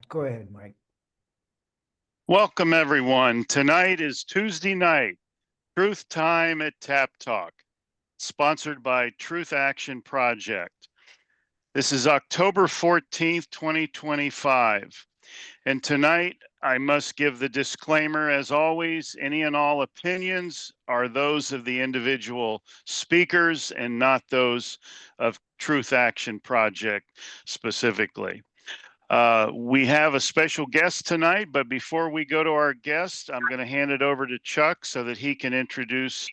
Go ahead, Mike. Welcome, everyone. Tonight is Tuesday night, Truth Time at Tap Talk, sponsored by Truth Action Project. This is October 14th, 2025. And tonight, I must give the disclaimer, as always, any and all opinions are those of the individual speakers and not those of Truth Action Project specifically. We have a special guest tonight, but before we go to our guest, I'm going to hand it over to Chuck so that he can introduce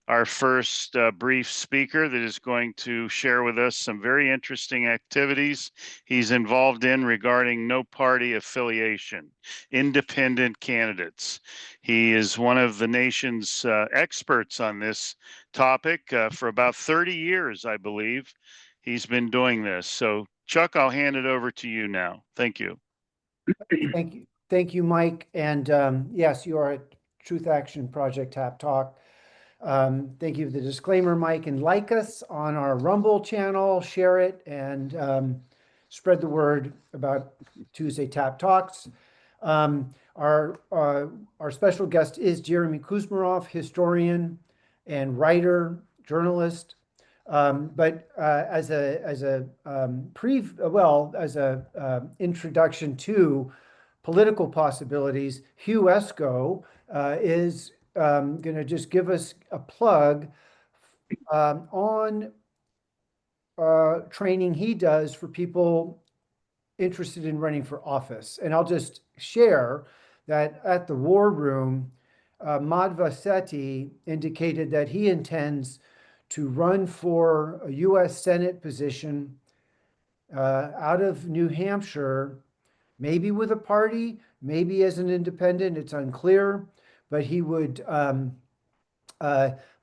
our first brief speaker that is going to share with us some very interesting activities he's involved in regarding no party affiliation, independent candidates. He is one of the nation's experts on this topic for about 30 years, I believe. He's been doing this. So Chuck, I'll hand it over to you now. Thank you. Thank you, Mike. And yes, you are at Truth Action Project Tap Talk. Thank you for the disclaimer, Mike. And like us on our Rumble channel, share it, and spread the word about Tuesday Tap Talks. Our special guest is Jeremy Kuzmarov, historian and writer, journalist. But as a introduction to political possibilities, Hugh Esco is going to just give us a plug on training he does for people interested in running for office. And I'll just share that at the War Room, Madhva Sethi indicated that he intends to run for a U.S. Senate position out of New Hampshire, maybe with a party, maybe as an independent, it's unclear, but he would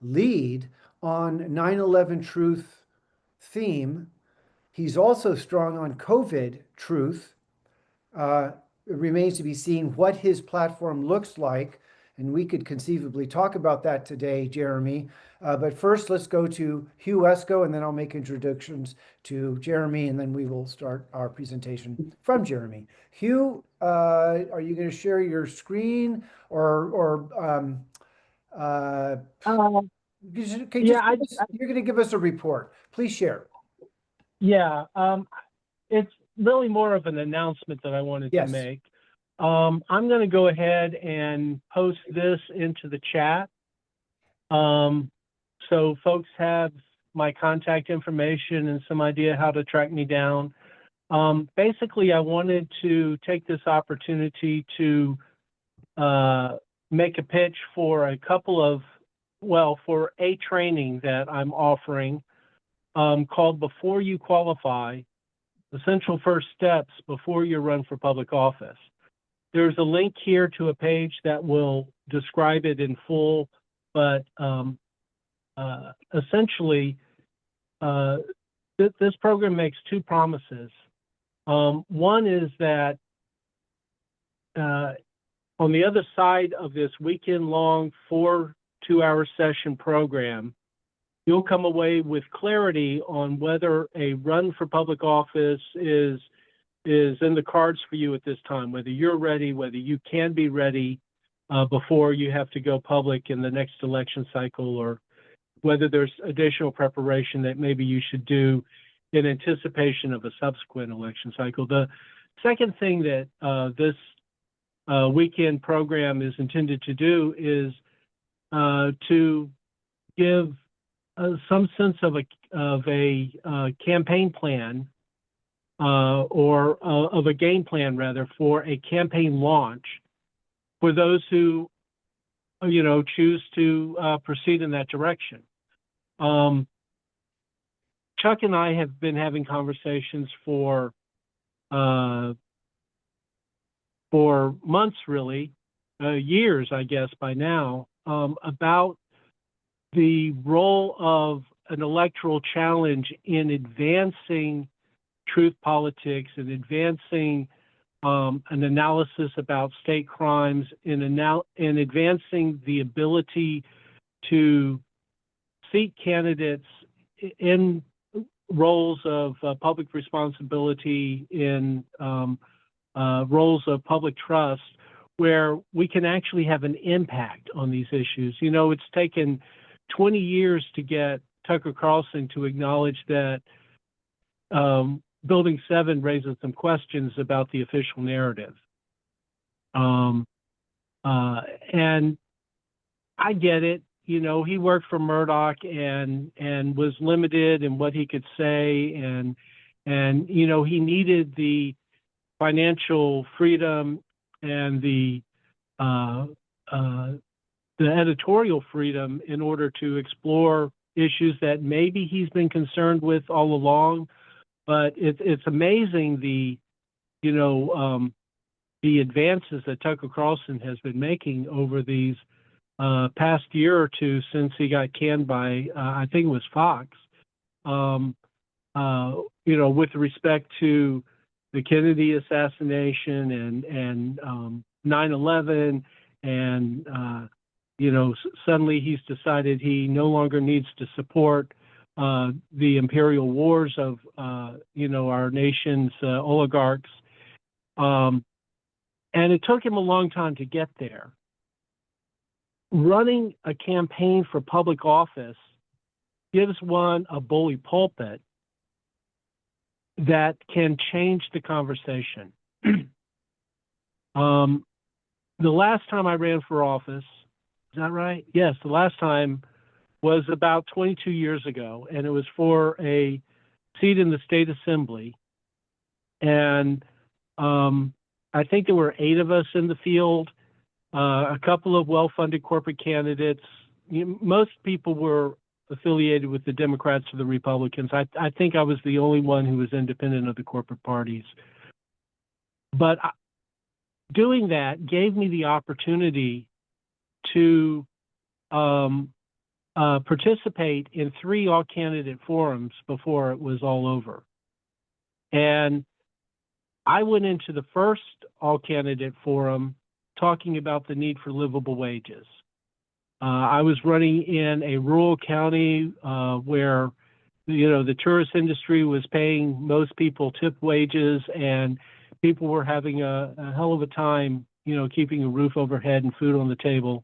lead on 9/11 truth theme. He's also strong on COVID truth. It remains to be seen what his platform looks like, and we could conceivably talk about that today, Jeremy. But first, let's go to Hugh Esco, and then I'll make introductions to Jeremy, and then we will start our presentation from Jeremy. Hugh, are you going to share your screen, or you're going to give us a report? Please share. Yeah, it's really more of an announcement that I wanted to make. I'm going to go ahead and post this into the chat. So folks have my contact information and some idea how to track me down. Basically, I wanted to take this opportunity to make a pitch for for a training that I'm offering called Before You Qualify, Essential First Steps Before You Run for Public Office. There's a link here to a page that will describe it in full, but essentially, this program makes two promises. One is that on the other side of this weekend-long 4 two-hour session program, you'll come away with clarity on whether a run for public office is in the cards for you at this time, whether you're ready, whether you can be ready before you have to go public in the next election cycle, or whether there's additional preparation that maybe you should do in anticipation of a subsequent election cycle. The second thing that this weekend program is intended to do is to give some sense of a campaign plan, or of a game plan, rather, for a campaign launch for those who, choose to proceed in that direction. Chuck and I have been having conversations for months, really, years, I guess, by now, about the role of an electoral challenge in advancing truth politics and advancing an analysis about state crimes, in advancing the ability to seat candidates in roles of public responsibility in roles of public trust where we can actually have an impact on these issues. You know, it's taken 20 years to get Tucker Carlson to acknowledge that Building 7 raises some questions about the official narrative. And I get it. You know, he worked for Murdoch and was limited in what he could say, and you know, he needed the financial freedom and the editorial freedom in order to explore issues that maybe he's been concerned with all along. But it's amazing the advances that Tucker Carlson has been making over these past year or two since he got canned by I think it was Fox. You know, with respect to the Kennedy assassination and 9/11, and you know, suddenly he's decided he no longer needs to support the imperial wars of you know, our nation's oligarchs, and it took him a long time to get there. Running a campaign for public office gives one a bully pulpit that can change the conversation. The last time I ran for office, is that right? Yes, the last time was about 22 years ago, and it was for a seat in the state assembly. And I think there were 8 of us in the field, a couple of well-funded corporate candidates. Most people were affiliated with the Democrats or the Republicans. I think I was the only one who was independent of the corporate parties. But doing that gave me the opportunity to participate in 3 all-candidate forums before it was all over. And I went into the first all-candidate forum talking about the need for livable wages. I was running in a rural county where, you know, the tourist industry was paying most people tip wages, and people were having a hell of a time, you know, keeping a roof overhead and food on the table.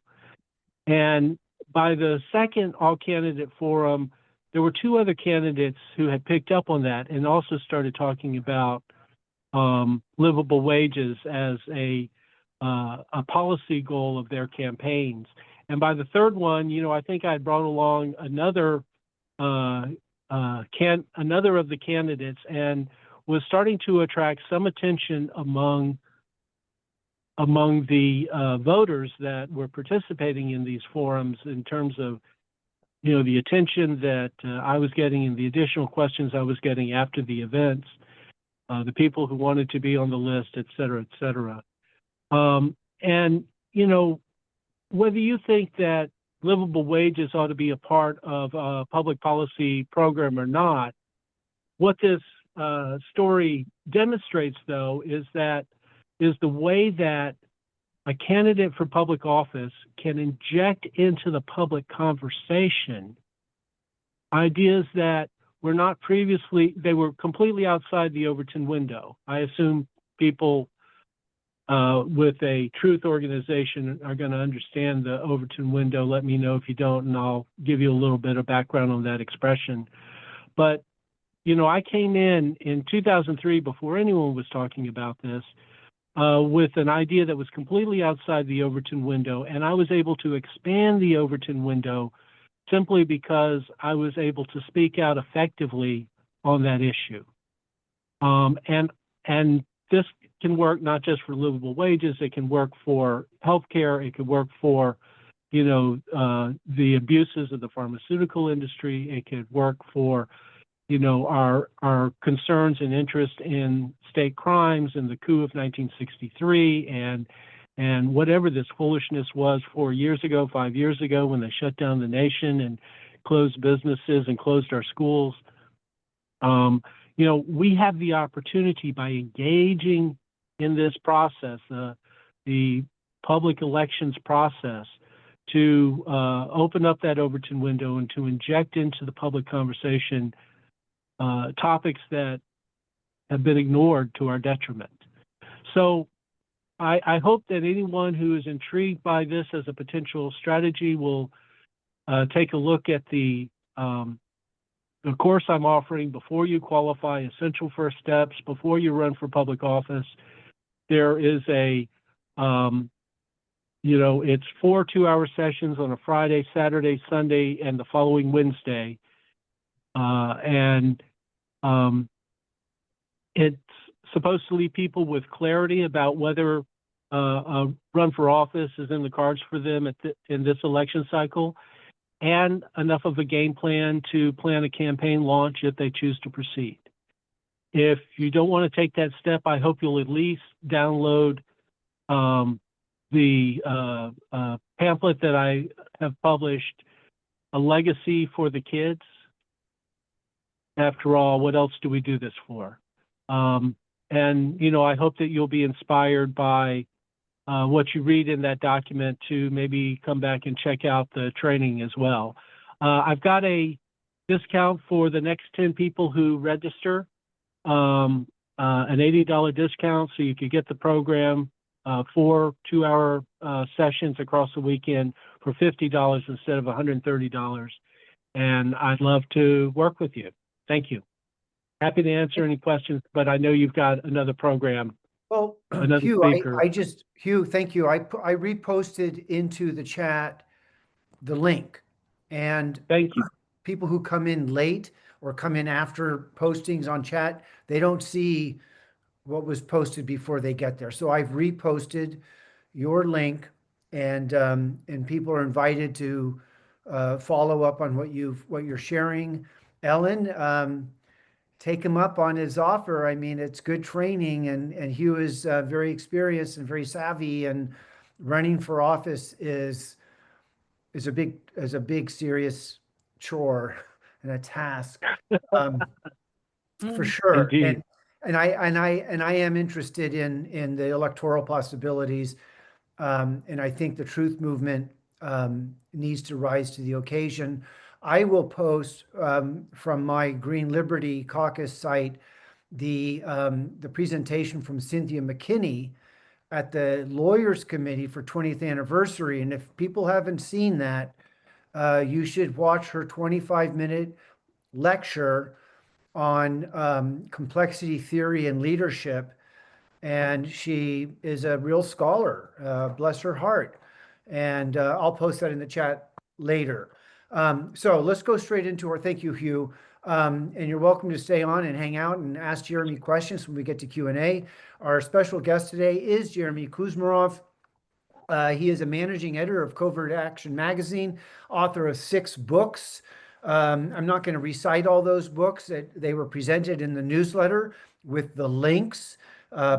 And by the second all-candidate forum, there were 2 other candidates who had picked up on that and also started talking about livable wages as a policy goal of their campaigns. And by the third one, you know, I think I brought along another of the candidates, and was starting to attract some attention among the voters that were participating in these forums in terms of, you know, the attention that I was getting and the additional questions I was getting after the events, the people who wanted to be on the list, et cetera, et cetera. And, you know, whether you think that livable wages ought to be a part of a public policy program or not, what this story demonstrates, though, is the way that a candidate for public office can inject into the public conversation ideas that were not previously, they were completely outside the Overton window. I assume people with a truth organization are going to understand the Overton window. Let me know if you don't, and I'll give you a little bit of background on that expression. But, you know, I came in 2003, before anyone was talking about this, with an idea that was completely outside the Overton window, and I was able to expand the Overton window simply because I was able to speak out effectively on that issue. And this can work not just for livable wages, it can work for healthcare, it could work for, you know, the abuses of the pharmaceutical industry, it could work for, you know, our concerns and interest in state crimes and the coup of 1963 and whatever this foolishness was 4 years ago, 5 years ago, when they shut down the nation and closed businesses and closed our schools. You know, we have the opportunity by engaging in this process, the public elections process, to open up that Overton window and to inject into the public conversation topics that have been ignored to our detriment. So I hope that anyone who is intrigued by this as a potential strategy will take a look at the course I'm offering before you qualify, essential first steps, before you run for public office. There is it's 4 2-hour sessions on a Friday, Saturday, Sunday, and the following Wednesday. It's supposed to leave people with clarity about whether a run for office is in the cards for them in this election cycle, and enough of a game plan to plan a campaign launch if they choose to proceed. If you don't want to take that step, I hope you'll at least download the pamphlet that I have published, A Legacy for the Kids. After all, what else do we do this for? I hope that you'll be inspired by what you read in that document to maybe come back and check out the training as well. I've got a discount for the next 10 people who register, an $80 discount, so you could get the program 4 2-hour sessions across the weekend for $50 instead of $130. And I'd love to work with you. Thank you. Happy to answer any questions, but I know you've got another program. Well, Another Hugh, speaker. Hugh, thank you. I reposted into the chat the link, and Thank you. people who come in late or come in after postings on chat, they don't see what was posted before they get there. So I've reposted your link, and people are invited to follow up on what you're sharing. Ellen, take him up on his offer. I mean, it's good training, and Hugh is very experienced and very savvy, and running for office is a big serious chore and a task, for sure. Indeed. And I am interested in the electoral possibilities, and I think the truth movement needs to rise to the occasion. I will post from my Green Liberty Caucus site the presentation from Cynthia McKinney at the Lawyers Committee for 20th anniversary. And if people haven't seen that, you should watch her 25-minute lecture on complexity theory and leadership. And she is a real scholar, bless her heart. And I'll post that in the chat later. So let's go straight into our thank you, Hugh. And you're welcome to stay on and hang out and ask Jeremy questions when we get to Q&A. Our special guest today is Jeremy Kuzmarov. He is a managing editor of Covert Action Magazine, author of 6 books. I'm not going to recite all those books. They were presented in the newsletter with the links.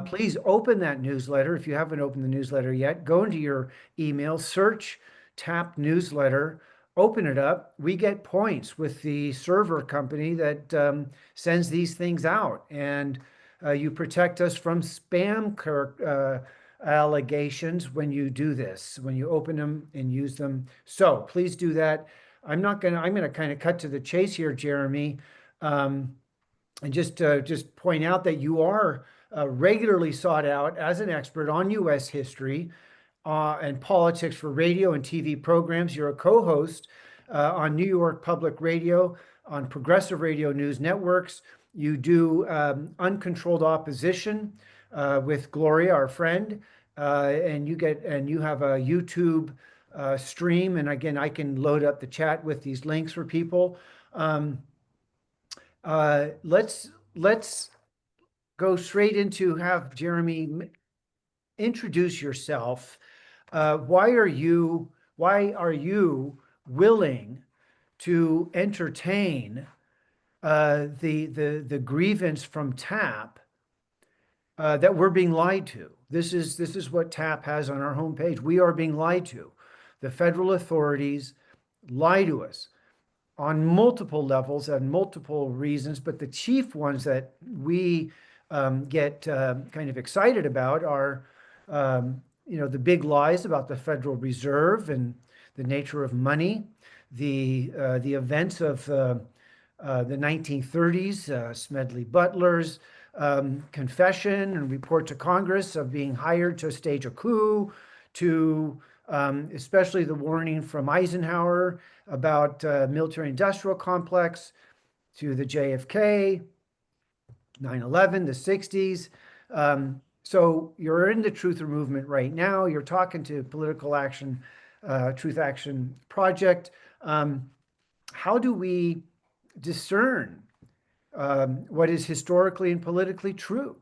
Please open that newsletter. If you haven't opened the newsletter yet, go into your email, search TAP newsletter, open it up. We get points with the server company that sends these things out. And you protect us from spam allegations when you do this, when you open them and use them. So please do that. I'm going to kind of cut to the chase here, Jeremy, and just point out that you are regularly sought out as an expert on U.S. history and politics for radio and TV programs. You're a co-host on New York Public Radio, on Progressive Radio News Networks. You do Uncontrolled Opposition with Gloria, our friend, and you have a YouTube stream. And again, I can load up the chat with these links for people. Let's go straight into have Jeremy introduce yourself. Why are you willing to entertain the grievance from TAP that we're being lied to? This is what TAP has on our homepage. We are being lied to. The federal authorities lie to us on multiple levels and multiple reasons, but the chief ones that we get kind of excited about are, the big lies about the Federal Reserve and the nature of money, the events of the 1930s, Smedley Butlers, confession and report to Congress of being hired to stage a coup, to especially the warning from Eisenhower about military-industrial complex, to the JFK, 9/11, the 60s. So you're in the truther movement right now. You're talking to Political Action, Truth Action Project. How do we discern what is historically and politically true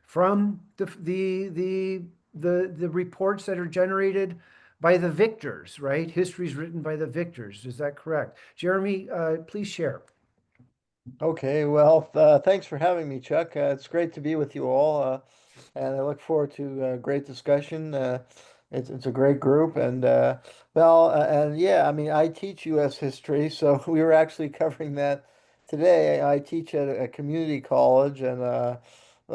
from the reports that are generated by the victors, right? History is written by the victors. Is that correct? Jeremy, please share. Okay, well, thanks for having me, Chuck. It's great to be with you all, and I look forward to a great discussion. It's a great group, and and yeah, I mean, I teach U.S. history, so we were actually covering that today. I teach at a community college, and well,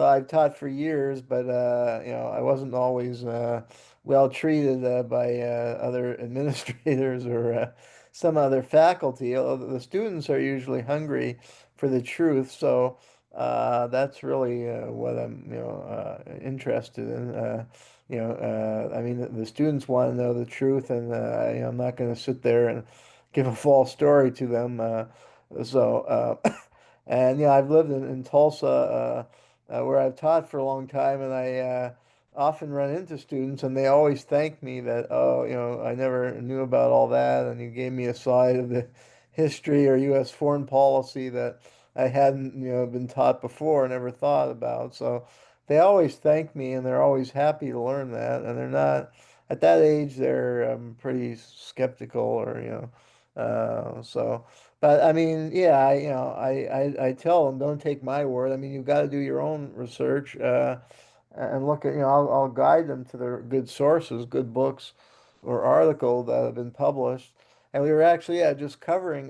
I've taught for years, but I wasn't always well treated by other administrators or some other faculty. Although the students are usually hungry for the truth. So that's really what I'm, interested in. I mean, the students want to know the truth, and I'm not going to sit there and give a false story to them. And I've lived in Tulsa, where I've taught for a long time, and I often run into students, and they always thank me that, oh, I never knew about all that, and you gave me a side of the history or U.S. foreign policy that I hadn't, been taught before, never thought about. So they always thank me, and they're always happy to learn that. And they're not at that age; they're pretty skeptical, or so. But I mean, yeah, I tell them, don't take my word. I mean, you've got to do your own research. And look at, I'll guide them to the good sources, good books or articles that have been published. And we were actually, yeah, just covering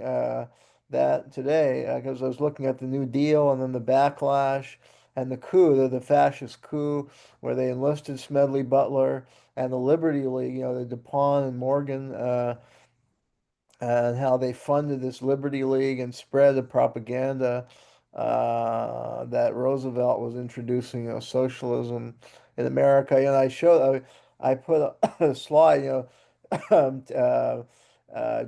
that today because I was looking at the New Deal and then the backlash and the coup, the fascist coup, where they enlisted Smedley Butler and the Liberty League, the DuPont and Morgan, and how they funded this Liberty League and spread the propaganda that Roosevelt was introducing, socialism in America. I showed, I put a slide,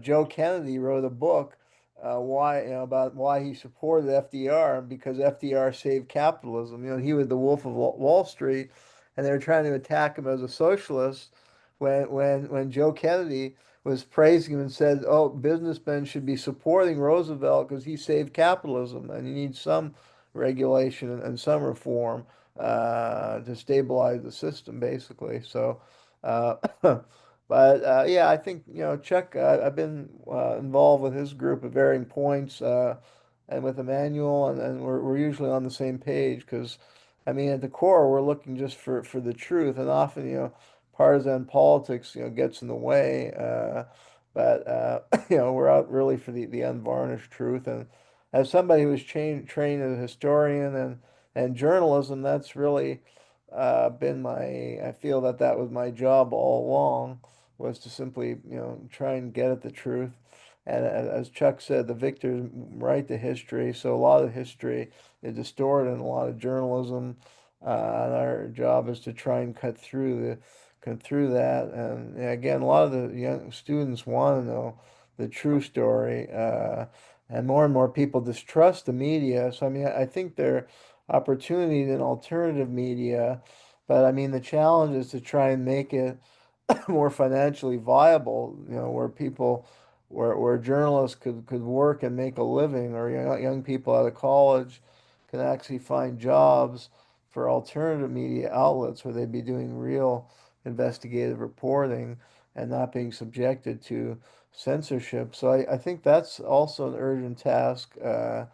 Joe Kennedy wrote a book why about why he supported FDR because FDR saved capitalism. He was the Wolf of Wall Street, and they were trying to attack him as a socialist when Joe Kennedy was praising him and said, "Oh, businessmen should be supporting Roosevelt because he saved capitalism, and you need some regulation and some reform to stabilize the system, basically." So, uh, but yeah, I think Chuck. I've been involved with his group at varying points, and with Emmanuel, and we're usually on the same page because, I mean, at the core, we're looking just for the truth, and often partisan politics, gets in the way. But we're out really for the unvarnished truth. And as somebody who was trained as a historian and journalism, that's really been my. I feel that was my job all along, was to simply try and get at the truth. And as Chuck said, the victors write the history, so a lot of history is distorted in a lot of journalism. And our job is to try and cut through that. And again, a lot of the young students want to know the true story, and more people distrust the media. So I mean, I think there are opportunities in alternative media, but I mean, the challenge is to try and make it more financially viable, where where journalists could work and make a living, or young people out of college can actually find jobs for alternative media outlets where they'd be doing real investigative reporting and not being subjected to censorship. So I think that's also an urgent task to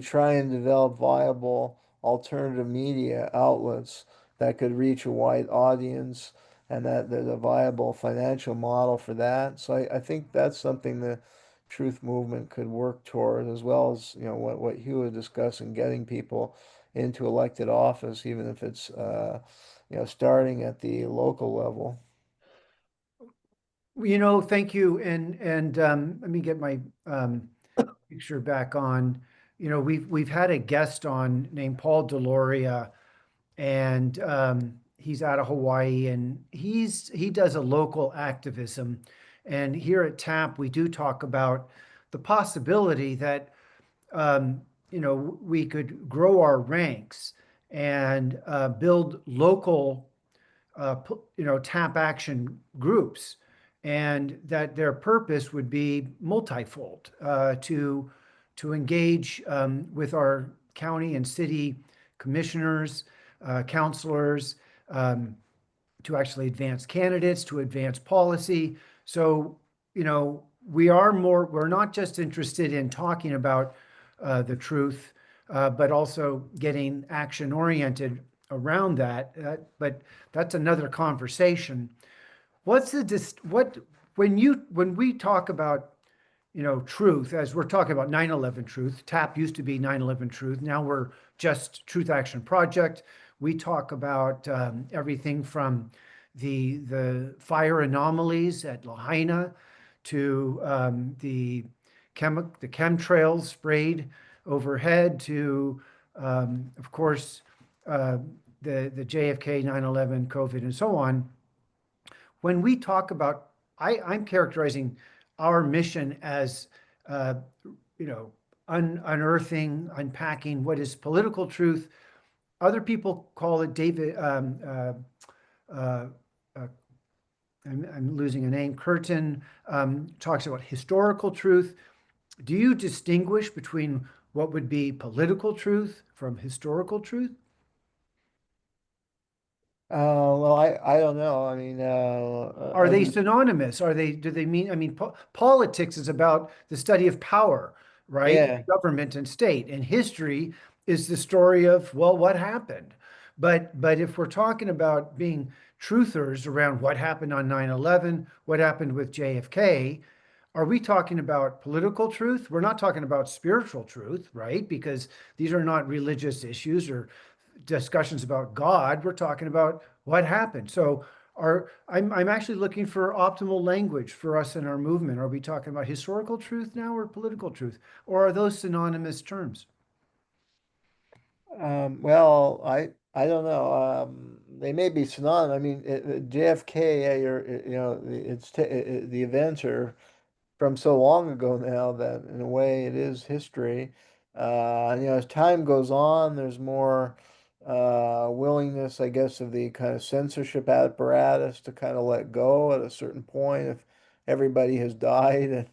try and develop viable alternative media outlets that could reach a wide audience and that there's a viable financial model for that. So I think that's something the truth movement could work toward, as well as what Hugh was discussing, getting people into elected office, even if it's starting at the local level. Thank you. And let me get my picture back on. we've had a guest on named Paul Deloria, and he's out of Hawaii, and he does a local activism. And here at TAP, we do talk about the possibility that we could grow our ranks and build local tap action groups, and that their purpose would be multifold, to engage with our county and city commissioners, counselors, to actually advance candidates, to advance policy. So, we're not just interested in talking about the truth, but also getting action oriented around that. But that's another conversation. What's the what when we talk about truth, as we're talking about 9/11 truth, TAP used to be 9/11 truth. Now we're just Truth Action Project. We talk about everything from the fire anomalies at Lahaina to the chemtrails sprayed overhead to, of course, uh, the JFK, 9/11, COVID, and so on. When we talk about, I'm characterizing our mission as, uh, you know, unearthing, unpacking what is political truth. Other people call it David. Uh, uh, I'm losing a name. Curtin talks about historical truth. Do you distinguish between what would be political truth from historical truth? Well, I don't know. I mean, Are as they you, synonymous? Do they mean, politics is about the study of power, right? yeah. Government and state. And history is the story of, well, what happened? But if we're talking about being truthers around what happened on 9/11, what happened with JFK, are we talking about political truth? We're not talking about spiritual truth, right? Because these are not religious issues or discussions about God. We're talking about what happened. So I'm actually looking for optimal language for us in our movement. Are we talking about historical truth now or political truth? Or are those synonymous terms? Well, I don't know. They may be synonymous. I mean, JFK, yeah, it's the events are from so long ago now that in a way it is history. As time goes on, there's more willingness, I guess, of the kind of censorship apparatus to kind of let go at a certain point if everybody has died.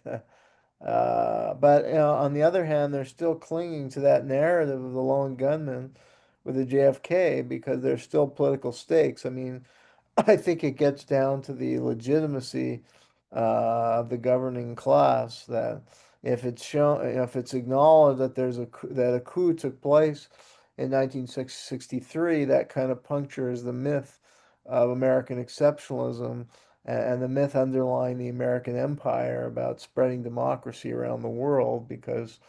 But on the other hand, they're still clinging to that narrative of the lone gunman with the JFK because there's still political stakes. I mean, I think it gets down to the legitimacy of the governing class that if it's shown, if it's acknowledged that that a coup took place in 1963, that kind of punctures the myth of American exceptionalism and the myth underlying the American empire about spreading democracy around the world. Because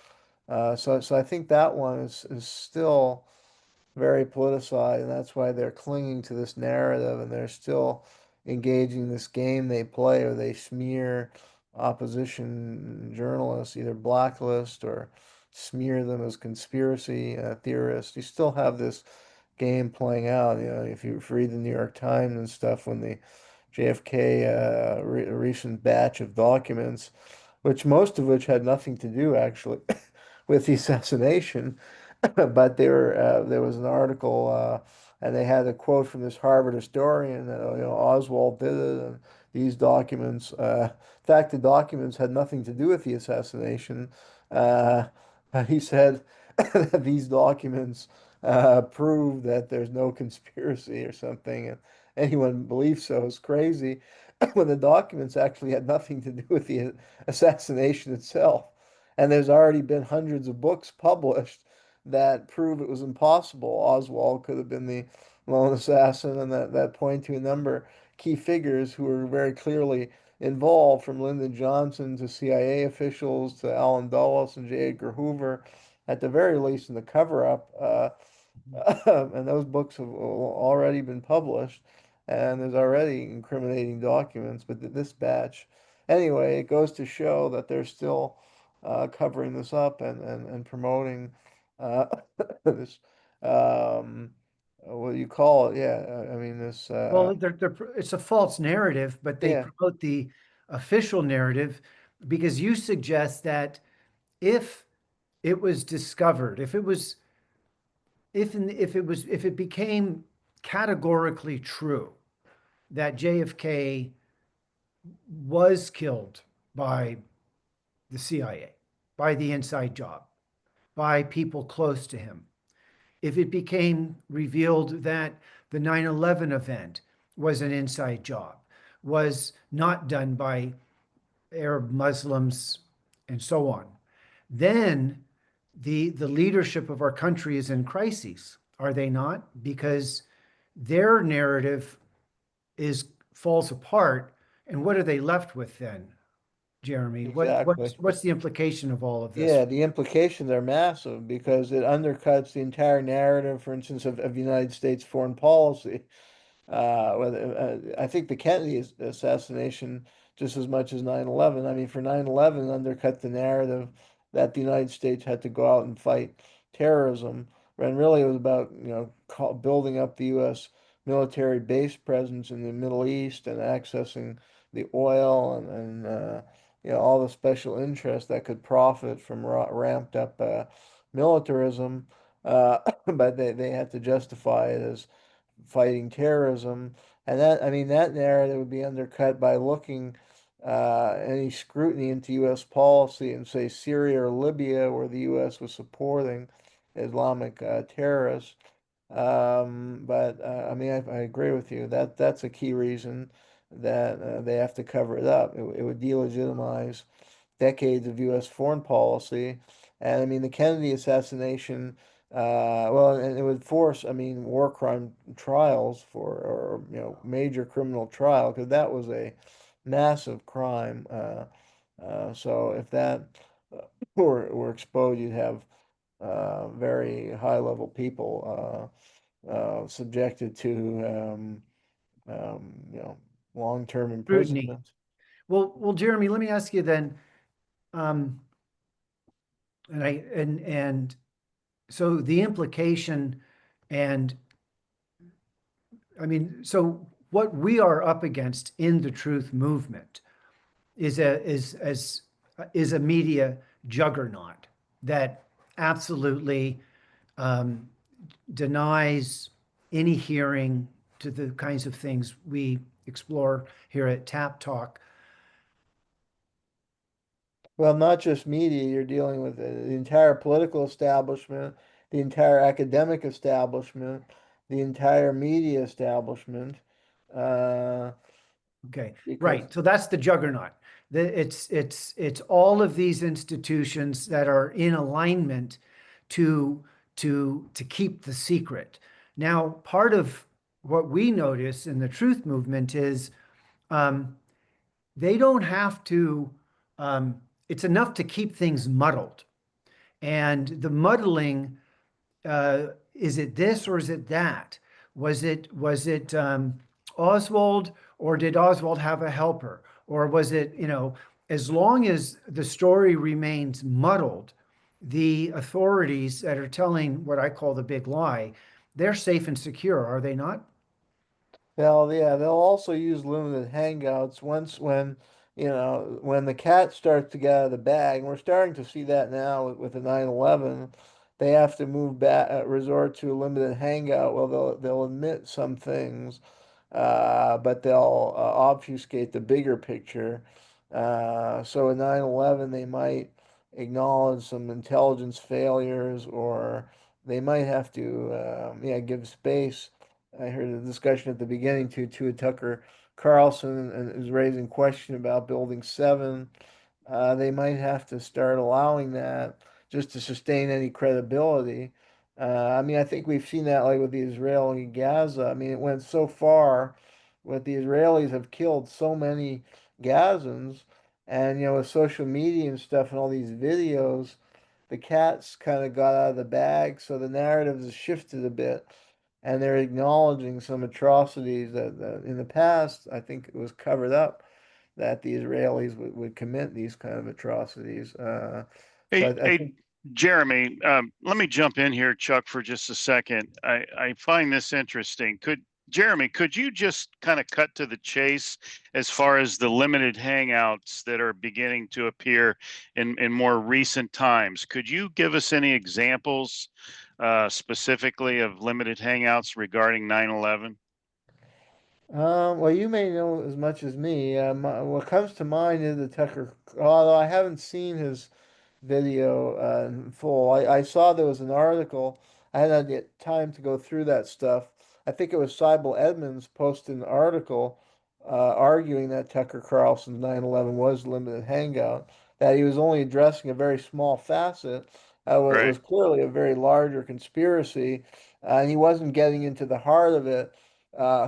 so I think that one is still very politicized, and that's why they're clinging to this narrative and they're still engaging this game they play where they smear opposition journalists, either blacklist or smear them as conspiracy theorists. You still have this game playing out. If you read the New York Times and stuff, when the JFK recent batch of documents, which most of which had nothing to do actually with the assassination, but there was an article, and they had a quote from this Harvard historian that Oswald did it, and these documents. In fact, the documents had nothing to do with the assassination. Uh, he said that these documents prove that there's no conspiracy or something, and anyone believes so is crazy. When the documents actually had nothing to do with the assassination itself, and there's already been hundreds of books published that prove it was impossible. Oswald could have been the lone assassin, and that point to a number key figures who were very clearly involved, from Lyndon Johnson to CIA officials to Allen Dulles and J. Edgar Hoover, at the very least in the cover-up. And those books have already been published, and there's already incriminating documents. But this batch, anyway, it goes to show that there's still covering this up and promoting this what do you call it? Yeah, I mean this. Well, it's a false narrative, but they Yeah, promote the official narrative because you suggest that if it was discovered, if it became categorically true that JFK was killed by the CIA, by the inside job, by people close to him, if it became revealed that the 9/11 event was an inside job, was not done by Arab Muslims, and so on, then the leadership of our country is in crises, are they not? Because their narrative is falls apart, and what are they left with then, Jeremy? exactly. What's the implication of all of this? Yeah, the implications are massive because it undercuts the entire narrative, for instance, of United States foreign policy. I think the Kennedy assassination just as much as 9/11. I mean, for 9/11 undercut the narrative that the United States had to go out and fight terrorism, when really it was about, building up the U.S. military base presence in the Middle East and accessing the oil and all the special interests that could profit from ramped up militarism. But they had to justify it as fighting terrorism. And that, I mean, that narrative would be undercut by looking any scrutiny into U.S. policy and say Syria or Libya, where the U.S. was supporting Islamic terrorists. But I mean, I agree with you that that's a key reason that they have to cover it up. It would delegitimize decades of U.S. foreign policy. And I mean, the Kennedy assassination, well, and it would force, I mean, war crime trials or major criminal trial, because that was a massive crime. So if that were exposed, you'd have very high level people subjected to, um, you know, long-term Scrutiny. imprisonment. Well, Jeremy, let me ask you then, um, and so the implication, and I mean, so what we are up against in the truth movement is a media juggernaut that absolutely um, denies any hearing to the kinds of things we explore here at Tap Talk. Well, not just media, you're dealing with the entire political establishment, the entire academic establishment, the entire media establishment, uh, Okay, because, right. So that's the juggernaut. It's all of these institutions that are in alignment to to keep the secret. Now, part of what we notice in the truth movement is um, they don't have to. It's enough to keep things muddled, and the muddling, is it this or is it that? Was it Oswald, or did Oswald have a helper? Or was it, as long as the story remains muddled, the authorities that are telling what I call the big lie, they're safe and secure, are they not? well, yeah, they'll also use limited hangouts once when the cat starts to get out of the bag, and we're starting to see that now with the 9/11. They have to move back, resort to a limited hangout. Well, they'll admit some things, but they'll obfuscate the bigger picture. So in 9/11, they might acknowledge some intelligence failures, or they might have to, yeah, give space. I heard a discussion at the beginning to Tucker Carlson and is raising question about Building 7. They might have to start allowing that just to sustain any credibility. I mean, I think we've seen that like with the Israeli Gaza. I mean, it went so far with the Israelis have killed so many Gazans, and with social media and stuff and all these videos, the cats kind of got out of the bag, so the narrative has shifted a bit, and they're acknowledging some atrocities that in the past I think it was covered up. that the Israelis would commit these kind of atrocities. So Hey, I hey, think. Jeremy, let me jump in here, Chuck, for just a second. I find this interesting. Jeremy, could you just kind of cut to the chase as far as the limited hangouts that are beginning to appear in more recent times? Could you give us any examples specifically of limited hangouts regarding 9/11? Well, you may know as much as me. What comes to mind is the Tucker, although I haven't seen his video in full. I saw there was an article. I hadn't had time to go through that stuff. I think it was Sybel Edmonds posted an article arguing that Tucker Carlson's 9/11 was limited hangout, that he was only addressing a very small facet. It Right, was clearly a very larger conspiracy, and he wasn't getting into the heart of it.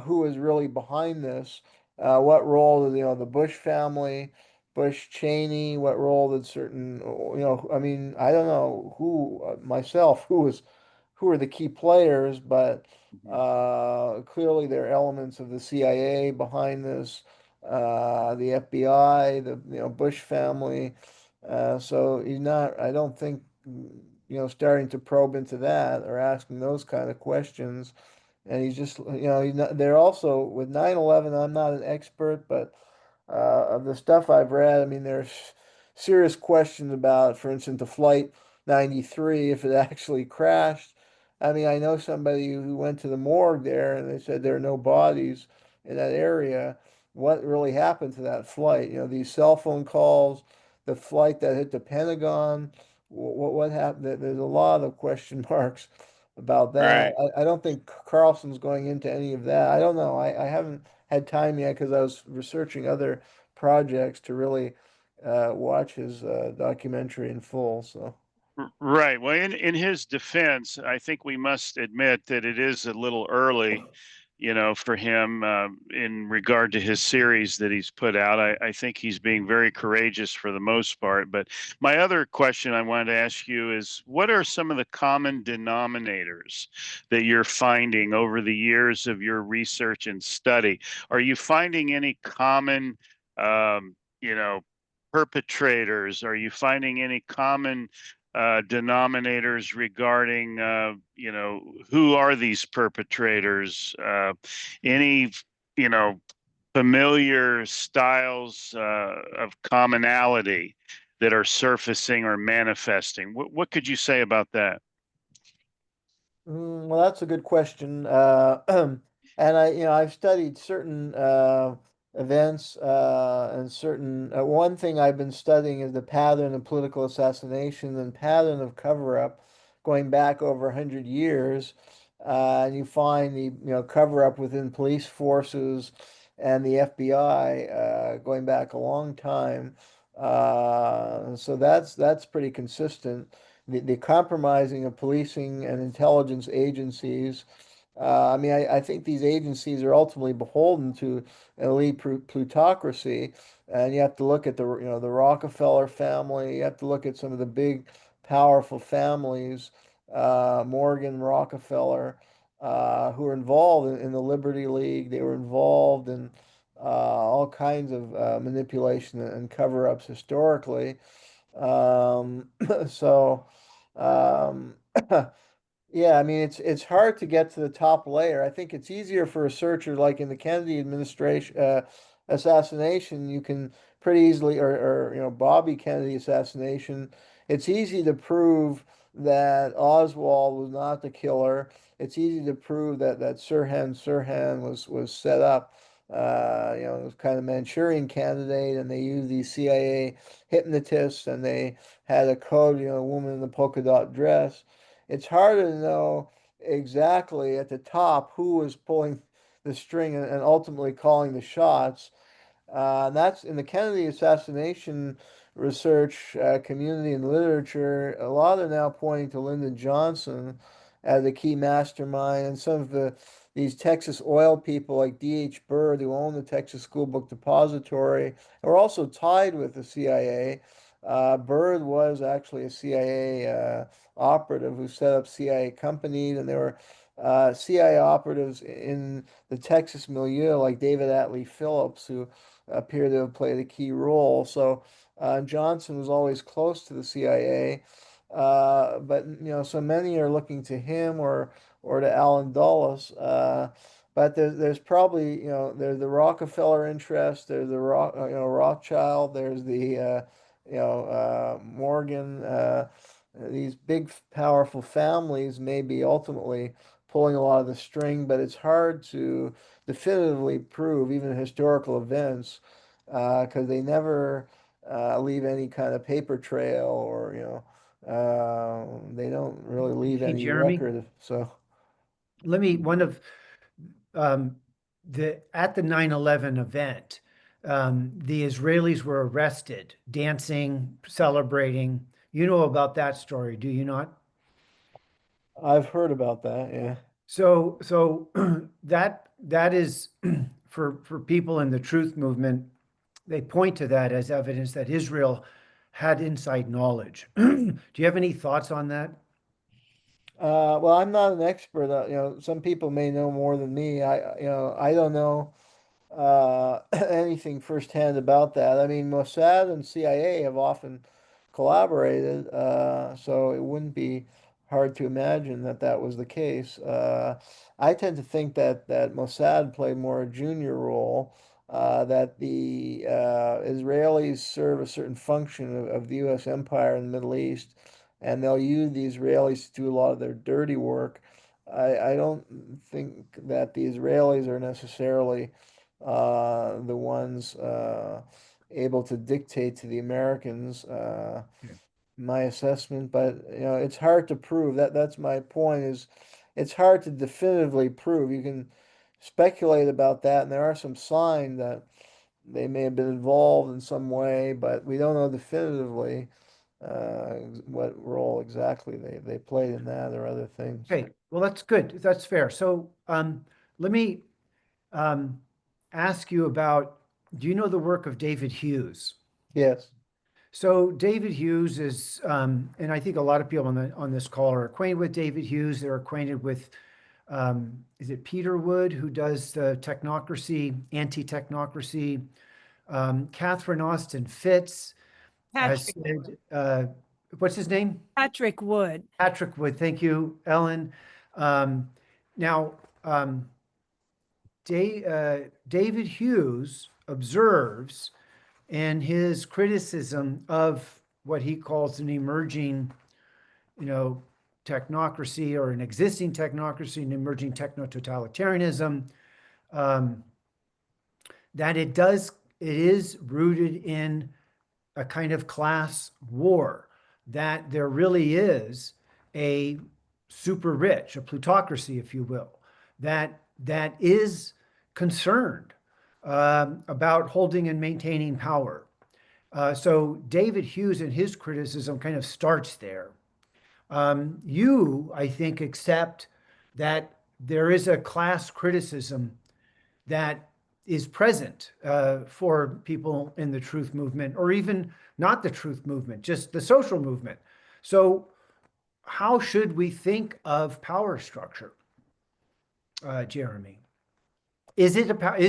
Who was really behind this? What role did, the Bush family? Bush, Cheney, what role did certain, I mean, I don't know who myself, who are the key players, but mhm, clearly there are elements of the CIA behind this, the FBI, the Bush family. So he's not, I don't think, starting to probe into that or asking those kind of questions. And he's just, they're also with 9/11. I'm not an expert, but of the stuff I've read, I mean, there's serious questions about, for instance, the Flight 93, if it actually crashed. I mean, I know somebody who went to the morgue there and they said there are no bodies in that area. What really happened to that flight? These cell phone calls, the flight that hit the Pentagon, what happened? There's a lot of question marks about that. right. I don't think Carlson's going into any of that. I don't know. I haven't had time yet because I was researching other projects to really watch his documentary in full. So. Right. Well, in his defense, I think we must admit that it is a little early, for him in regard to his series that he's put out. I think he's being very courageous for the most part. But my other question I wanted to ask you is, what are some of the common denominators that you're finding over the years of your research and study? Are you finding any common, perpetrators? Are you finding any common denominators regarding, who are these perpetrators? Any, you know, familiar styles of commonality that are surfacing or manifesting? What could you say about that? Well, that's a good question. And I've studied certain events and certain. One thing I've been studying is the pattern of political assassination and pattern of cover-up going back over 100 years. And you find the cover-up within police forces and the FBI going back a long time. So that's pretty consistent. The compromising of policing and intelligence agencies. I mean, I think these agencies are ultimately beholden to an elite plutocracy, and you have to look at the Rockefeller family. You have to look at some of the big, powerful families, Morgan Rockefeller, who were involved in the Liberty League. They were involved in all kinds of manipulation and cover-ups historically. Um, so, um, yeah, I mean, it's hard to get to the top layer. I think it's easier for a researcher, like in the Kennedy administration assassination. You can pretty easily, or Bobby Kennedy assassination. It's easy to prove that Oswald was not the killer. It's easy to prove that Sirhan was set up. It was kind of Manchurian candidate, and they used these CIA hypnotists, and they had a code, a woman in the polka dot dress. It's harder to know exactly at the top who was pulling the string and ultimately calling the shots. And that's in the Kennedy assassination research community and literature. A lot are now pointing to Lyndon Johnson as a key mastermind, and some of these Texas oil people like D.H. Byrd, who owned the Texas School Book Depository, are also tied with the CIA. Byrd was actually a CIA operative who set up CIA companies, and there were CIA operatives in the Texas milieu, like David Atlee Phillips, who appear to have played a key role. So Johnson was always close to the CIA, but so many are looking to him or to Allen Dulles. But there's probably there's the Rockefeller interest, there's the Rothschild, there's the Morgan. These big, powerful families may be ultimately pulling a lot of the string, but it's hard to definitively prove even historical events because they never leave any kind of paper trail or they don't really leave Hey, any Jeremy, record. So one of um, at the 9/11 event, the Israelis were arrested, dancing, celebrating. You know about that story, do you not? I've heard about that. Yeah. So that is for people in the truth movement, they point to that as evidence that Israel had inside knowledge. Do you have any thoughts on that? Well, I'm not an expert. Some people may know more than me. I don't know anything firsthand about that. I mean, Mossad and CIA have often collaborated, so it wouldn't be hard to imagine that that was the case. I tend to think that Mossad played more a junior role, that the Israelis serve a certain function of the U.S. empire in the Middle East, and they'll use the Israelis to do a lot of their dirty work. I don't think that the Israelis are necessarily the ones able to dictate to the Americans. Yeah. My assessment, but it's hard to prove. That's my point. Is it's hard to definitively prove. You can speculate about that, and there are some signs that they may have been involved in some way, but we don't know definitively what role exactly they played in that or other things. Okay, well, that's good. That's fair. So let me um, ask you about, do you know the work of David Hughes? Yes. So David Hughes is, and I think a lot of people on this call are acquainted with David Hughes. They're acquainted with, is it Peter Wood who does the technocracy, anti-technocracy? Catherine Austin Fitz has Patrick, said, what's his name? Patrick Wood. Patrick Wood. Thank you, Ellen. Um, now, David Hughes observes in his criticism of what he calls an emerging, technocracy or an existing technocracy, an emerging techno-totalitarianism, um, that it is rooted in a kind of class war, that there really is a super rich, a plutocracy, if you will, that is concerned about holding and maintaining power. So David Hughes in his criticism kind of starts there. You, I think, accept that there is a class criticism that is present for people in the truth movement, or even not the truth movement, just the social movement. So, how should we think of power structure, Jeremy? Is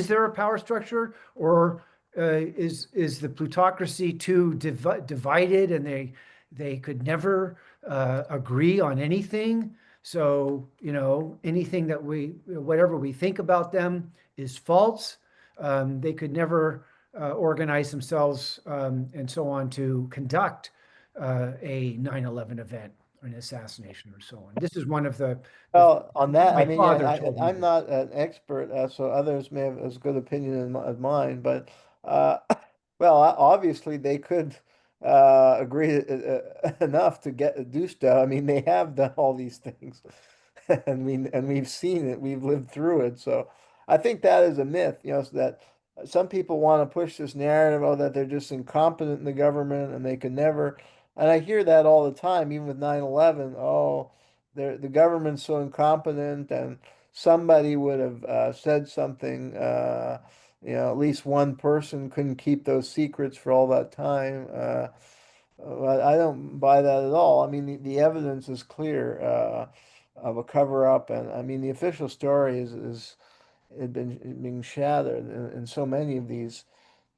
there a power structure, or is the plutocracy too divided, and they could never agree on anything? So anything that whatever we think about them is false. They could never organize themselves and so on to conduct a 9/11 event, an assassination, or so on. This is one of the Well, on that, I my mean, father told me I'm this. not an expert, so others may have as good opinion as mine, but uh, well, obviously they could agree enough to do stuff. I mean, they have done all these things, and we've seen it, we've lived through it. So I think that is a myth, so that some people want to push this narrative of that they're just incompetent in the government and they can never. And I hear that all the time, even with 9/11. Oh, the government's so incompetent, and somebody would have said something. At least one person couldn't keep those secrets for all that time. But I don't buy that at all. I mean, the evidence is clear. of a cover up. And I mean, the official story is it been being shattered in so many of these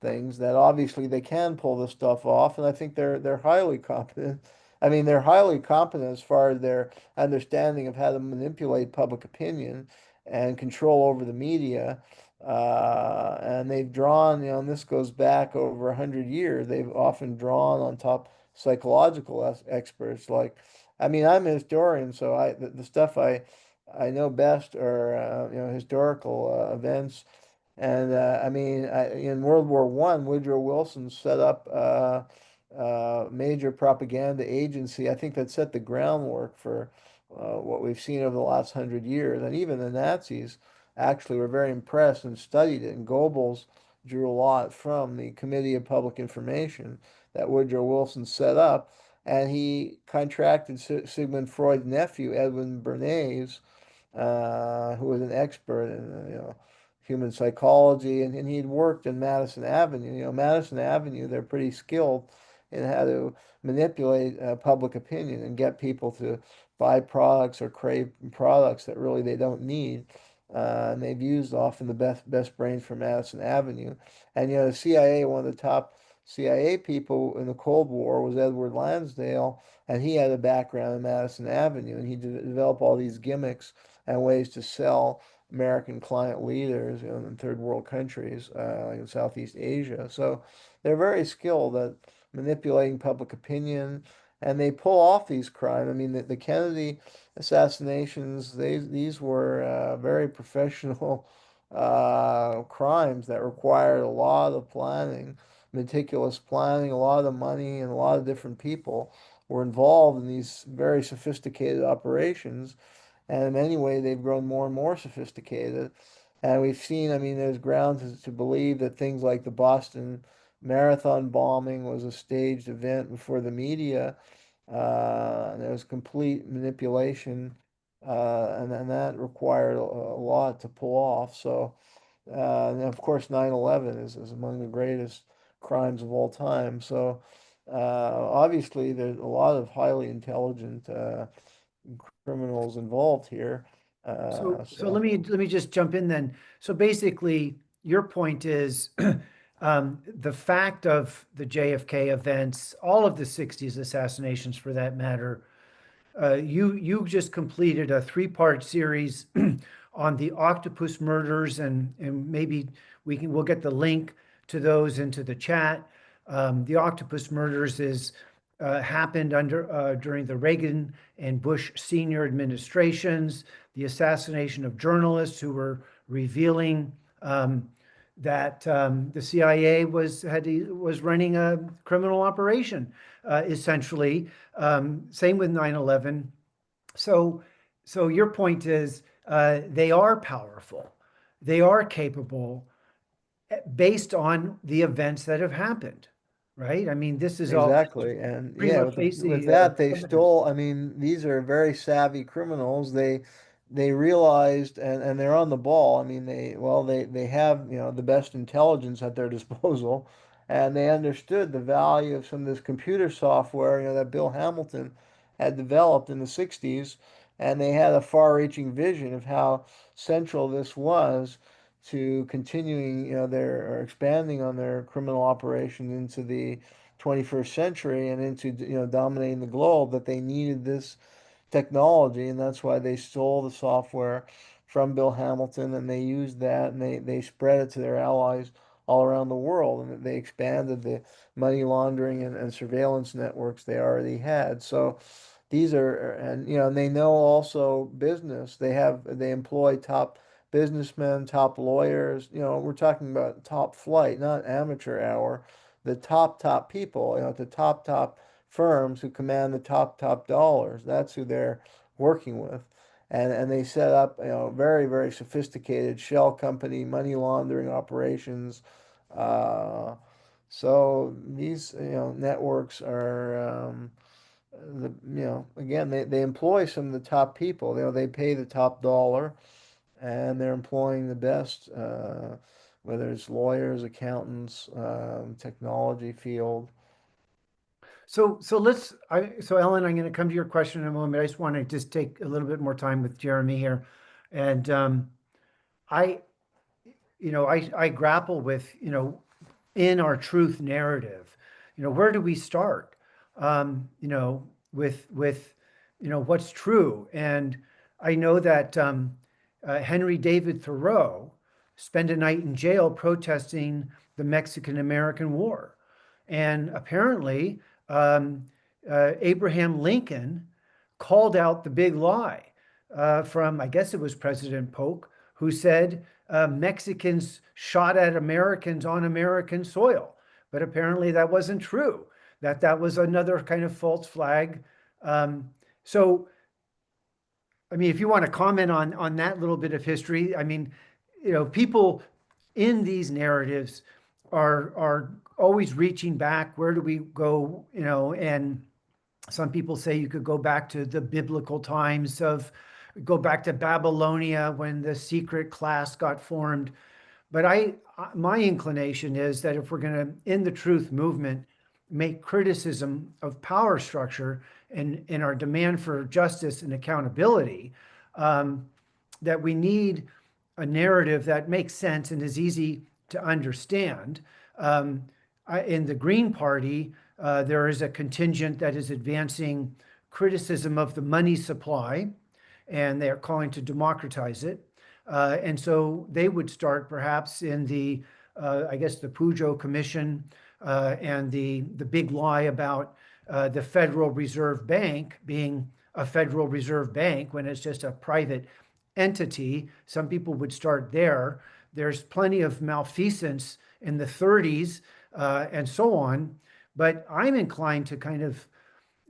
things that obviously they can pull this stuff off, and I think they're highly competent. I mean, they're highly competent as far as their understanding of how to manipulate public opinion and control over the media. And they've drawn, and this goes back over 100 years. They've often drawn on top psychological experts. Like, I mean, I'm a historian, so the stuff I know best are historical events. And I mean, in World War One, Woodrow Wilson set up a major propaganda agency. I think that set the groundwork for what we've seen over the last 100 years. And even the Nazis actually were very impressed and studied it. And Goebbels drew a lot from the Committee of Public Information that Woodrow Wilson set up. And he contracted Sigmund Freud's nephew, Edwin Bernays, who was an expert in human psychology, and he'd worked in Madison Avenue. Madison Avenue, they're pretty skilled in how to manipulate public opinion and get people to buy products or crave products that really they don't need. And they've used often the best brains from Madison Avenue. And the CIA, one of the top CIA people in the Cold War was Edward Lansdale, and he had a background in Madison Avenue, and he developed all these gimmicks and ways to sell American client leaders in third world countries, like in Southeast Asia. So they're very skilled at manipulating public opinion, and they pull off these crimes. I mean, the Kennedy assassinations, these were very professional crimes that required a lot of planning, meticulous planning, a lot of money, and a lot of different people were involved in these very sophisticated operations. And in many ways, they've grown more and more sophisticated. And we've seen, I mean, there's grounds to believe that things like the Boston Marathon bombing was a staged event before the media. And there was complete manipulation, and that required a lot to pull off. So, and of course, 9/11 is among the greatest crimes of all time. So, obviously, there's a lot of highly intelligent criminals involved here. So So let me just jump in then. So basically, your point is the fact of the JFK events, all of the 60s assassinations for that matter. You just completed a three-part series on the octopus murders, and maybe we'll get the link to those into the chat. The octopus murders is happened during the Reagan and Bush senior administrations, the assassination of journalists who were revealing that the CIA was running a criminal operation, essentially. Same with 9/11. So, so your point is they are powerful, they are capable, based on the events that have happened, right? I mean, this is all exactly, and yeah, prima with facie that they evidence. stole. I mean, these are very savvy criminals. They realized, and they're on the ball. I mean, they have the best intelligence at their disposal, and they understood the value of some of this computer software that Bill Hamilton had developed in the 60s, and they had a far-reaching vision of how central this was to continuing their or expanding on their criminal operation into the 21st century and into dominating the globe, that they needed this technology, and that's why they stole the software from Bill Hamilton, and they used that, and they spread it to their allies all around the world, and they expanded the money laundering and surveillance networks they already had. So these are, and and they know also business. They employ top businessmen, top lawyers. We're talking about top flight, not amateur hour. The top people, the top firms who command the top dollars. That's who they're working with. And they set up, very sophisticated shell company money laundering operations. Uh, so these, networks are, again, they employ some of the top people. They pay the top dollar, and they're employing the best, whether it's lawyers, accountants, technology field. So Ellen, I'm going to come to your question in a moment. I just want to just take a little bit more time with Jeremy here. And I, I grapple with, in our truth narrative, where do we start? With what's true. And I know that Henry David Thoreau spent a night in jail protesting the Mexican-American War. And apparently, Abraham Lincoln called out the big lie from, I guess it was President Polk, who said Mexicans shot at Americans on American soil. But apparently that wasn't true, that was another kind of false flag. So, I mean, if you want to comment on that little bit of history, I mean, people in these narratives are always reaching back. Where do we go? And some people say you could go back to the biblical times go back to Babylonia when the secret class got formed. But my inclination is that if we're going to, in the truth movement, make criticism of power structure and our demand for justice and accountability, that we need a narrative that makes sense and is easy to understand. In the Green Party, there is a contingent that is advancing criticism of the money supply, and they're calling to democratize it. And so they would start perhaps in I guess, the Pujo Commission and the big lie about the Federal Reserve Bank being a Federal Reserve Bank when it's just a private entity. Some people would start there. There's plenty of malfeasance in the 30s and so on. But I'm inclined to kind of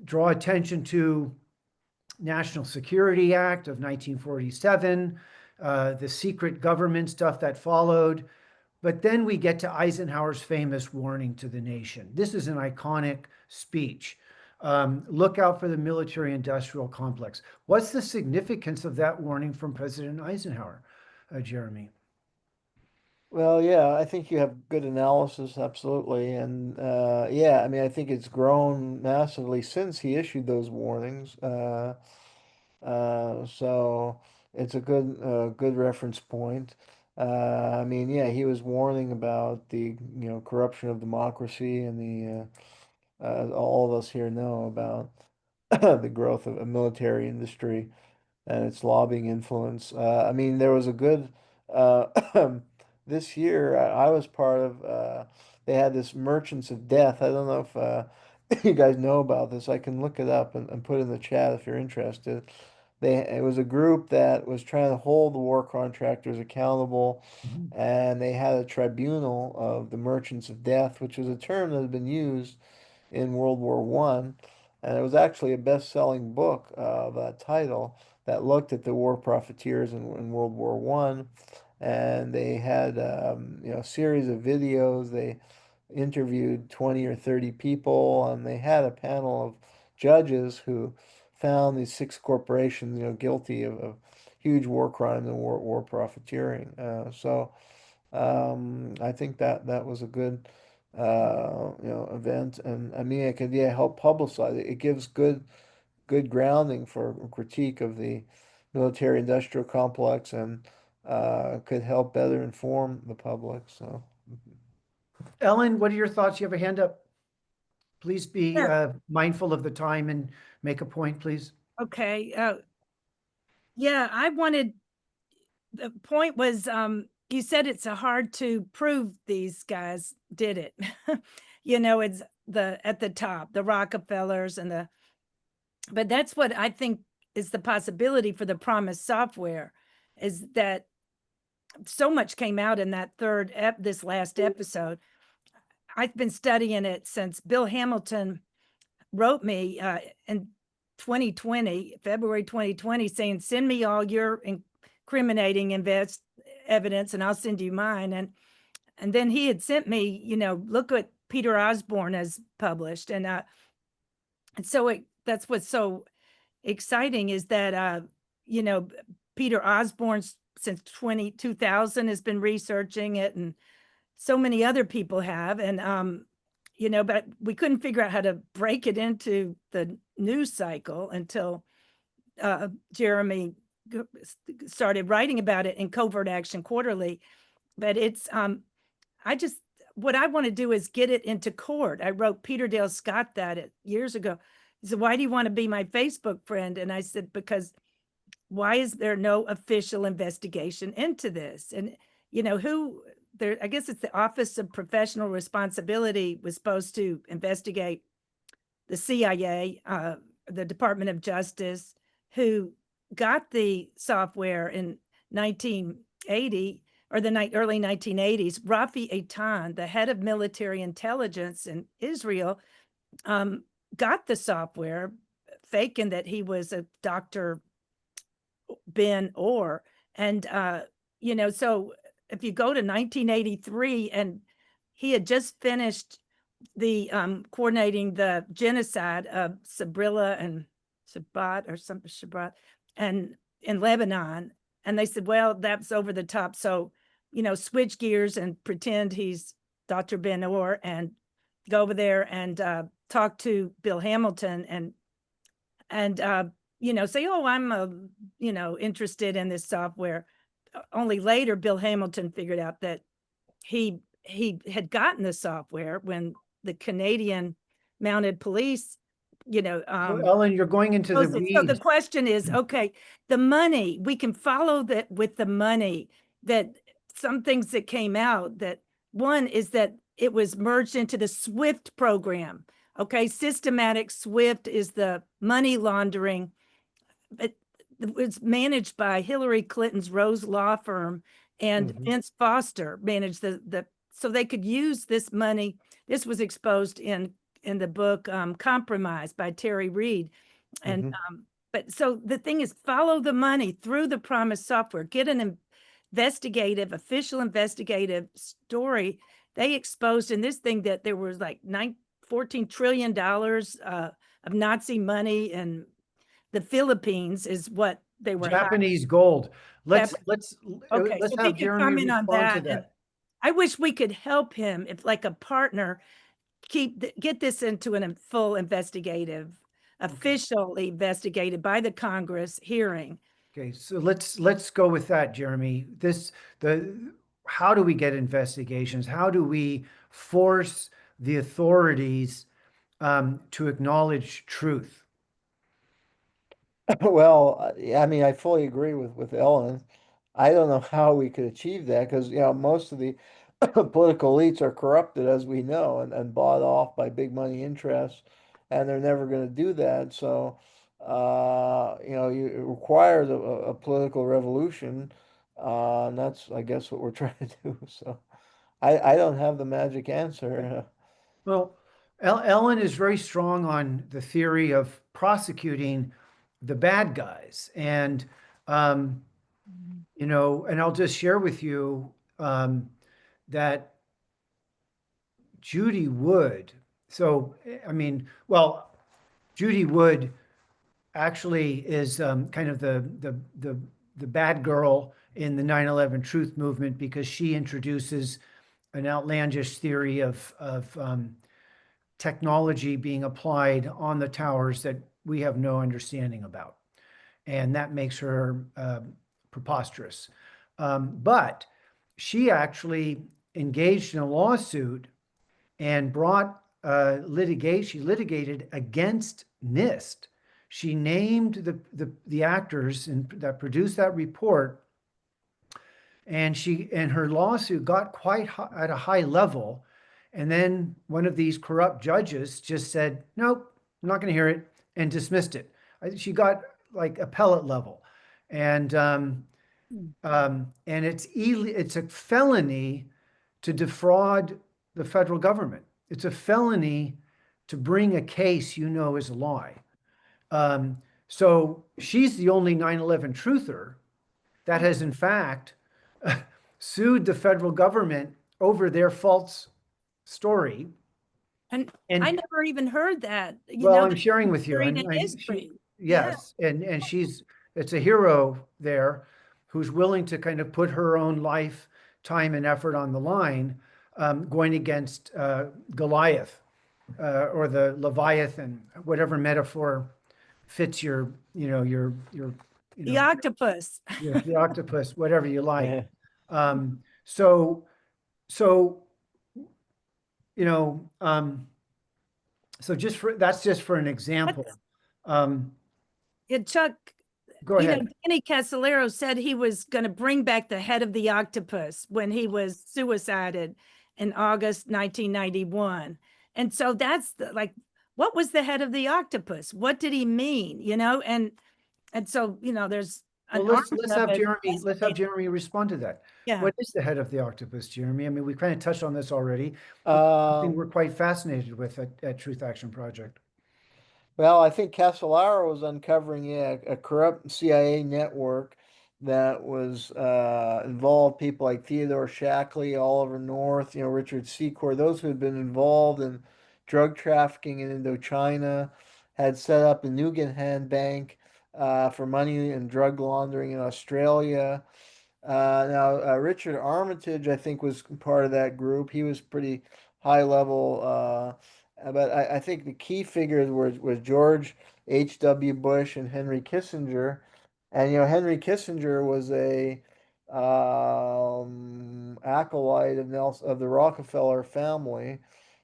draw attention to National Security Act of 1947, the secret government stuff that followed. But then we get to Eisenhower's famous warning to the nation. This is an iconic speech. Look out for the military-industrial complex. What's the significance of that warning from President Eisenhower, Jeremy? Well, yeah, I think you have good analysis, absolutely. And yeah, I mean, I think it's grown massively since he issued those warnings. So it's a good reference point. I mean, yeah, he was warning about the, corruption of democracy and all of us here know about the growth of a military industry and its lobbying influence. I mean, there was a good this year. I was part of. They had this Merchants of Death. I don't know if you guys know about this. I can look it up and put it in the chat if you're interested. It was a group that was trying to hold the war contractors accountable, Mhm. and they had a tribunal of the Merchants of Death, which was a term that had been used in World War One, and it was actually a best-selling book of that title that looked at the war profiteers in World War One, and they had a series of videos. They interviewed 20 or 30 people, and they had a panel of judges who found these six corporations, guilty of huge war crimes and war profiteering. I think that was a good event, and I mean, it could, yeah, help publicize it. It gives good grounding for critique of the military industrial complex, and could help better inform the public. So. Ellen, what are your thoughts? You have a hand up. Please be Yeah. mindful of the time and make a point, please. Okay. Yeah, the point was, you said it's hard to prove these guys did it. It's at the top, the Rockefellers but that's what I think is the possibility for the Promise software, is that so much came out in that this last episode. I've been studying it since Bill Hamilton wrote me in 2020, February 2020, saying, send me all your incriminating evidence and I'll send you mine. And then he had sent me, look what Peter Osborne has published. And so that's what's so exciting, is that, Peter Osborne since 2000 has been researching it, and so many other people have. And, but we couldn't figure out how to break it into the news cycle until Jeremy started writing about it in Covert Action Quarterly. But it's, what I want to do is get it into court. I wrote Peter Dale Scott that years ago. He said, "Why do you want to be my Facebook friend?" And I said, "Because why is there no official investigation into this?" And, who there, I guess it's the Office of Professional Responsibility was supposed to investigate the CIA, the Department of Justice, who got the software in 1980 or the early 1980s. Rafi Eitan, the head of military intelligence in Israel, got the software, faking that he was a Dr. Ben Orr. And, so if you go to 1983, and he had just finished the coordinating the genocide of Sabrilla and Shabbat and in Lebanon. And they said, well, that's over the top. So, switch gears and pretend he's Dr. Ben Orr and go over there and talk to Bill Hamilton and say, oh, I'm, interested in this software. Only later, Bill Hamilton figured out that he had gotten the software when the Canadian Mounted Police, So, Ellen, you're going into the so the weeds. question is, okay, the money, we can follow that with the money, that some things that came out, that one is that it was merged into the SWIFT program. Okay, systematic SWIFT is the money laundering, but it was managed by Hillary Clinton's Rose Law Firm, and Vince Foster managed so they could use this money. This was exposed in the book Compromise by Terry Reid. And but so the thing is, follow the money through the promised software, get an official investigative story. They exposed in this thing that there was like $14 trillion of Nazi money in the Philippines is what they were Japanese gold. Let's okay, let's so have he can Jeremy comment on respond to that. And that. I wish we could help him, if like a partner, get this into a full officially investigated by the Congress hearing. Okay, so let's go with that, Jeremy. How do we get investigations? How do we force the authorities to acknowledge truth? Well, I mean, I fully agree with Ellen. I don't know how we could achieve that because, most of the political elites are corrupted, as we know, and bought off by big money interests, and they're never going to do that. So, it requires a political revolution, and that's, I guess, what we're trying to do. So, I don't have the magic answer. Well, Ellen is very strong on the theory of prosecuting the bad guys. And, and I'll just share with you that Judy Wood, Judy Wood actually is kind of the bad girl in the 9/11 truth movement because she introduces an outlandish theory of technology being applied on the towers that we have no understanding about. And that makes her preposterous. But she actually engaged in a lawsuit and brought litigation. She litigated against NIST. She named the actors that produced that report, and her lawsuit got quite at a high level. And then one of these corrupt judges just said, nope, I'm not going to hear it, and dismissed it. She got like appellate level. And it's a felony to defraud the federal government. It's a felony to bring a case is a lie. So she's the only 9/11 truther that has in fact sued the federal government over their false story. And I never even heard that. I'm sharing with you. History. Yes, and it's a hero there who's willing to kind of put her own life, time, and effort on the line, going against Goliath. or the Leviathan, whatever metaphor fits your, The octopus. the octopus, whatever you like. So, so, you know, so that's just for an example. Chuck, Go ahead. Danny Casolaro said he was going to bring back the head of the octopus when he was suicided in August 1991. And so that's like, what was the head of the octopus? What did he mean? And so, there's Well, let's have Jeremy respond to that. Yeah. What is the head of the octopus, Jeremy? I mean, we kind of touched on this already. Something we're quite fascinated with at Truth Action Project. Well, I think Casolaro was uncovering a corrupt CIA network that was involved people like Theodore Shackley, Oliver North, Richard Secor, those who had been involved in drug trafficking in Indochina, had set up a Nugan Bank for money and drug laundering in Australia. Now, Richard Armitage, I think, was part of that group. He was pretty high level, but I think the key figures was George H.W. Bush and Henry Kissinger. And Henry Kissinger was a acolyte of the Rockefeller family,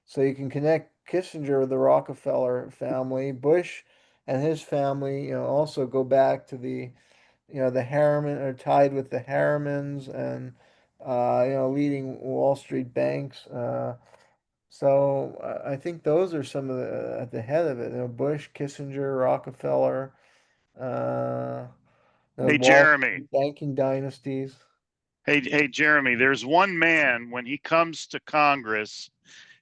so you can connect Kissinger with the Rockefeller family. Bush and his family, also go back to the Harriman are tied with the Harrimans and leading Wall Street banks. So I think those are some of at the head of it. Bush, Kissinger, Rockefeller, uh, the Hey, Wall Jeremy. Street banking dynasties. Hey, Jeremy, there's one man when he comes to Congress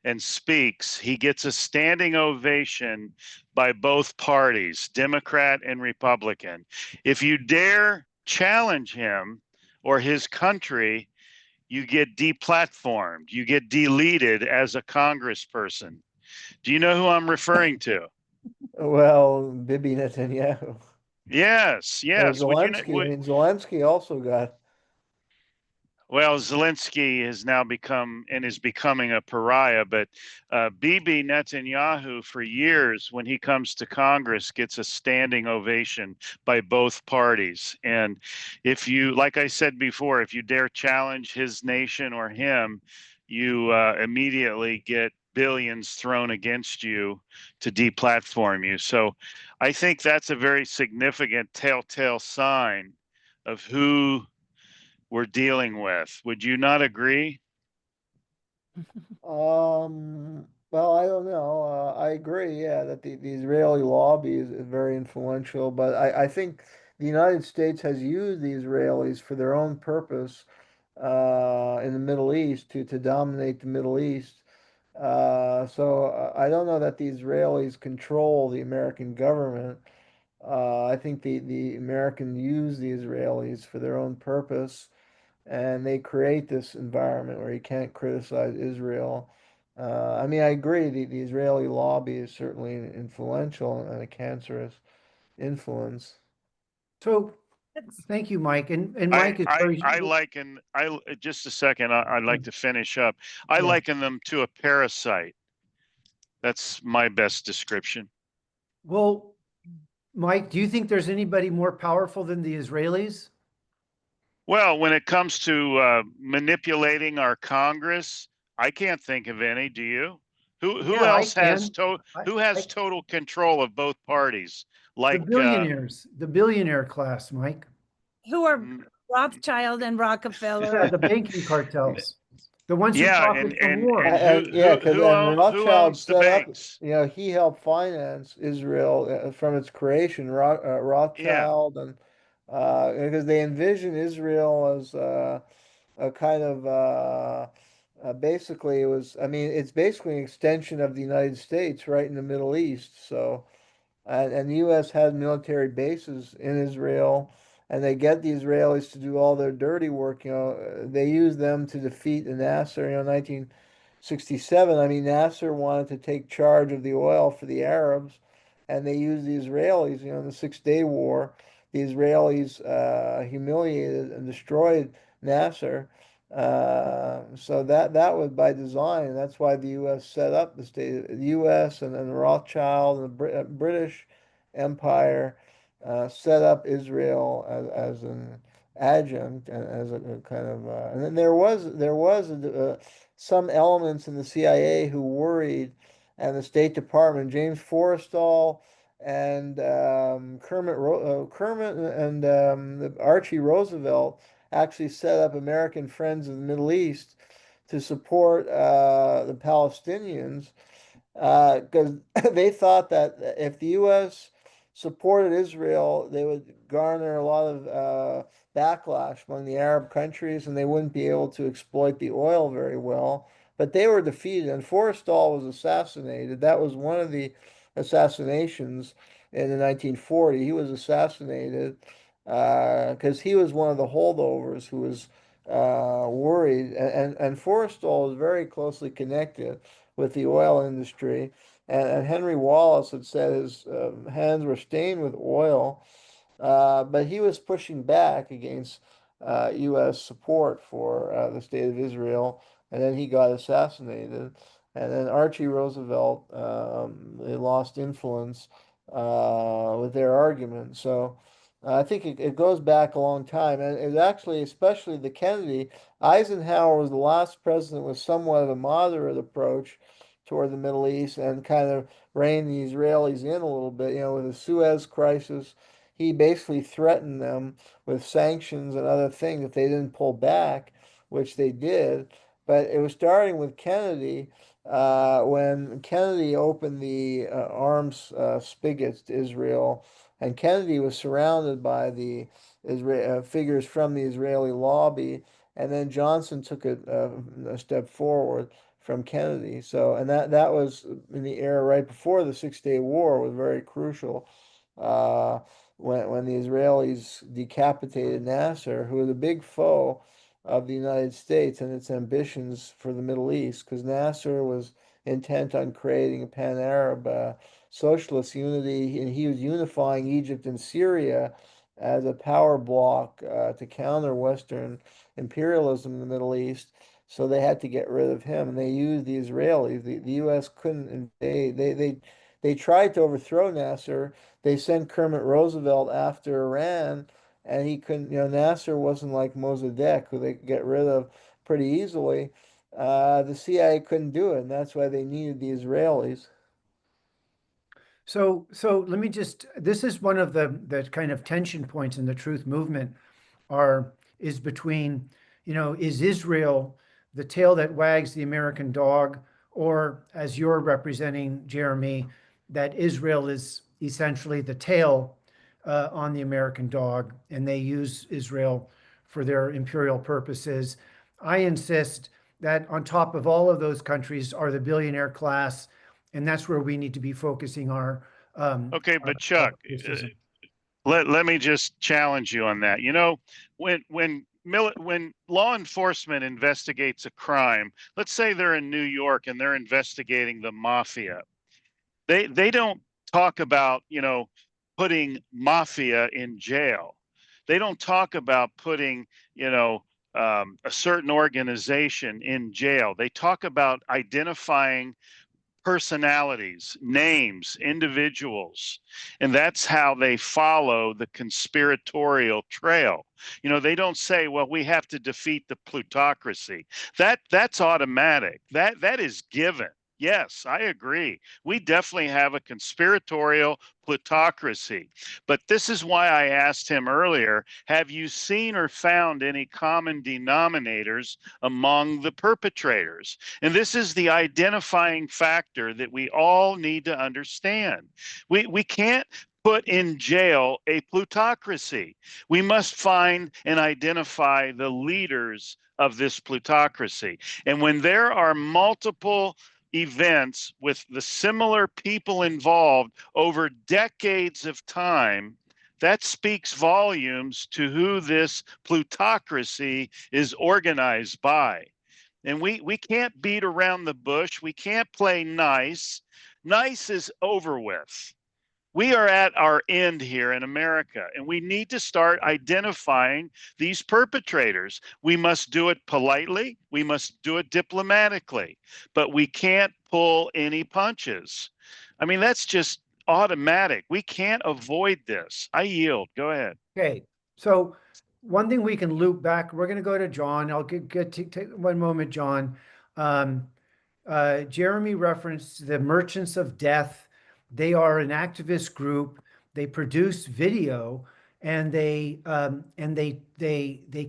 and speaks, he gets a standing ovation by both parties, Democrat and Republican. If you dare challenge him or his country, you get deplatformed, you get deleted as a congressperson. Do you know who I'm referring to? Well, Bibi Netanyahu. Yes, Or yes. Zelensky. I mean, Zelensky also got. Well, Zelensky has now become and is becoming a pariah, but Bibi Netanyahu, for years, when he comes to Congress, gets a standing ovation by both parties. And if you, like I said before, if you dare challenge his nation or him, you immediately get billions thrown against you to deplatform you. So I think that's a very significant telltale sign of who we're dealing with. Would you not agree? Well, I don't know. I agree, yeah, that the Israeli lobby is very influential, but I think the United States has used the Israelis for their own purpose in the Middle East to dominate the Middle East. So I don't know that the Israelis control the American government. I think the Americans use the Israelis for their own purpose, and they create this environment where you can't criticize Israel. I mean, I agree. The Israeli lobby is certainly influential and a cancerous influence. So That's- thank you, Mike. And I Mike is I very, I liken I just a second. I'd like to finish up. I Yeah. liken them to a parasite. That's my best description. well, Mike, do you think there's anybody more powerful than the Israelis? Well, when it comes to manipulating our Congress, I can't think of any. Do you? Who Yeah, I else has can. I, who has I, total control of both parties? the Like billionaires, the billionaire class, Mike. Who are mm, Rothschild and Rockefeller? Yeah, the banking cartels, the ones who yeah, profit from war. and Yeah, because who Rothschild owns the set up, banks? he helped finance Israel from its creation. Yeah. Rothschild and because they envision Israel as a kind of basically it was. I mean, it's basically an extension of the United States right in the Middle East. So and the U.S. has military bases in Israel, and they get the Israelis to do all their dirty work. They use them to defeat the Nasser. 1967. I mean, Nasser wanted to take charge of the oil for the Arabs, and they used the Israelis. In the Six-Day War, the Israelis humiliated and destroyed Nasser. So that was by design. That's why the U.S. set up the U.S. and then Rothschild and the British Empire set up Israel as an adjunct and as a kind of and then there was some elements in the CIA who worried, and the State Department, James Forrestal and Kermit and Archie Roosevelt actually set up American Friends of the Middle East to support the Palestinians because they thought that if the U.S. supported Israel, they would garner a lot of backlash among the Arab countries, and they wouldn't be able to exploit the oil very well. But they were defeated, and Forrestal was assassinated. That was one of the assassinations in the 1940s. He was assassinated because he was one of the holdovers who was worried, and Forrestal was very closely connected with the oil industry. And Henry Wallace had said his hands were stained with oil, but he was pushing back against U.S. support for the state of Israel, and then he got assassinated. And then Archie Roosevelt, they lost influence with their argument. So I think it goes back a long time. And it actually, especially the Kennedy, Eisenhower was the last president with somewhat of a moderate approach toward the Middle East and kind of reined the Israelis in a little bit. With the Suez crisis, he basically threatened them with sanctions and other things if they didn't pull back, which they did. But it was starting with Kennedy. When Kennedy opened the arms spigots to Israel, and Kennedy was surrounded by the figures from the Israeli lobby, and then Johnson took a step forward from Kennedy. So, and that was in the era right before the Six-Day War was very crucial. When the Israelis decapitated Nasser, who was a big foe of the United States and its ambitions for the Middle East, because Nasser was intent on creating a pan-Arab socialist unity, and he was unifying Egypt and Syria as a power bloc to counter Western imperialism in the Middle East. So they had to get rid of him, and they used the Israelis. The U.S. couldn't invade. They tried to overthrow Nasser. They sent Kermit Roosevelt after Iran, and he couldn't. Nasser wasn't like Mossadegh, who they could get rid of pretty easily. The CIA couldn't do it, and that's why they needed the Israelis. So let me just, this is one of the kind of tension points in the truth movement is between, is Israel the tail that wags the American dog, or as you're representing, Jeremy, that Israel is essentially the tail on the American dog, and they use Israel for their imperial purposes. I insist that on top of all of those countries are the billionaire class, and that's where we need to be focusing our Okay, but Chuck, criticism. let me just challenge you on that. When law enforcement investigates a crime, let's say they're in New York and they're investigating the mafia, they don't talk about, putting mafia in jail. They don't talk about putting, a certain organization in jail. They talk about identifying personalities, names, individuals. And that's how they follow the conspiratorial trail. They don't say, well, we have to defeat the plutocracy. That's automatic. That is given. Yes, I agree. We definitely have a conspiratorial plutocracy. But this is why I asked him earlier, have you seen or found any common denominators among the perpetrators? And this is the identifying factor that we all need to understand. We can't put in jail a plutocracy. We must find and identify the leaders of this plutocracy. And when there are multiple events with the similar people involved over decades of time, that speaks volumes to who this plutocracy is organized by. And we can't beat around the bush. We can't play nice. Nice is over with. We are at our end here in America, and we need to start identifying these perpetrators. We must do it politely, we must do it diplomatically, but we can't pull any punches. I mean, that's just automatic. We can't avoid this. I yield. Go ahead. Okay, so one thing we can loop back, we're going to go to John. I'll get to take one moment, John. Um, Jeremy referenced the Merchants of Death. They are an activist group. They produce video, and they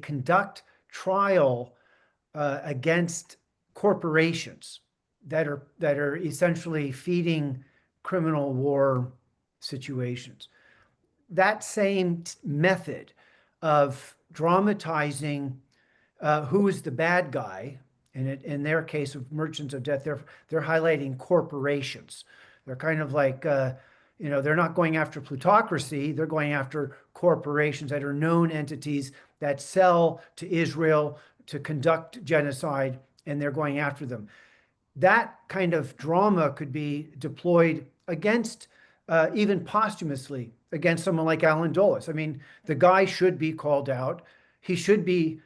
conduct trial against corporations that are essentially feeding criminal war situations. That same method of dramatizing who is the bad guy, and in their case of Merchants of Death, they're highlighting corporations. They're kind of like they're not going after plutocracy, they're going after corporations that are known entities that sell to Israel to conduct genocide, and they're going after them. That kind of drama could be deployed against, even posthumously, against someone like Alan Dulles. I mean, the guy should be called out. There should be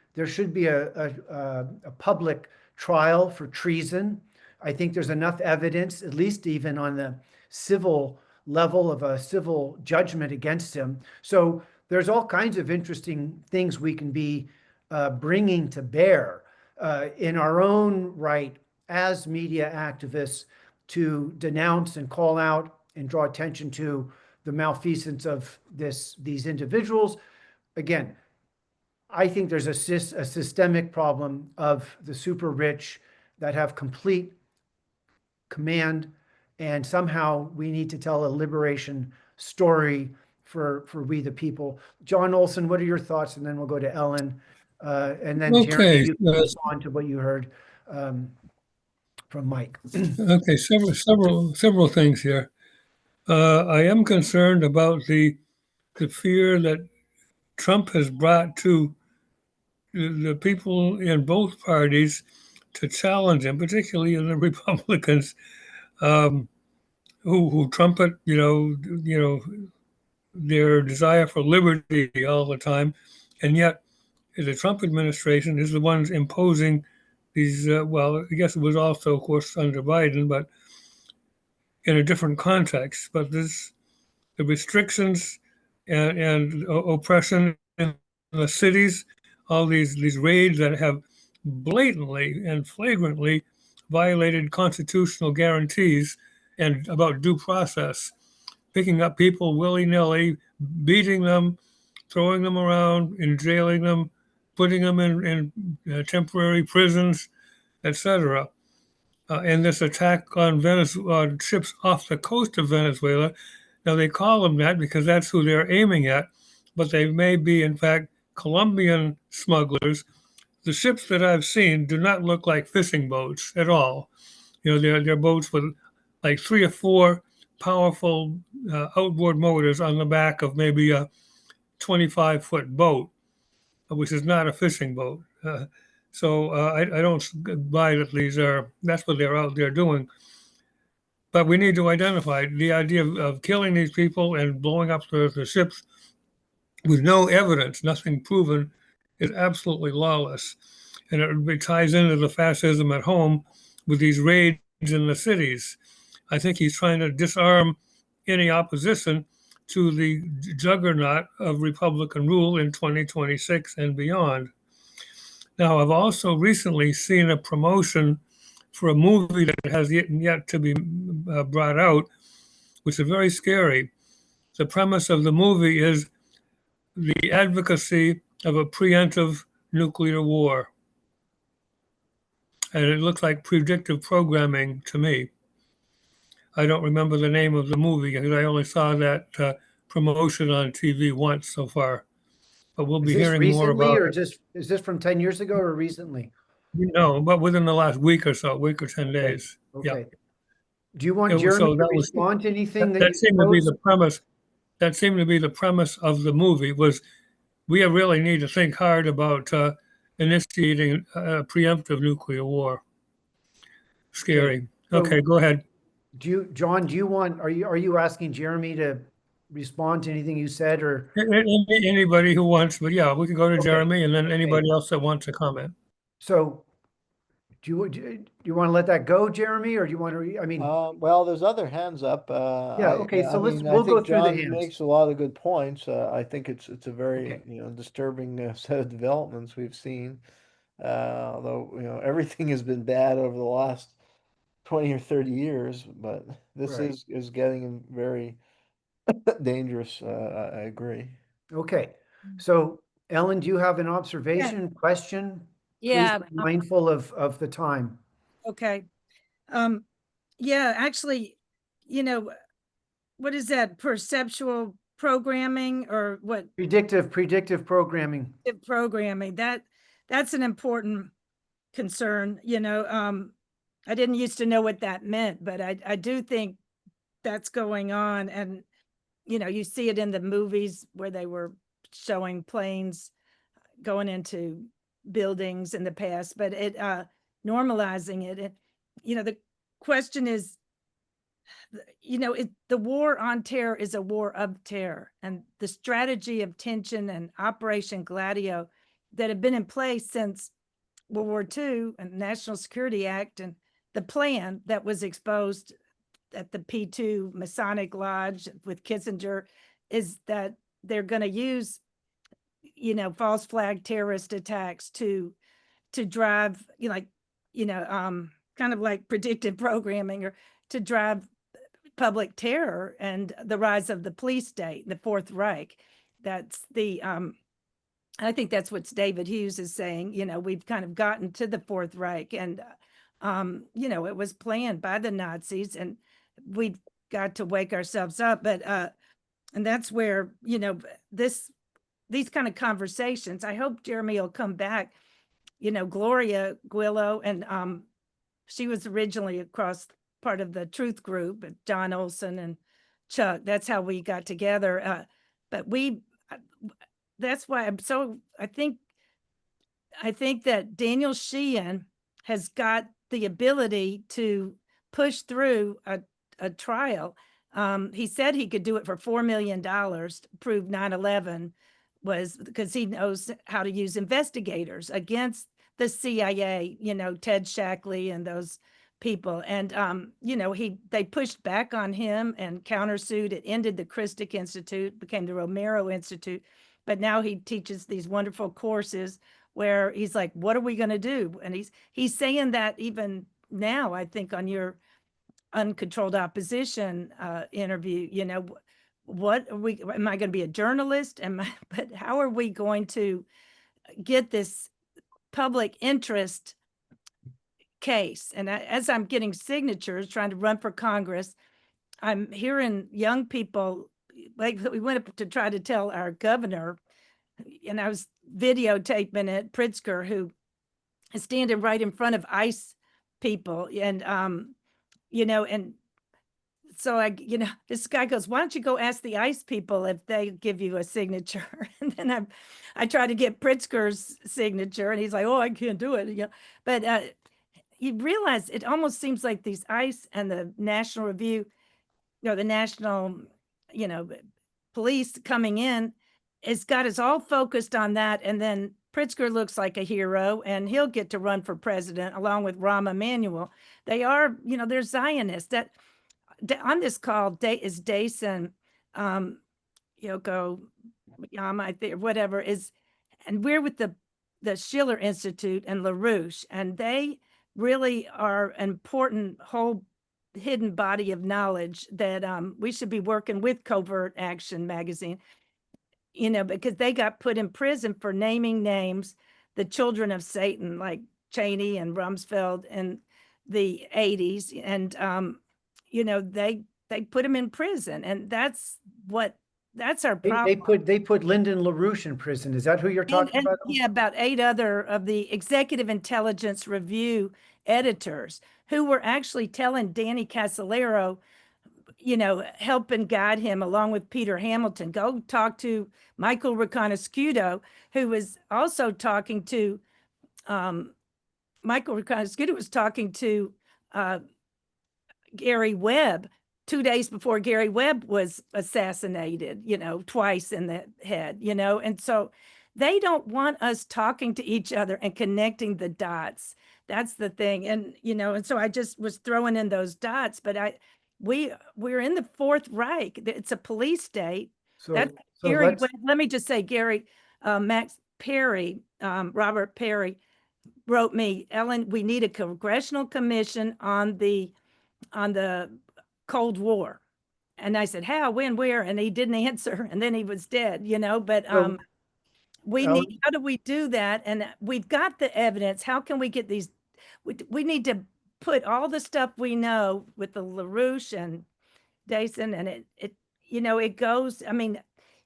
a public trial for treason. I think there's enough evidence, at least even on the civil level, of a civil judgment against him. So there's all kinds of interesting things we can be bringing to bear in our own right as media activists to denounce and call out and draw attention to the malfeasance of these individuals. Again, I think there's a systemic problem of the super rich that have complete command, and somehow we need to tell a liberation story for we the people. John Olson, what are your thoughts? And then we'll go to Ellen, and then Jeremy, you can respond to what you heard from Mike. Okay, several things here. I am concerned about the fear that Trump has brought to the people in both parties to challenge him, particularly in the Republicans, who trumpet, their desire for liberty all the time, and yet the Trump administration is the ones imposing these. Well, I guess it was also, of course, under Biden, but in a different context. But the restrictions and oppression in the cities, all these raids that have blatantly and flagrantly violated constitutional guarantees and about due process, picking up people willy-nilly, beating them, throwing them around, and jailing them, putting them in temporary prisons, etc. And this attack on Venezuela, ships off the coast of Venezuela. Now they call them that because that's who they're aiming at, but they may be in fact Colombian smugglers. The ships that I've seen do not look like fishing boats at all. They're boats with like 3 or 4 powerful outboard motors on the back of maybe a 25-foot boat, which is not a fishing boat. So I don't buy that that's what they're out there doing. But we need to identify the idea of killing these people and blowing up the ships with no evidence, nothing proven, is absolutely lawless. And it ties into the fascism at home with these raids in the cities. I think he's trying to disarm any opposition to the juggernaut of Republican rule in 2026 and beyond. Now, I've also recently seen a promotion for a movie that has yet to be brought out, which is very scary. The premise of the movie is the advocacy of a preemptive nuclear war. And it looks like predictive programming to me. I don't remember the name of the movie because I only saw that promotion on TV once so far. But we'll be hearing more about it. Is this from 10 years ago or recently? No, but within the last week or 10 days. Okay. Yeah. Do you want Jeremy to respond to anything that seemed to be the premise? That seemed to be the premise of the movie. Was we really need to think hard about initiating a preemptive nuclear war. Scary. Okay, go ahead. John, are you asking Jeremy to respond to anything you said or? Anybody who wants, but yeah, we could go to Okay. Jeremy and then anybody else that wants to comment. So do you want to let that go, Jeremy, or do you want to, I mean, Well, there's other hands up. yeah, okay, so I mean, I we'll go think through the John hands. makes a lot of good points. I think it's a very, Okay. disturbing set of developments we've seen. Although, everything has been bad over the last 20 or 30 years, but this Right. is getting very dangerous. I agree. Okay. So Ellen, do you have an observation, question? Please Yeah. be mindful of the time. Okay. Yeah, actually, you know, what is that? Perceptual programming or what? Predictive programming. Programming. That's an important concern, I didn't used to know what that meant, but I do think that's going on. And, you see it in the movies where they were showing planes going into buildings in the past, but normalizing it, the question is, the war on terror is a war of terror, and the strategy of tension and Operation Gladio that have been in place since World War II and National Security Act and the plan that was exposed at the P2 Masonic Lodge with Kissinger is that they're going to use, false flag terrorist attacks to drive, kind of like predictive programming, or to drive public terror and the rise of the police state, the Fourth Reich. That's I think that's what David Hughes is saying. We've kind of gotten to the Fourth Reich, and it was planned by the Nazis, and we've got to wake ourselves up. But and that's where these kind of conversations. I hope Jeremy will come back. Gloria Guillo, and she was originally across part of the Truth Group, John Olson and Chuck. That's how we got together. But that's why I think that Daniel Sheehan has got the ability to push through a trial. He said he could do it for $4 million to prove 9/11 was, because he knows how to use investigators against the CIA, Ted Shackley and those people. And, they pushed back on him and countersued. It ended the Christic Institute, became the Romero Institute. But now he teaches these wonderful courses where he's like, what are we going to do? And he's saying that even now, I think, on your uncontrolled opposition interview, what are we, am I going to be a journalist? But how are we going to get this public interest case? And as I'm getting signatures, trying to run for Congress, I'm hearing young people, like we went up to try to tell our governor, and I was videotaping it, Pritzker, who is standing right in front of ICE people. And, and so this guy goes, why don't you go ask the ICE people if they give you a signature? And then I try to get Pritzker's signature, and he's like, oh, I can't do it. But you realize it almost seems like these ICE and the National Review, the national, police coming in, has got us all focused on that. And then Pritzker looks like a hero, and he'll get to run for president along with Rahm Emanuel. They are, they're Zionists. That on this call is Dason, Yoko Yama, whatever is, and we're with the Schiller Institute and LaRouche, and they really are an important whole hidden body of knowledge that we should be working with Covert Action magazine, because they got put in prison for naming names, the children of Satan, like Cheney and Rumsfeld in the 80s. And, they put him in prison, and that's our problem. They put Lyndon LaRouche in prison. Is that who you're talking about? Yeah, about 8 other of the Executive Intelligence Review editors who were actually telling Danny Casolaro, help and guide him, along with Peter Hamilton. Go talk to Michael Riconoscuto, who was also talking to, Michael Riconoscuto was talking to Gary Webb 2 days before Gary Webb was assassinated, twice in the head, and so they don't want us talking to each other and connecting the dots. That's the thing. And so I just was throwing in those dots, but we're in the Fourth Reich. It's a police state. That's So Gary. let's, Let me just say, Gary, Max Perry, Robert Perry wrote me, Ellen, we need a congressional commission on the Cold War. And I said, how, when, where? And he didn't answer. And then he was dead, but so Ellen, how do we do that? And we've got the evidence. How can we get these? We need to put all the stuff we know with the LaRouche and Dason, and it goes, I mean,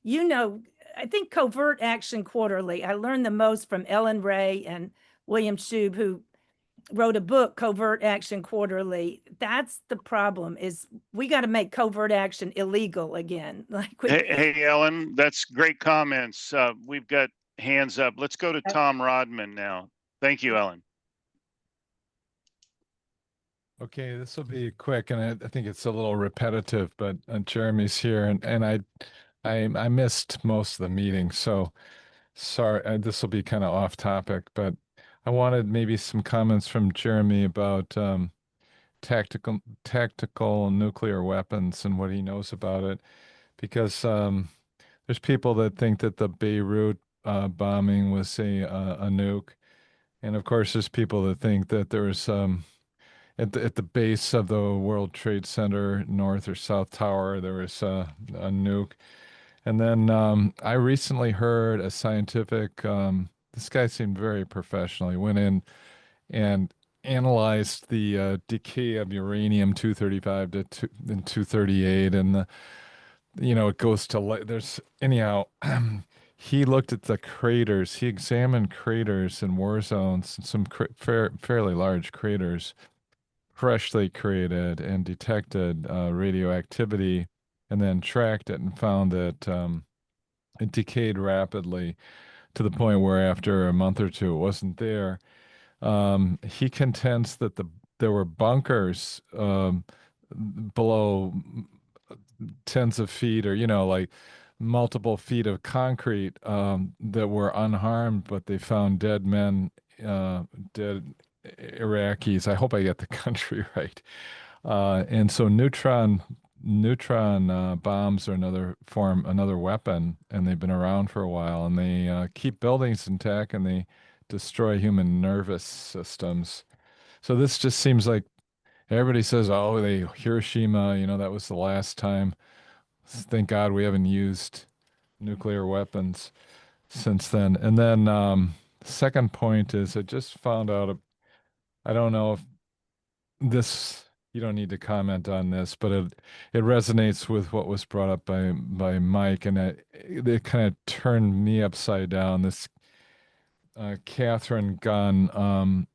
I think Covert Action Quarterly, I learned the most from Ellen Ray and William Shube, who wrote a book, Covert Action Quarterly. That's the problem, is we got to make covert action illegal again. Hey, Ellen, that's great comments. We've got hands up. Let's go to Tom Rodman now. Thank you, Ellen. Okay, this will be quick, and I think it's a little repetitive, but Jeremy's here, and I missed most of the meeting, so sorry. This will be kind of off topic, but I wanted maybe some comments from Jeremy about tactical nuclear weapons and what he knows about it, because there's people that think that the Beirut bombing was a nuke, and of course there's people that think that there was at the base of the World Trade Center, North or South Tower, there was a nuke. And then I recently heard a scientific, this guy seemed very professional. He went in and analyzed the decay of uranium 235 to 238, and it goes to there's anyhow. He looked at the craters. He examined craters in war zones, some fairly large craters, freshly created, and detected radioactivity, and then tracked it and found that it decayed rapidly to the point where after a month or two it wasn't there. He contends that there were bunkers below tens of feet, or like multiple feet of concrete that were unharmed, but they found dead men, dead Iraqis. I hope I get the country right. And so neutron bombs are another weapon, and they've been around for a while, and they keep buildings intact, and they destroy human nervous systems. So this just seems like everybody says, oh, Hiroshima, that was the last time. Thank God we haven't used nuclear weapons since then. And then second point is I just found out, I don't know if this, you don't need to comment on this, but it resonates with what was brought up by Mike, and it kind of turned me upside down. This Catherine Gunn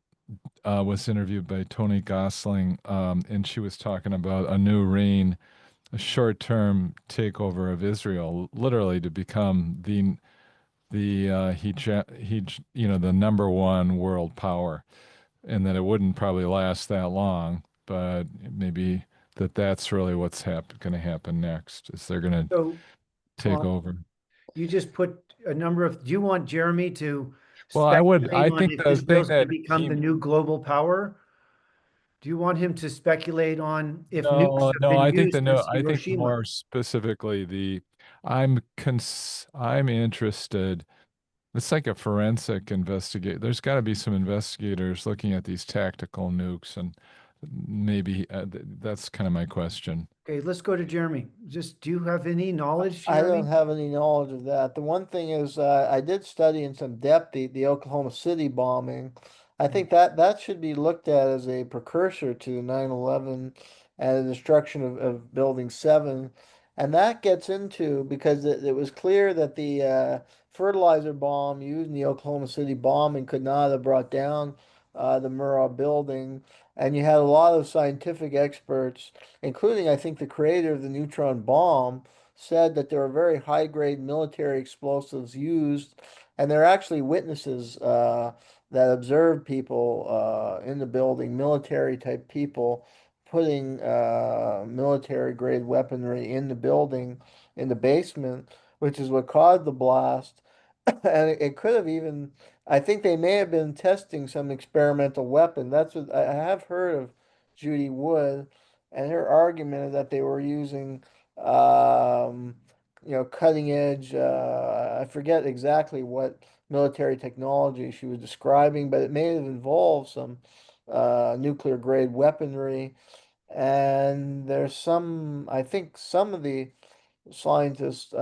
was interviewed by Tony Gosling, and she was talking about a new reign, a short-term takeover of Israel, literally to become the number one world power, and that it wouldn't probably last that long, but maybe that's really what's going to happen next, is they're going to so take over. you just put a number of, do you want Jeremy to Well, I speculate on think if the Israel's thing going that to become the new global power? Do you want him to speculate on if nukes have no, been I think used since I think Hiroshima? more specifically I'm interested. It's like a forensic investigate. There's got to be some investigators looking at these tactical nukes, and maybe that's kind of my question. Okay, let's go to Jeremy. Just, do you have any knowledge, I Jeremy? don't have any knowledge of that. The one thing is, I did study in some depth the Oklahoma City bombing. I think that should be looked at as a precursor to 9/11 and the destruction of Building 7. And that gets into, because it was clear that the fertilizer bomb used in the Oklahoma City bombing could not have brought down the Murrah building. And you had a lot of scientific experts, including, I think, the creator of the neutron bomb, said that there were very high-grade military explosives used, and there are actually witnesses that observed people in the building, military-type people, putting military grade weaponry in the building, in the basement, which is what caused the blast. And it could have even, I think they may have been testing some experimental weapon. That's what I have heard of Judy Wood, and her argument is that they were using, cutting edge, I forget exactly what military technology she was describing, but it may have involved some nuclear grade weaponry. And there's some, I think some of the scientists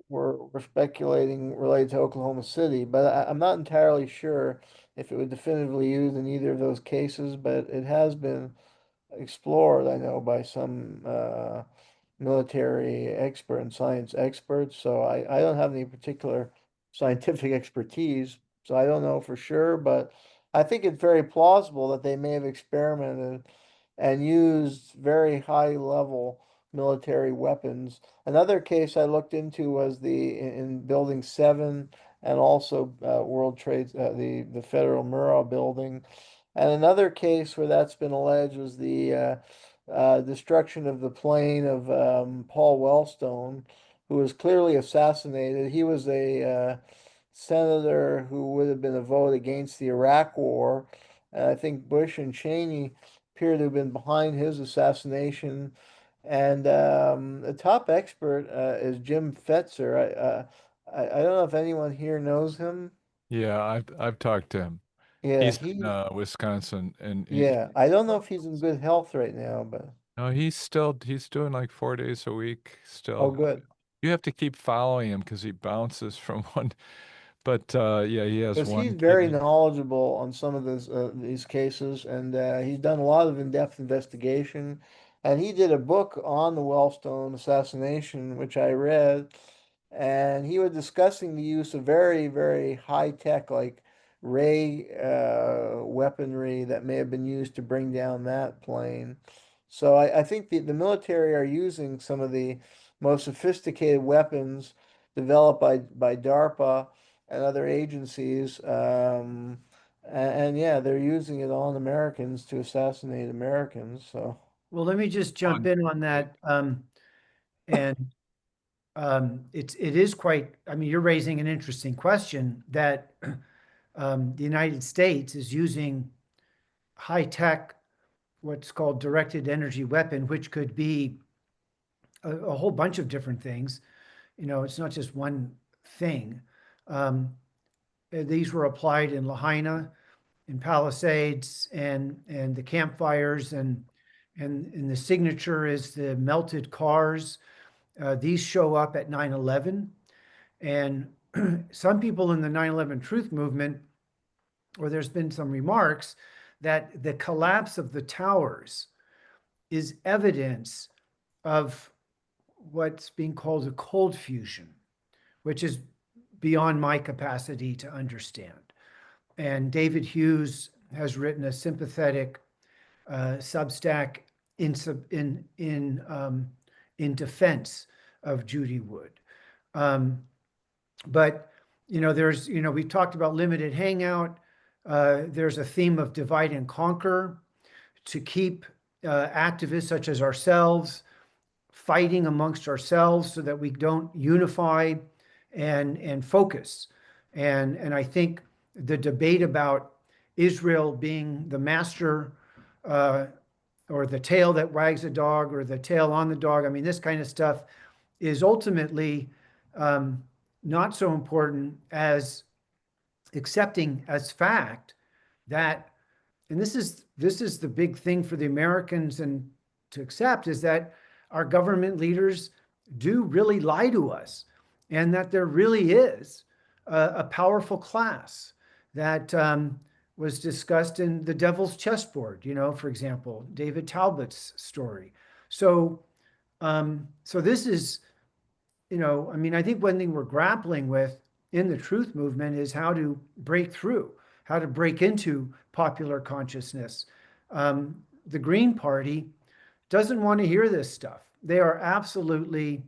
were speculating related to Oklahoma City, but I'm not entirely sure if it was definitively used in either of those cases, but it has been explored, I know, by some military expert and science experts. So I don't have any particular scientific expertise, so I don't know for sure, but I think it's very plausible that they may have experimented and used very high level military weapons. Another case I looked into was in Building 7 and also World Trade, the Federal Murrah building. And another case where that's been alleged was the destruction of the plane of Paul Wellstone, who was clearly assassinated. He was a senator who would have been a vote against the Iraq War. And I think Bush and Cheney appear to have been behind his assassination. And the top expert is Jim Fetzer. I don't know if anyone here knows him. Yeah, I've talked to him. Yeah, He's in Wisconsin, and yeah. I don't know if he's in good health right now, but no, he's doing like 4 days a week oh, still. good. You have to keep following him because he bounces from one. But yeah, he has Because he's one very kidney. knowledgeable on some of these cases, and he's done a lot of in-depth investigation. And he did a book on the Wellstone assassination, which I read, and he was discussing the use of very, very high-tech, like ray weaponry that may have been used to bring down that plane. So I think the military are using some of the most sophisticated weapons developed by DARPA and other agencies. And yeah, they're using it on Americans to assassinate Americans. So Well, let me just jump On- in on that. And it is quite, I mean, you're raising an interesting question that the United States is using high tech, what's called directed energy weapon, which could be a whole bunch of different things. You know, it's not just one thing. Um, these were applied in Lahaina, in Palisades, and the campfires, and the signature is the melted cars. These show up at 9/11, and some people in the 9/11 truth movement, or there's been some remarks that the collapse of the towers is evidence of what's being called a cold fusion, which is beyond my capacity to understand. And David Hughes has written a sympathetic Substack in in defense of Judy Wood. But there's we've talked about limited hangout. There's a theme of divide and conquer to keep activists such as ourselves fighting amongst ourselves so that we don't unify and focus. And I think the debate about Israel being the master or the tail that wags the dog or the tail on the dog, I mean, this kind of stuff is ultimately not so important as accepting as fact that, and this is the big thing for the Americans and to accept, is that our government leaders do really lie to us, and that there really is a powerful class that was discussed in The Devil's Chessboard, for example, David Talbot's story. So, so this is, I mean, I think one thing we're grappling with in the truth movement is how to break through, how to break into popular consciousness. The Green Party doesn't want to hear this stuff. They are absolutely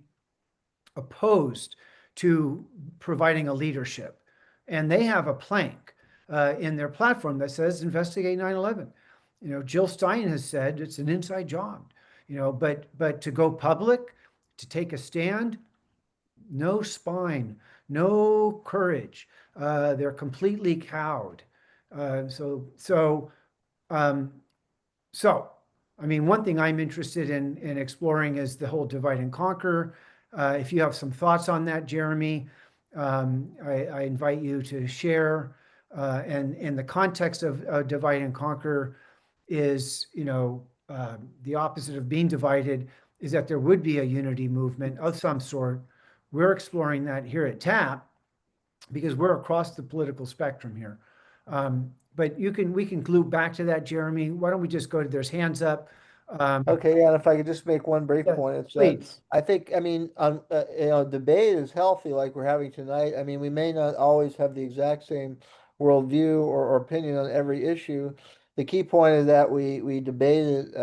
opposed to providing a leadership. And they have a plank in their platform that says investigate 9/11. Jill Stein has said it's an inside job, but to go public, to take a stand, no spine, no courage. They're completely cowed. Uh, so, so, um, so, I mean, one thing I'm interested in exploring is the whole divide and conquer. If you have some thoughts on that, Jeremy, I invite you to share. And in the context of divide and conquer is, the opposite of being divided is that there would be a unity movement of some sort. We're exploring that here at TAP because we're across the political spectrum here. But we can glue back to that, Jeremy. Why don't we just go to there's hands up? Okay, and if I could just make one brief Yeah, point, it's please. I think, I mean, debate is healthy like we're having tonight. I mean, we may not always have the exact same worldview or opinion on every issue. The key point is that we debate it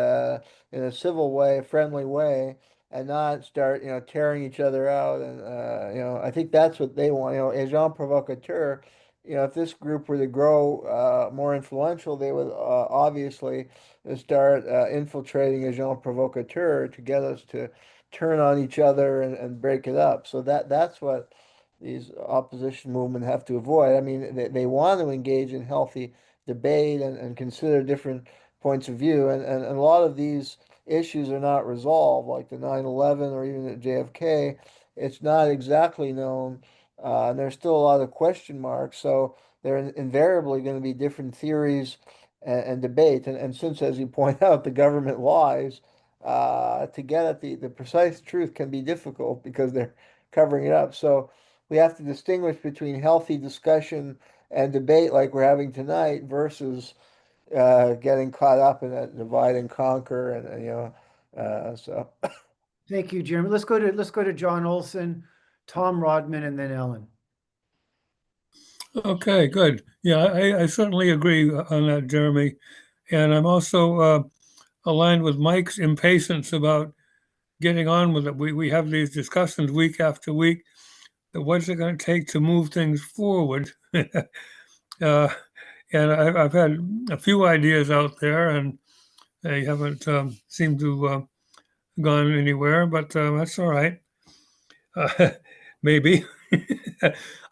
in a civil way, a friendly way, and not start, tearing each other out. And I think that's what they want. Agent provocateur. If this group were to grow more influential, they would obviously start infiltrating agent provocateur to get us to turn on each other and break it up. So that's what these opposition movement have to avoid. I mean, they want to engage in healthy debate and consider different points of view. And a lot of these issues are not resolved, like the 9/11 or even the JFK. It's not exactly known. And there's still a lot of question marks. So there are invariably going to be different theories and debate. And since, as you point out, the government lies, to get at the precise truth can be difficult because they're covering it up. So we have to distinguish between healthy discussion and debate like we're having tonight versus getting caught up in that divide and conquer so. Thank you, Jeremy. Let's go to John Olson, Tom Rodman, and then Ellen. Okay, good. Yeah, I certainly agree on that, Jeremy. And I'm also aligned with Mike's impatience about getting on with it. We have these discussions week after week. What's it going to take to move things forward? uh, and I've had a few ideas out there, and they haven't seemed to gone anywhere. But that's all right. Maybe.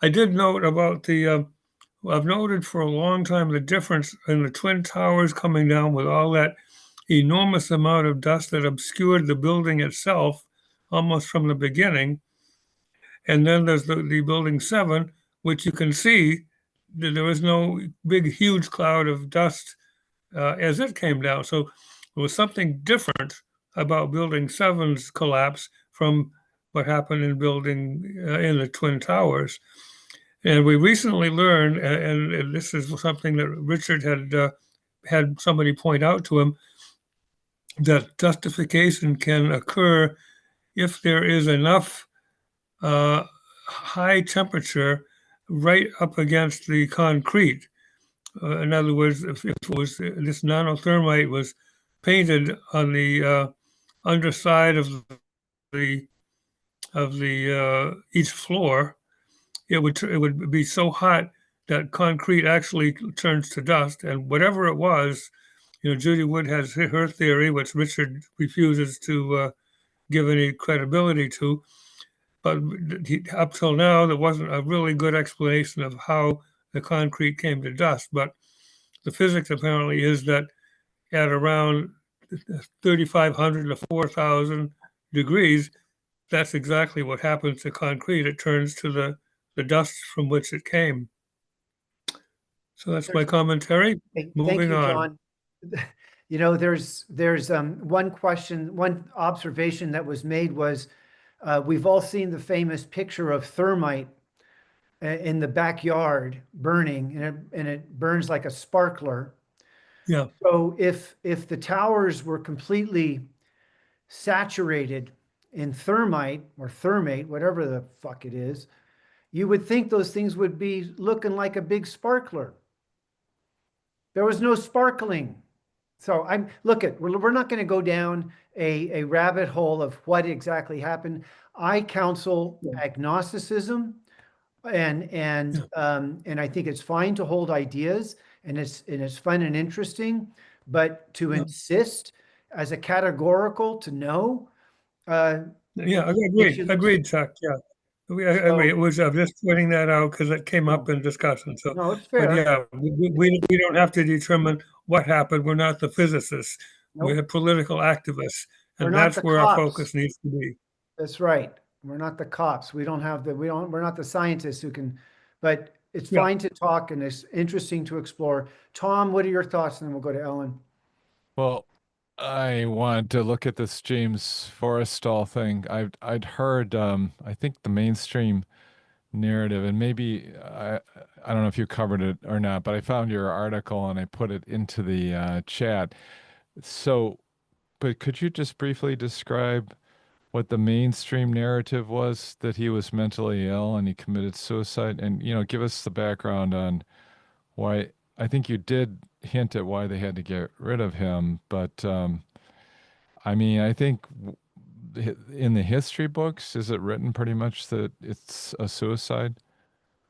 I did note about I've noted for a long time the difference in the Twin Towers coming down with all that enormous amount of dust that obscured the building itself almost from the beginning. And then there's the building 7, which you can see that there was no big, huge cloud of dust as it came down. So there was something different about building 7's collapse from what happened in building in the Twin Towers. And we recently learned, and this is something that Richard had somebody point out to him, that dustification can occur if there is enough high temperature right up against the concrete. In other words, if it was this nanothermite was painted on the underside the of the each floor, it would be so hot that concrete actually turns to dust. And whatever it was, Judy Wood has her theory, which Richard refuses to give any credibility to. But up till now, there wasn't a really good explanation of how the concrete came to dust. But the physics apparently is that at around 3,500 to 4,000 degrees, that's exactly what happens to concrete. It turns to the dust from which it came. So that's my commentary. Thank Moving you, on. John. There's one question, one observation that was made was we've all seen the famous picture of thermite in the backyard burning, and it burns like a sparkler. Yeah. So if the towers were completely saturated in thermite or thermate, whatever the fuck it is, you would think those things would be looking like a big sparkler. There was no sparkling. So we're not going to go down a rabbit hole of what exactly happened. I counsel agnosticism, and I think it's fine to hold ideas, and it's fun and interesting, But to Yeah. insist as a categorical to no, Yeah, nation looks. agreed, Chuck. Yeah, I agree. It So, was just pointing that out because it came up no, in discussion. So, no, it's but fair. yeah, we don't have to determine what happened. We're not the physicists. We're the Nope. political activists, We're and not that's the where our cops. focus needs to be. That's right. We're not the cops. We're not the scientists who can, but it's Yeah. fine to talk and it's interesting to explore. Tom, what are your thoughts? And then we'll go to Ellen. Well, I wanted to look at this James Forrestal thing. I'd heard I think the mainstream narrative, and maybe I don't know if you covered it or not, but I found your article and I put it into the chat. So, but could you just briefly describe what the mainstream narrative was, that he was mentally ill and he committed suicide, and give us the background on why? I think you did hint at why they had to get rid of him, but I mean, I think in the history books, is it written pretty much that it's a suicide?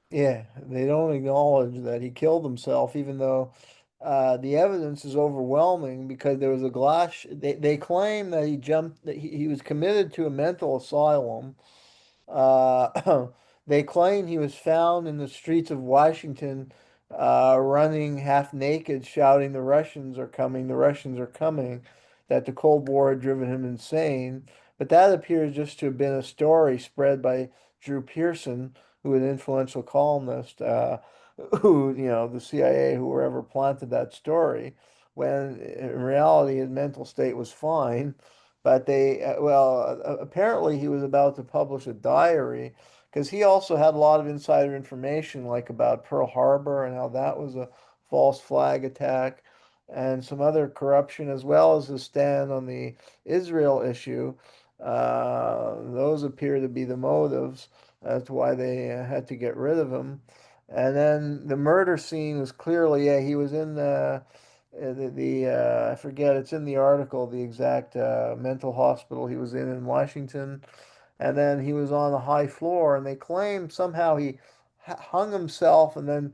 Yeah, they don't acknowledge that he killed himself, even though the evidence is overwhelming because there was a glass. They claim that he jumped, that he was committed to a mental asylum. They claim he was found in the streets of Washington, running half naked, shouting, "The Russians are coming, the Russians are coming," that the Cold War had driven him insane. But that appears just to have been a story spread by Drew Pearson, who was an influential columnist, who, the CIA, whoever planted that story, when in reality his mental state was fine. But apparently he was about to publish a diary because he also had a lot of insider information, like about Pearl Harbor and how that was a false flag attack, and some other corruption, as well as his stand on the Israel issue. Those appear to be the motives as to why they had to get rid of him. And then the murder scene was clearly, yeah, he was in I forget, it's in the article, the exact mental hospital he was in Washington. And then he was on the high floor, and they claim somehow he hung himself and then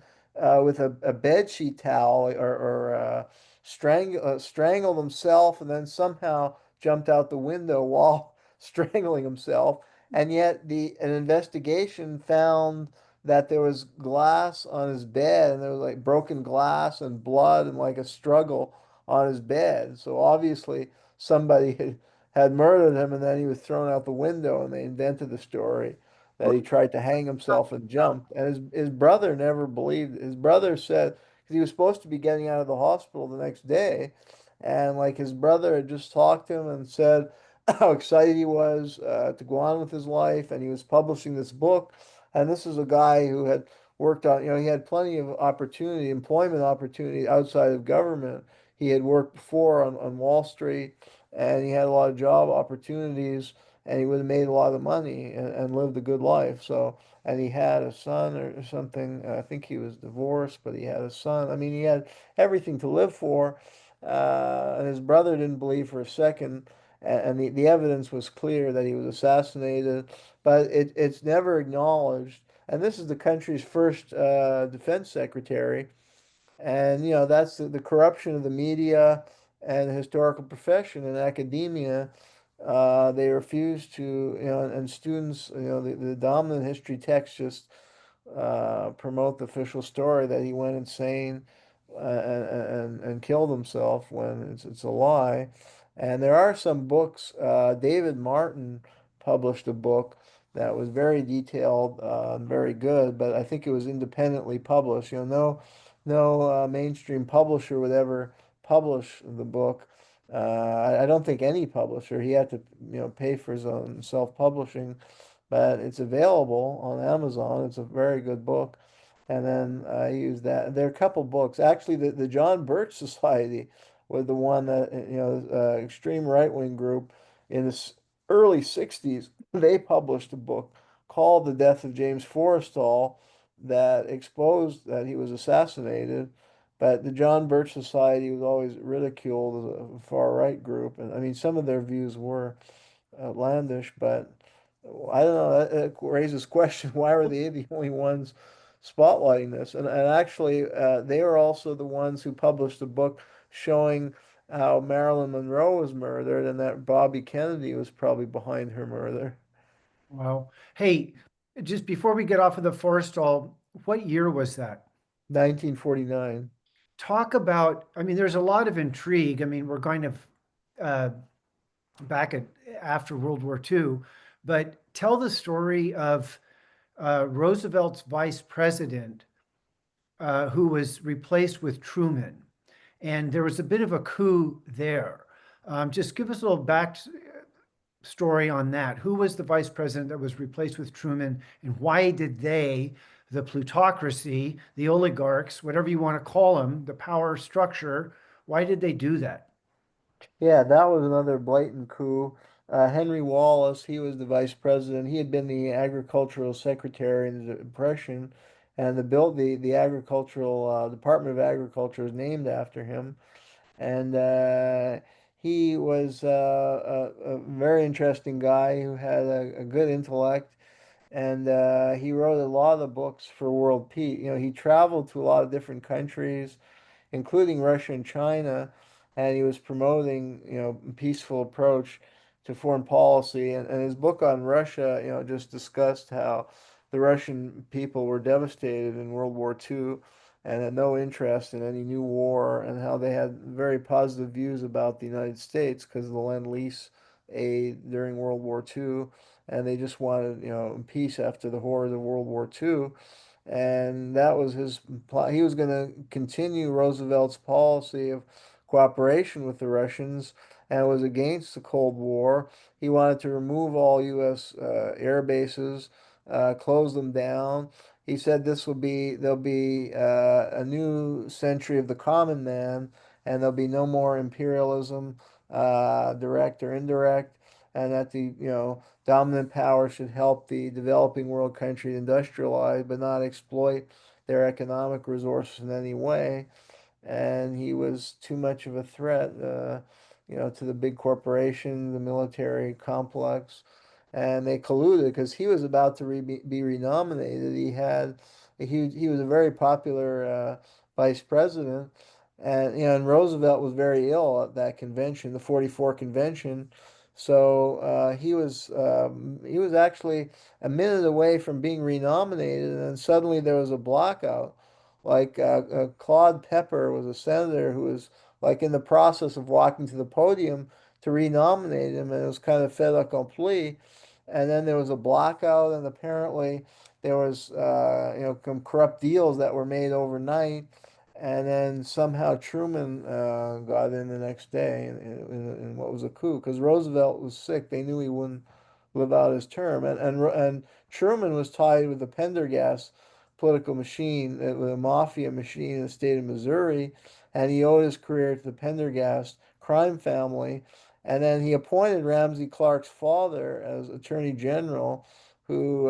with a bed sheet towel, or strangled himself, and then somehow jumped out the window while strangling himself. And yet an investigation found that there was glass on his bed, and there was like broken glass and blood and like a struggle on his bed. So obviously somebody had murdered him, and then he was thrown out the window, and they invented the story that he tried to hang himself and jumped. And his brother never believed. His brother said, because he was supposed to be getting out of the hospital the next day, and like his brother had just talked to him and said how excited he was to go on with his life, and he was publishing this book. And this is a guy who had worked on, he had plenty of employment opportunity outside of government. He had worked before on Wall Street, and he had a lot of job opportunities, and he would have made a lot of money and lived a good life. So, and he had a son or something. I think he was divorced, but he had a son. I mean, he had everything to live for. And his brother didn't believe for a second. And the evidence was clear that he was assassinated, but it's never acknowledged. And this is the country's first defense secretary. And, that's the corruption of the media and the historical profession and academia. They refuse to, and students, the dominant history text just promote the official story that he went insane and killed himself, when it's a lie. And there are some books. David Martin published a book that was very detailed, and very good, but I think it was independently published. No mainstream publisher would ever publish the book. I don't think any publisher. He had to, pay for his own self-publishing, but it's available on Amazon. It's a very good book. And then I use that. There are a couple books. Actually, the John Birch Society was the one that, extreme right-wing group in the early 60s. They published a book called The Death of James Forrestal that exposed that he was assassinated. But the John Birch Society was always ridiculed as a far-right group. And I mean, some of their views were outlandish, but I don't know. That raises question: why were they the only ones spotlighting this. And actually, they were also the ones who published a book showing how Marilyn Monroe was murdered and that Bobby Kennedy was probably behind her murder. Wow. Hey, just before we get off of the Forrestal, what year was that? 1949. Talk about, I mean, there's a lot of intrigue. I mean, we're kind of uh, back at after World War II, but tell the story of Roosevelt's vice president who was replaced with Truman. And there was a bit of a coup there. Just give us a little back story on that. Who was the vice president that was replaced with Truman, and why did they, the plutocracy, the oligarchs, whatever you want to call them, the power structure, why did they do that? Yeah, that was another blatant coup. Henry Wallace, he was the vice president. He had been the agricultural secretary in the Depression, and the agricultural Department of Agriculture is named after him. And he was a very interesting guy who had a good intellect, and he wrote a lot of books for world peace. You know, he traveled to a lot of different countries, including Russia and China, and he was promoting, a peaceful approach to foreign policy. And his book on Russia, just discussed how the Russian people were devastated in World War II and had no interest in any new war, and how they had very positive views about the United States because of the Lend-Lease aid during World War II, and they just wanted, peace after the horrors of World War II. And that was his plot. He was going to continue Roosevelt's policy of cooperation with the Russians and was against the Cold War. He wanted to remove all U.S. Air bases, close them down. He said there'll be a new century of the common man, and there'll be no more imperialism, direct or indirect, and that the dominant power should help the developing world country industrialize, but not exploit their economic resources in any way. And he was too much of a threat, to the big corporation, the military complex, and they colluded because he was about to be renominated. He was a very popular vice president, and Roosevelt was very ill at that convention, the '44 convention. So he was actually a minute away from being renominated, and then suddenly there was a blackout. Like Claude Pepper was a senator who was like in the process of walking to the podium to renominate him, and it was kind of fait accompli. And then there was a blackout, and apparently there was some corrupt deals that were made overnight, and then somehow Truman got in the next day in what was a coup because Roosevelt was sick. They knew he wouldn't live out his term, and Truman was tied with the Pendergast political machine, with a mafia machine in the state of Missouri, and he owed his career to the Pendergast crime family. And then he appointed Ramsey Clark's father as Attorney General, who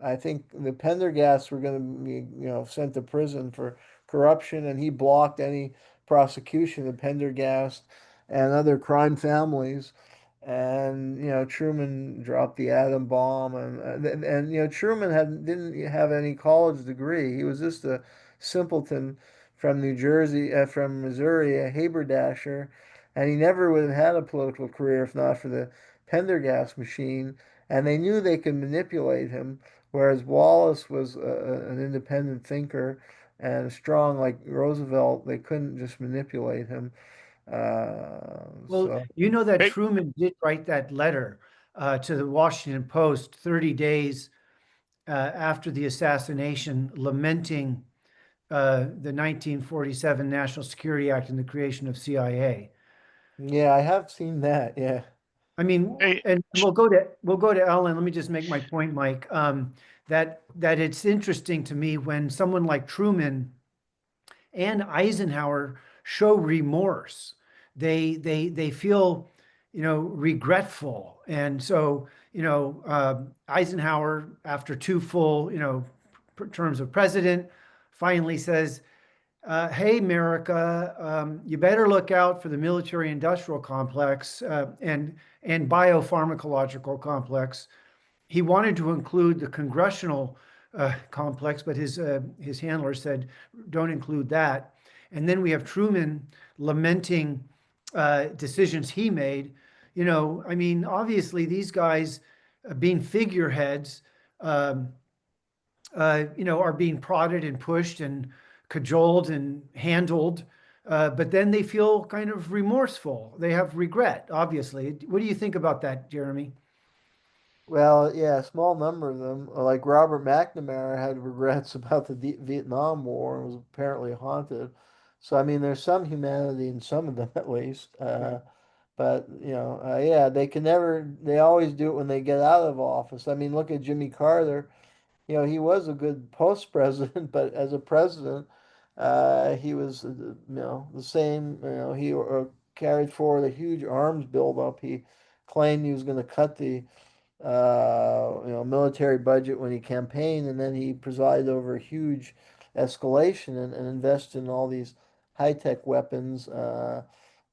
I think the Pendergasts were going to be, sent to prison for corruption, and he blocked any prosecution of Pendergast and other crime families. And Truman dropped the atom bomb, and Truman didn't have any college degree. He was just a simpleton from New Jersey, from Missouri, a haberdasher, and he never would have had a political career if not for the Pendergast machine. And they knew they could manipulate him, whereas Wallace was an independent thinker and strong like Roosevelt. They couldn't just manipulate him. Well, So. you know that Hey, Truman did write that letter to the Washington Post 30 days after the assassination, lamenting the 1947 National Security Act and the creation of CIA. Yeah, I have seen that. Yeah. I mean, hey, and we'll go to Ellen. Let me just make my point, Mike. That it's interesting to me when someone like Truman and Eisenhower show remorse. They feel, regretful, and so Eisenhower, after two full terms of president, finally says, "Hey, America, you better look out for the military-industrial complex and biopharmacological complex." He wanted to include the congressional complex, but his handler said, don't include that. And then we have Truman lamenting decisions he made. You know, I mean, obviously these guys being figureheads, um, you know, are being prodded and pushed and cajoled and handled. But then they feel kind of remorseful. They have regret, obviously. What do you think about that, Jeremy? Well, yeah, a small number of them, like Robert McNamara, had regrets about the Vietnam War and was apparently haunted. So, I mean, there's some humanity in some of them at least. Right. But, yeah, they can never, they always do it when they get out of office. I mean, look at Jimmy Carter. He was a good post president, but as a president, he was, the same. He carried forward a huge arms buildup. He claimed he was going to cut the military budget when he campaigned, and then he presided over a huge escalation and invested in all these high-tech weapons.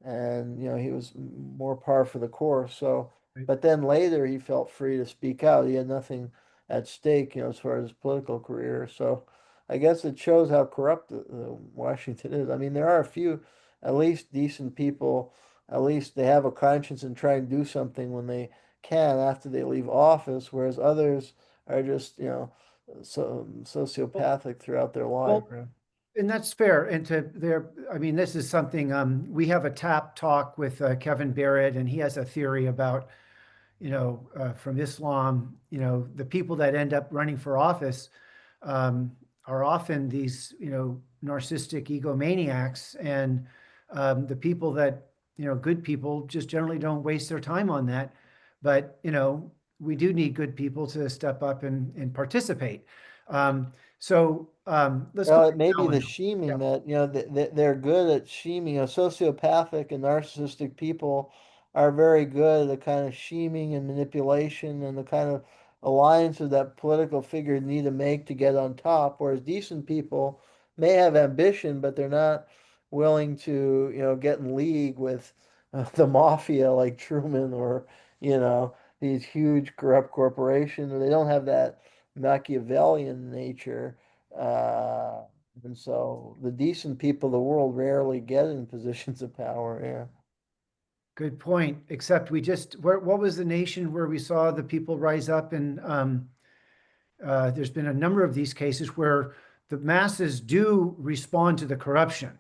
And he was more par for the course. So, Right. but then later he felt free to speak out. He had nothing at stake, as far as his political career. So, I guess it shows how corrupt Washington is. I mean, there are a few, at least decent people. At least they have a conscience and try and do something when they can after they leave office, whereas others are just, so sociopathic throughout their life. Well, Right? and that's fair. And to there, I mean, this is something we have a tap talk with Kevin Barrett, and he has a theory about, from Islam, the people that end up running for office um, are often these, narcissistic egomaniacs, and the people that, good people just generally don't waste their time on that. But, we do need good people to step up and participate. Let's go Well, to it may be the Alan. Yeah. shaming that, they're good at shaming. Sociopathic and narcissistic people are very good at the kind of shaming and manipulation and the kind of alliances that political figures need to make to get on top. Whereas decent people may have ambition, but they're not willing to, get in league with the mafia like Truman or, these huge corrupt corporations, or they don't have that Machiavellian nature. Uh, and so the decent people of the world rarely get in positions of power. Yeah. Good point. Except what was the nation where we saw the people rise up, and there's been a number of these cases where the masses do respond to the corruption.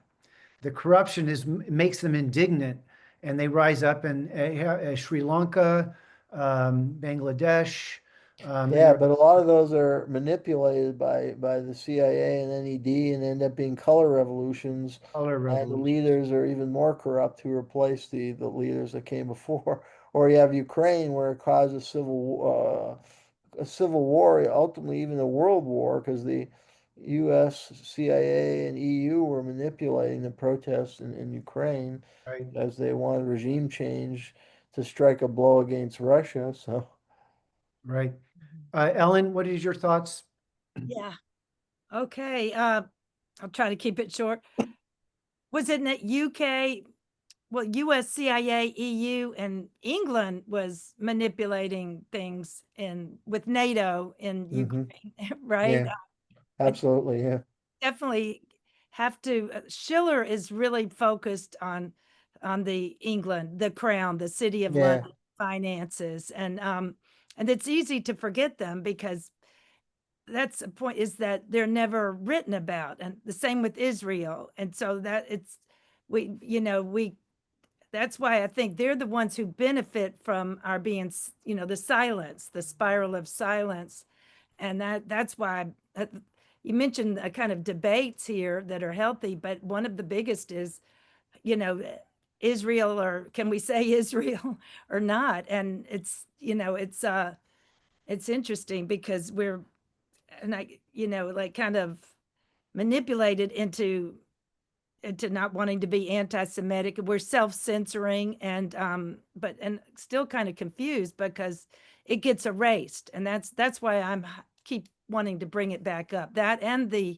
The corruption makes them indignant, and they rise up. And Sri Lanka, Bangladesh, and Yeah, but a lot of those are manipulated by the CIA and NED and end up being color revolutions. color And the revolution. leaders are even more corrupt who replace the leaders that came before. Or you have Ukraine where it caused a civil war, ultimately even a world war, because the U.S., CIA, and EU were manipulating the protests in Ukraine Right, as they wanted regime change to strike a blow against Russia. So. right. Ellen, what is your thoughts? Yeah. Okay. I'll try to keep it short. Was it in the UK? Well, US, CIA, EU, and England was manipulating things with NATO in Hmm. Ukraine, right? Yeah, I absolutely. Yeah. definitely have to. Schiller is really focused on the England, the Crown, the City of Yeah. London finances, and it's easy to forget them because that's the point, is that they're never written about, and the same with Israel, and so that it's we that's why I think they're the ones who benefit from our being, the silence, the spiral of silence. And that's why you mentioned a kind of debates here that are healthy, but one of the biggest is, you know, Israel, or can we say Israel or not? And it's interesting because like kind of manipulated into not wanting to be anti-Semitic. We're self-censoring and still kind of confused because it gets erased. And that's why I'm keep wanting to bring it back up. That and the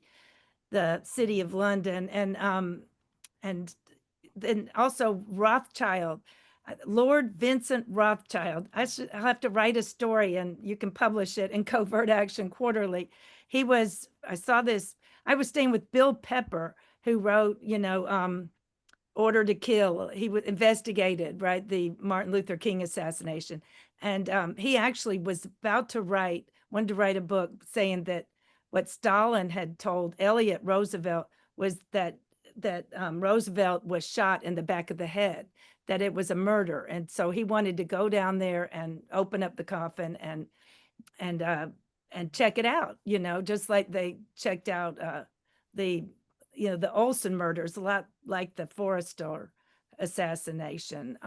City of London and then also Rothschild. Lord Vincent Rothschild. I'll have to write a story and you can publish it in Covert Action Quarterly. I saw this, I was staying with Bill Pepper, who wrote, Order to Kill. He investigated, right, the Martin Luther King assassination. And he actually was wanted to write a book saying that what Stalin had told Elliot Roosevelt was that Roosevelt was shot in the back of the head, that it was a murder. And so he wanted to go down there and open up the coffin and check it out, just like they checked out the Olson murders, a lot like the Forrestal assassination,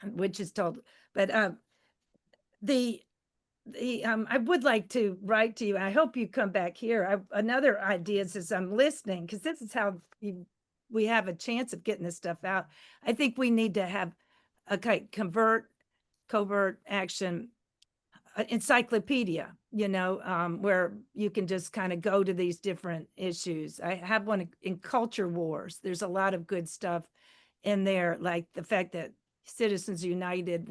which is told. But I would like to write to you. I hope you come back here. Another idea is as I'm listening, because this is how we have a chance of getting this stuff out. I think we need to have a covert action encyclopedia, where you can just kind of go to these different issues. I have one in Culture Wars. There's a lot of good stuff in there, like the fact that Citizens United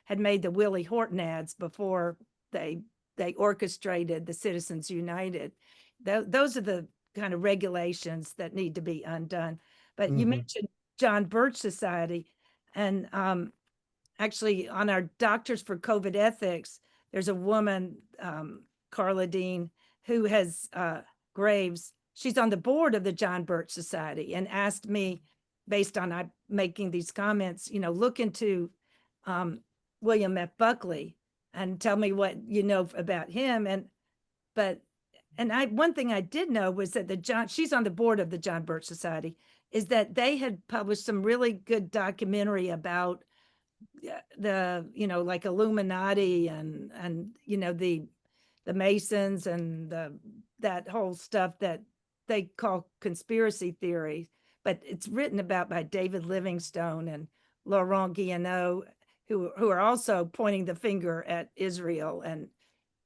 had made the Willie Horton ads before they orchestrated the Citizens United. Those are the kind of regulations that need to be undone. But you mentioned John Birch Society, and actually on our Doctors for COVID Ethics, there's a woman, Carla Dean, who has Graves. She's on the board of the John Birch Society, and asked me, based on I making these comments, look into William F. Buckley and tell me what you know about him. One thing I did know was that she's on the board of the John Birch Society, is that they had published some really good documentary about like Illuminati and the Masons and that whole stuff that they call conspiracy theory, but it's written about by David Livingstone and Laurent Guillenot, who are also pointing the finger at Israel and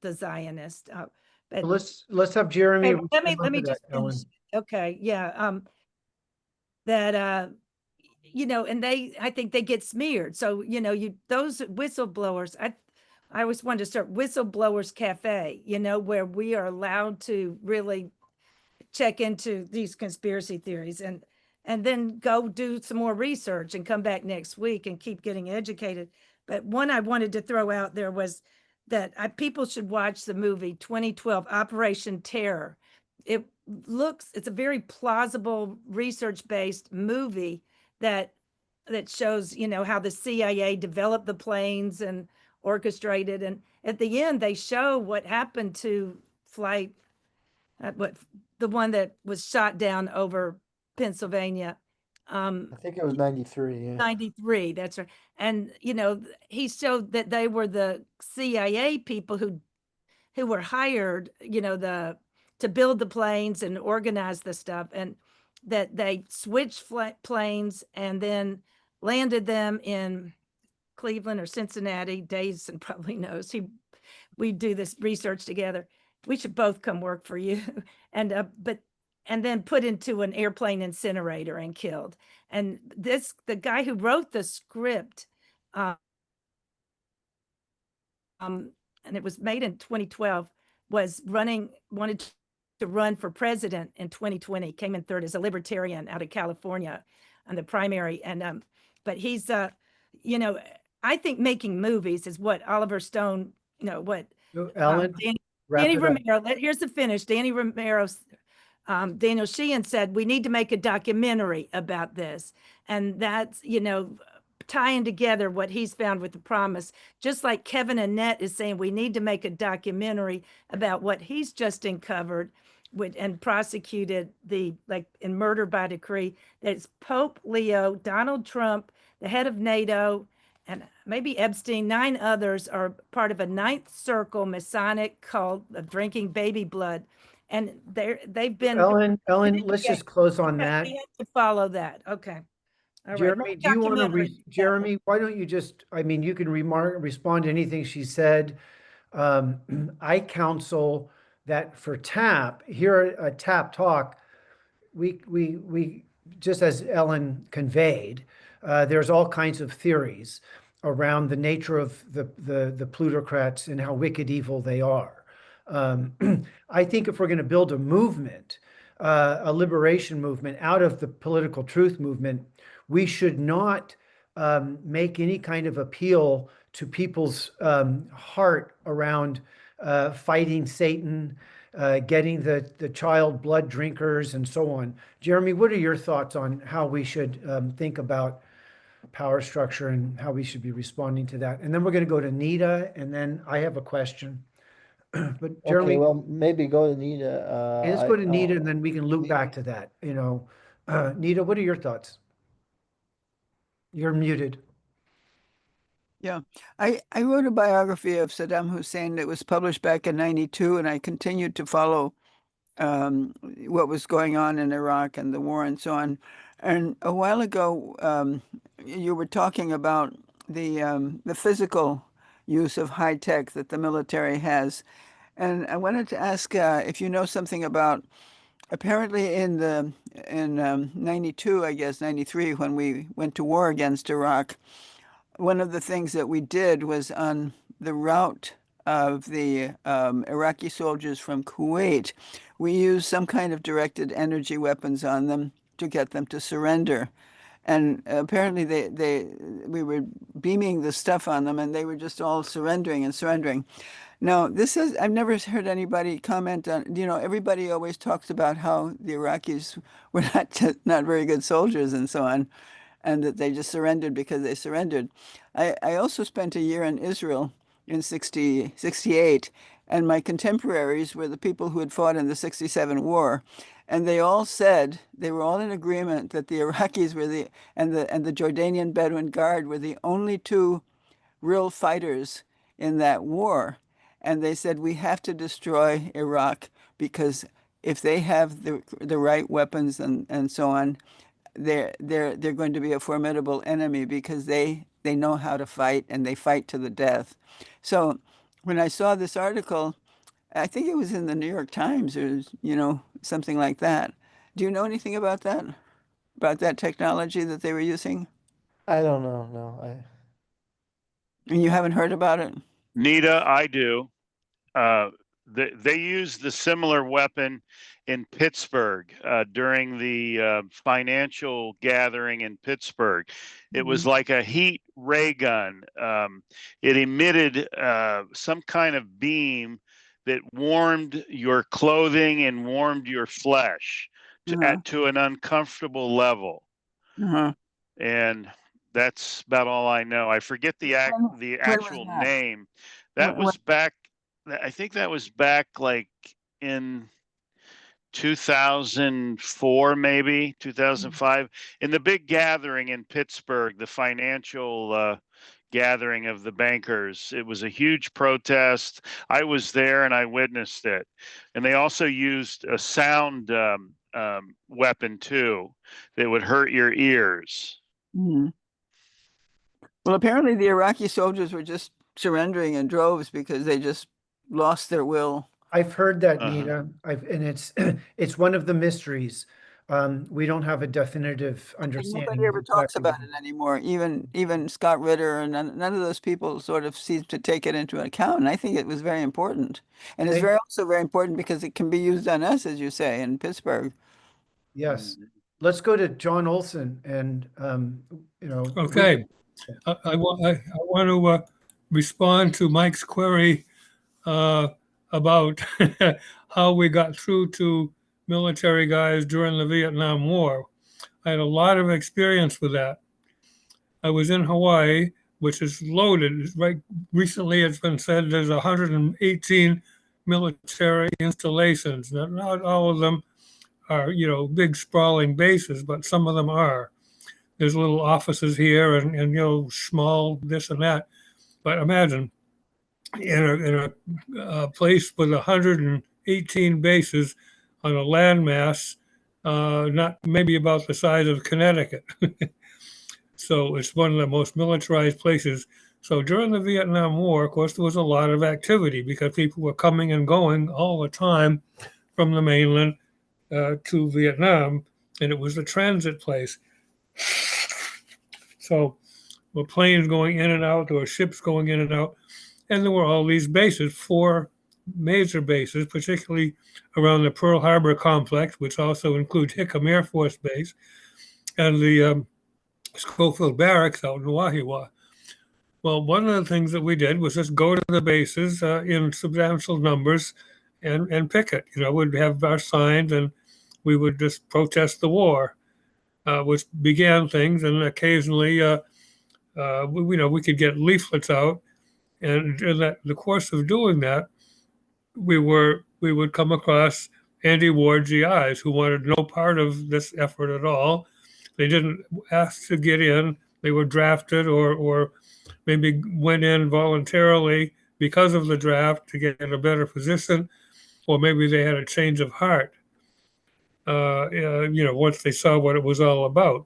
the Zionists. But let's have Jeremy. let me respond to just that, Ellen. finish. Okay, yeah. That and I think they get smeared. So, those whistleblowers, I always wanted to start Whistleblowers Cafe, where we are allowed to really check into these conspiracy theories and then go do some more research and come back next week and keep getting educated. But one I wanted to throw out there was that people should watch the movie 2012 Operation Terror. It's a very plausible research-based movie that shows, how the CIA developed the planes and orchestrated. And at the end, they show what happened to flight, the one that was shot down over Pennsylvania. I think it was 93. Yeah. 93, that's right. And, he showed that they were the CIA people who were hired, to build the planes and organize the stuff, and that they switched planes and then landed them in Cleveland or Cincinnati. Daveson probably knows. We do this research together. We should both come work for you. And then put into an airplane incinerator and killed. And the guy who wrote the script, and it was made in 2012, wanted to run for president in 2020, came in third as a libertarian out of California on the primary. And but he's I think making movies is what Oliver Stone, Ellen, Danny Romero, here's the finish. Danny Romero, Daniel Sheehan said, we need to make a documentary about this. And that's, tying together what he's found with The Promise, just like Kevin Annett is saying, we need to make a documentary about what he's just uncovered and prosecuted in Murder by Decree. That's Pope Leo, Donald Trump, the head of NATO, and maybe Epstein, 9 others are part of a Ninth Circle Masonic cult of drinking baby blood. And they've been Ellen, let's just close on that. We have to follow that. Okay. All Jeremy, right. do you want to Documentary. Jeremy, why don't you just, you can respond to anything she said. I counsel that for TAP, here at TAP Talk, we just as Ellen conveyed, there's all kinds of theories around the nature of the plutocrats and how wicked evil they are. I think if we're going to build a movement, a liberation movement out of the political truth movement, we should not make any kind of appeal to people's heart around fighting Satan, getting the child blood drinkers, and so on. Jeremy, what are your thoughts on how we should think about power structure and how we should be responding to that? And then we're going to go to Nita, and then I have a question. But Okay, Jeremy, well, maybe go to Nita. hey, let's go to Nita, I'll and then we can loop Nita. back to that. Nita, what are your thoughts? You're muted. Yeah, I wrote a biography of Saddam Hussein that was published back in '92, and I continued to follow what was going on in Iraq and the war and so on. And a while ago, you were talking about the physical use of high tech that the military has, and I wanted to ask if you know something about. Apparently, in '92, I guess '93, when we went to war against Iraq, one of the things that we did was on the route of the Iraqi soldiers from Kuwait, we used some kind of directed energy weapons on them to get them to surrender. And apparently we were beaming the stuff on them and they were just all surrendering and surrendering. Now, I've never heard anybody comment on, everybody always talks about how the Iraqis were not very good soldiers and so on, and that they just surrendered because they surrendered. I also spent a year in Israel in 68, and my contemporaries were the people who had fought in the 67 war. And they all said, they were all in agreement that the Iraqis were and the Jordanian Bedouin Guard were the only two real fighters in that war. And they said, we have to destroy Iraq because if they have the right weapons and so on, they're going to be a formidable enemy because they know how to fight and they fight to the death. So when I saw this article, I think it was in the New York Times or something like that. Do you know anything about that? About that technology that they were using? I don't know. No, And you haven't heard about it? Nita, I do. They used the similar weapon in Pittsburgh during the financial gathering in Pittsburgh. It was like a heat ray gun. It emitted some kind of beam that warmed your clothing and warmed your flesh to an uncomfortable level. And that's about all I know. I forget the actual name. That was back. I think that was back like in 2004, maybe 2005, in the big gathering in Pittsburgh, the financial gathering of the bankers. It was a huge protest. I was there and I witnessed it. And they also used a sound weapon too that would hurt your ears. Well, apparently the Iraqi soldiers were just surrendering in droves because they just lost their will. I've heard that, Nita. And it's one of the mysteries. We don't have a definitive understanding. Nobody ever talks about it anymore. Even Scott Ritter and none of those people sort of seem to take it into account. And I think it was very important. And it's also very important because it can be used on us, as you say, in Pittsburgh. Yes. Let's go to John Olson and Okay. I want to respond to Mike's query about how we got through to military guys during the Vietnam War. I had a lot of experience with that. I was in Hawaii, which is loaded. Right recently, it's been said there's 118 military installations. Not all of them are, big sprawling bases, but some of them are. There's little offices here and small this and that. But imagine in a place with 118 bases on a landmass, not maybe about the size of Connecticut. So it's one of the most militarized places. So during the Vietnam War, of course, there was a lot of activity because people were coming and going all the time from the mainland to Vietnam, and it was a transit place. So were planes going in and out, there were ships going in and out, and there were all these bases, 4 major bases, particularly around the Pearl Harbor complex, which also includes Hickam Air Force Base, and the Schofield Barracks out in Wahiwa. Well, one of the things that we did was just go to the bases in substantial numbers and picket. We'd have our signs and we would just protest the war, which began things. And occasionally, we could get leaflets out. And in the course of doing that, we would come across anti-war GIs who wanted no part of this effort at all. They didn't ask to get in. They were drafted or maybe went in voluntarily because of the draft to get in a better position, or maybe they had a change of heart, once they saw what it was all about.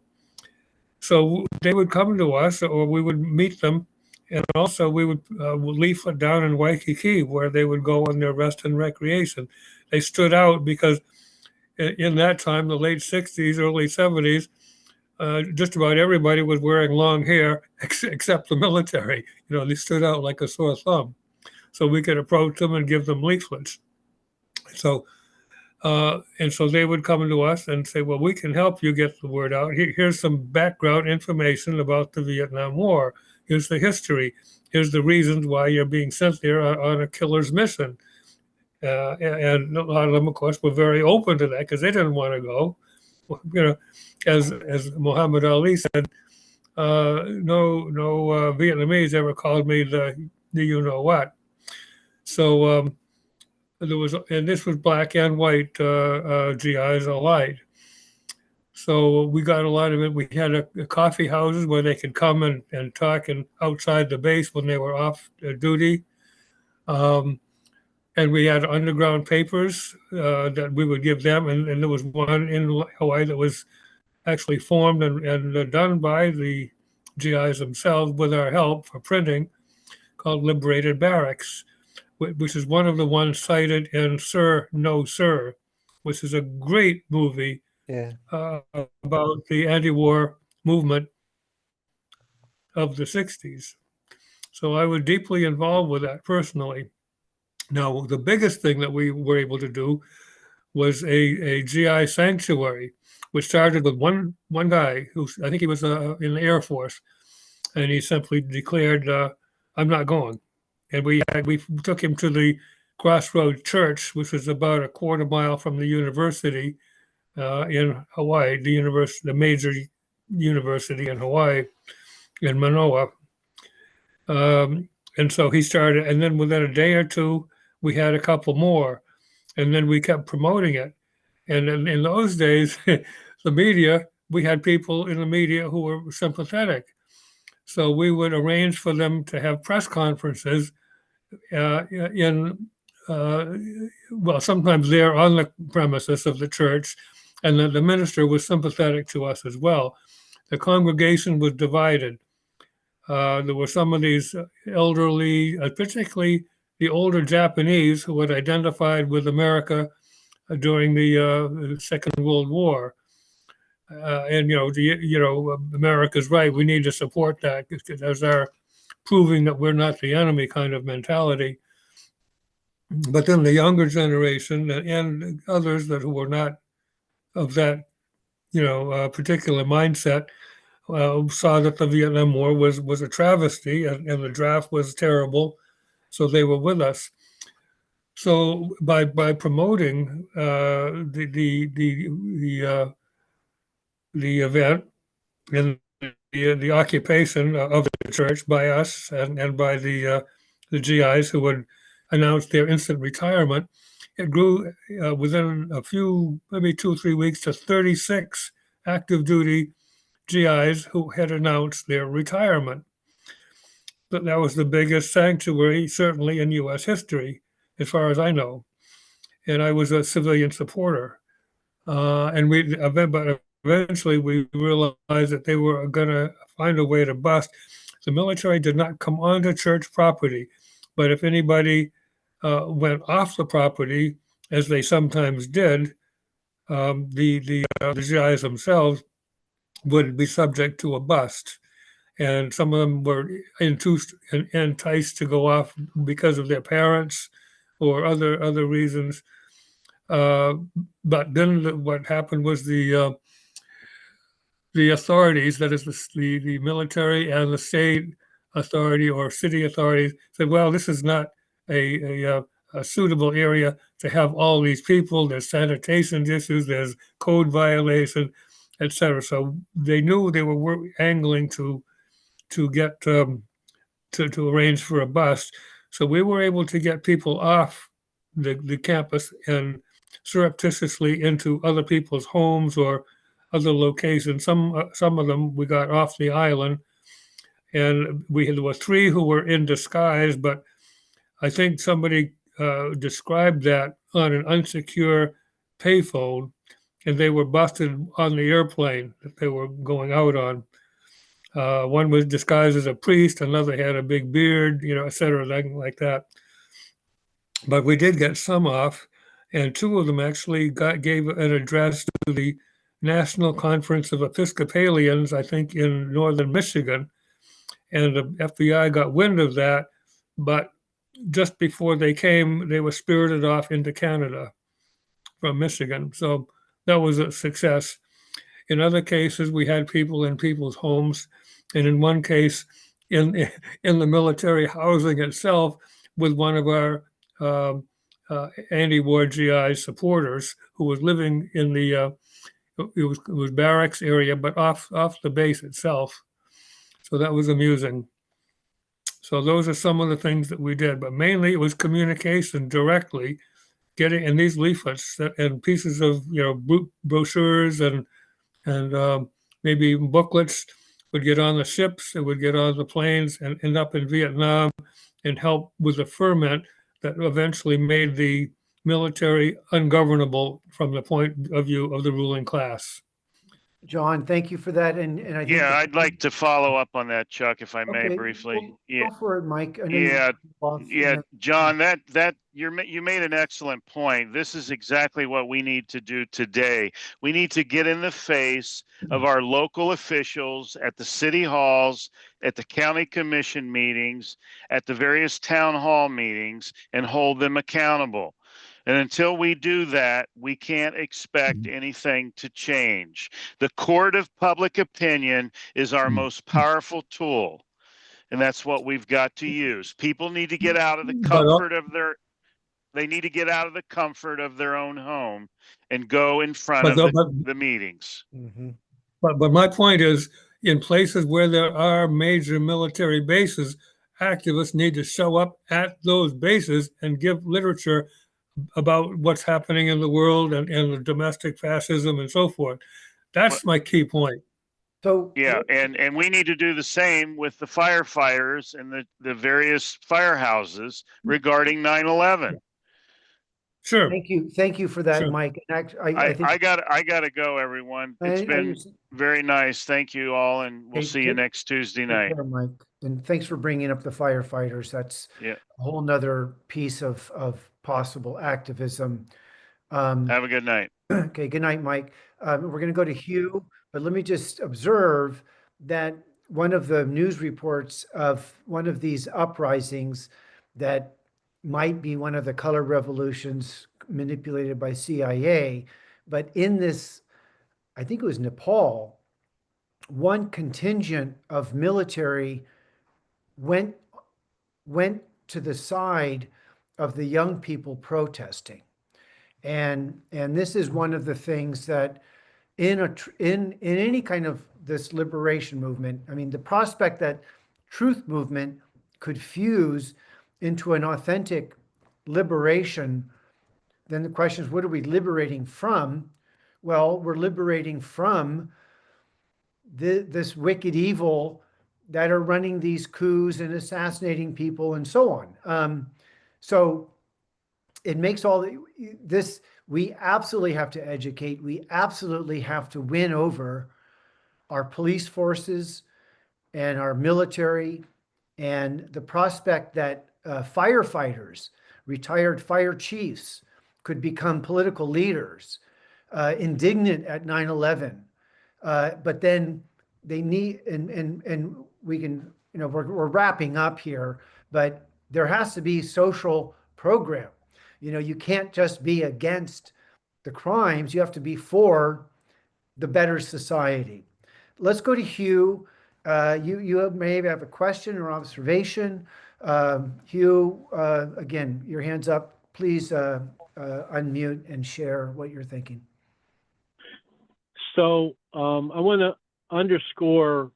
So they would come to us or we would meet them. And also we would leaflet down in Waikiki where they would go on their rest and recreation. They stood out because in that time, the late 60s, early 70s, just about everybody was wearing long hair except the military. They stood out like a sore thumb. So we could approach them and give them leaflets. So they would come to us and say, well, we can help you get the word out. Here's some background information about the Vietnam War. Here's the history. Here's the reasons why you're being sent there on a killer's mission. And a lot of them, of course, were very open to that because they didn't want to go. As Muhammad Ali said, no Vietnamese ever called me the you know what. So and this was black and white GIs alike. So we got a lot of it. We had a coffee houses where they could come and talk and outside the base when they were off duty. And we had underground papers that we would give them. And there was one in Hawaii that was actually formed and done by the GIs themselves with our help for printing, called Liberated Barracks, which is one of the ones cited in Sir, No Sir, which is a great movie about the anti-war movement of the 60s. So I was deeply involved with that personally. Now, the biggest thing that we were able to do was a GI sanctuary, which started with one guy who I think he was in the Air Force, and he simply declared, "I'm not going." And we took him to the Crossroads Church, which was about a quarter mile from the university in Hawaii, the major university in Hawaii, in Manoa. And so he started, and then within a day or two, we had a couple more, and then we kept promoting it. And in those days, the media, we had people in the media who were sympathetic. So we would arrange for them to have press conferences sometimes there on the premises of the church, and the minister was sympathetic to us as well. The congregation was divided. There were some of these elderly, particularly the older Japanese who had identified with America during the Second World War. America's right. We need to support that as our proving that we're not the enemy kind of mentality. But then the younger generation and others who were not of that, particular mindset saw that the Vietnam War was a travesty and the draft was terrible. So they were with us. So by promoting the event and the occupation of the church by us and by the GIs who would announce their instant retirement, it grew within a few, maybe 2 or 3 weeks, to 36 active duty GIs who had announced their retirement. But that was the biggest sanctuary, certainly in U.S. history, as far as I know. And I was a civilian supporter. But eventually we realized that they were going to find a way to bust. The military did not come onto church property, but if anybody went off the property, as they sometimes did, the GIs themselves would be subject to a bust. And some of them were enticed to go off because of their parents or other reasons. But then what happened was the authorities, that is the military and the state authority or city authorities, said, well, this is not a suitable area to have all these people. There's sanitation issues, there's code violation, etc. So they knew they were angling to get to arrange for a bus. So we were able to get people off the campus and surreptitiously into other people's homes or other locations. Some of them we got off the island, and there were three who were in disguise. But I think somebody described that on an unsecure payphone, and they were busted on the airplane that they were going out on. One was disguised as a priest, another had a big beard, et cetera, like that. But we did get some off, and two of them actually gave an address to the National Conference of Episcopalians, I think in northern Michigan, and the FBI got wind of that. But just before they came, they were spirited off into Canada from Michigan. So that was a success. In other cases, we had people in people's homes, and in one case, in the military housing itself, with one of our anti-war GI supporters who was living in the it was barracks area, but off the base itself. So that was amusing. So those are some of the things that we did, but mainly it was communication directly, getting in these leaflets and pieces of brochures and maybe even booklets would get on the ships, it would get on the planes and end up in Vietnam and help with the ferment that eventually made the military ungovernable from the point of view of the ruling class. John, thank you for that. And I think Yeah, I'd like to follow up on that, Chuck, if I may okay, briefly. well, Yeah. go for it, Mike. I know Yeah, you're John, you made an excellent point. This is exactly what we need to do today. We need to get in the face of our local officials at the city halls, at the county commission meetings, at the various town hall meetings, and hold them accountable. And until we do that, we can't expect anything to change. The court of public opinion is our most powerful tool. And that's what we've got to use. People need to get out of the comfort of they need to get out of the comfort of their own home and go in front of the meetings. Mm-hmm. But my point is, in places where there are major military bases, activists need to show up at those bases and give literature about what's happening in the world and the domestic fascism and so forth. That's my key point. So yeah, and we need to do the same with the firefighters and the various firehouses regarding 9/11. Sure. Thank you for that, Sure. Mike. And I think I got to go, everyone. It's been very nice. Thank you all, and we'll see you next Tuesday night. Take care, Mike. And thanks for bringing up the firefighters. That's a whole nother piece of possible activism. Have a good night. Okay, good night, Mike. We're going to go to Hugh, but let me just observe that one of the news reports of one of these uprisings that might be one of the color revolutions manipulated by CIA, but in this, I think it was Nepal, one contingent of military went to the side of the young people protesting. And this is one of the things that in any kind of this liberation movement, I mean, the prospect that truth movement could fuse into an authentic liberation, then the question is, what are we liberating from? Well, we're liberating from this wicked evil that are running these coups and assassinating people and so on. So it makes all this, we absolutely have to educate. We absolutely have to win over our police forces and our military, and the prospect that firefighters, retired fire chiefs, could become political leaders, indignant at 9/11. But then they need, and we can, we're wrapping up here, but there has to be social program. You know, you can't just be against the crimes, you have to be for the better society. Let's go to Hugh. You maybe have a question or observation. Hugh, again, your hand's up. Please unmute and share what you're thinking. So I want to underscore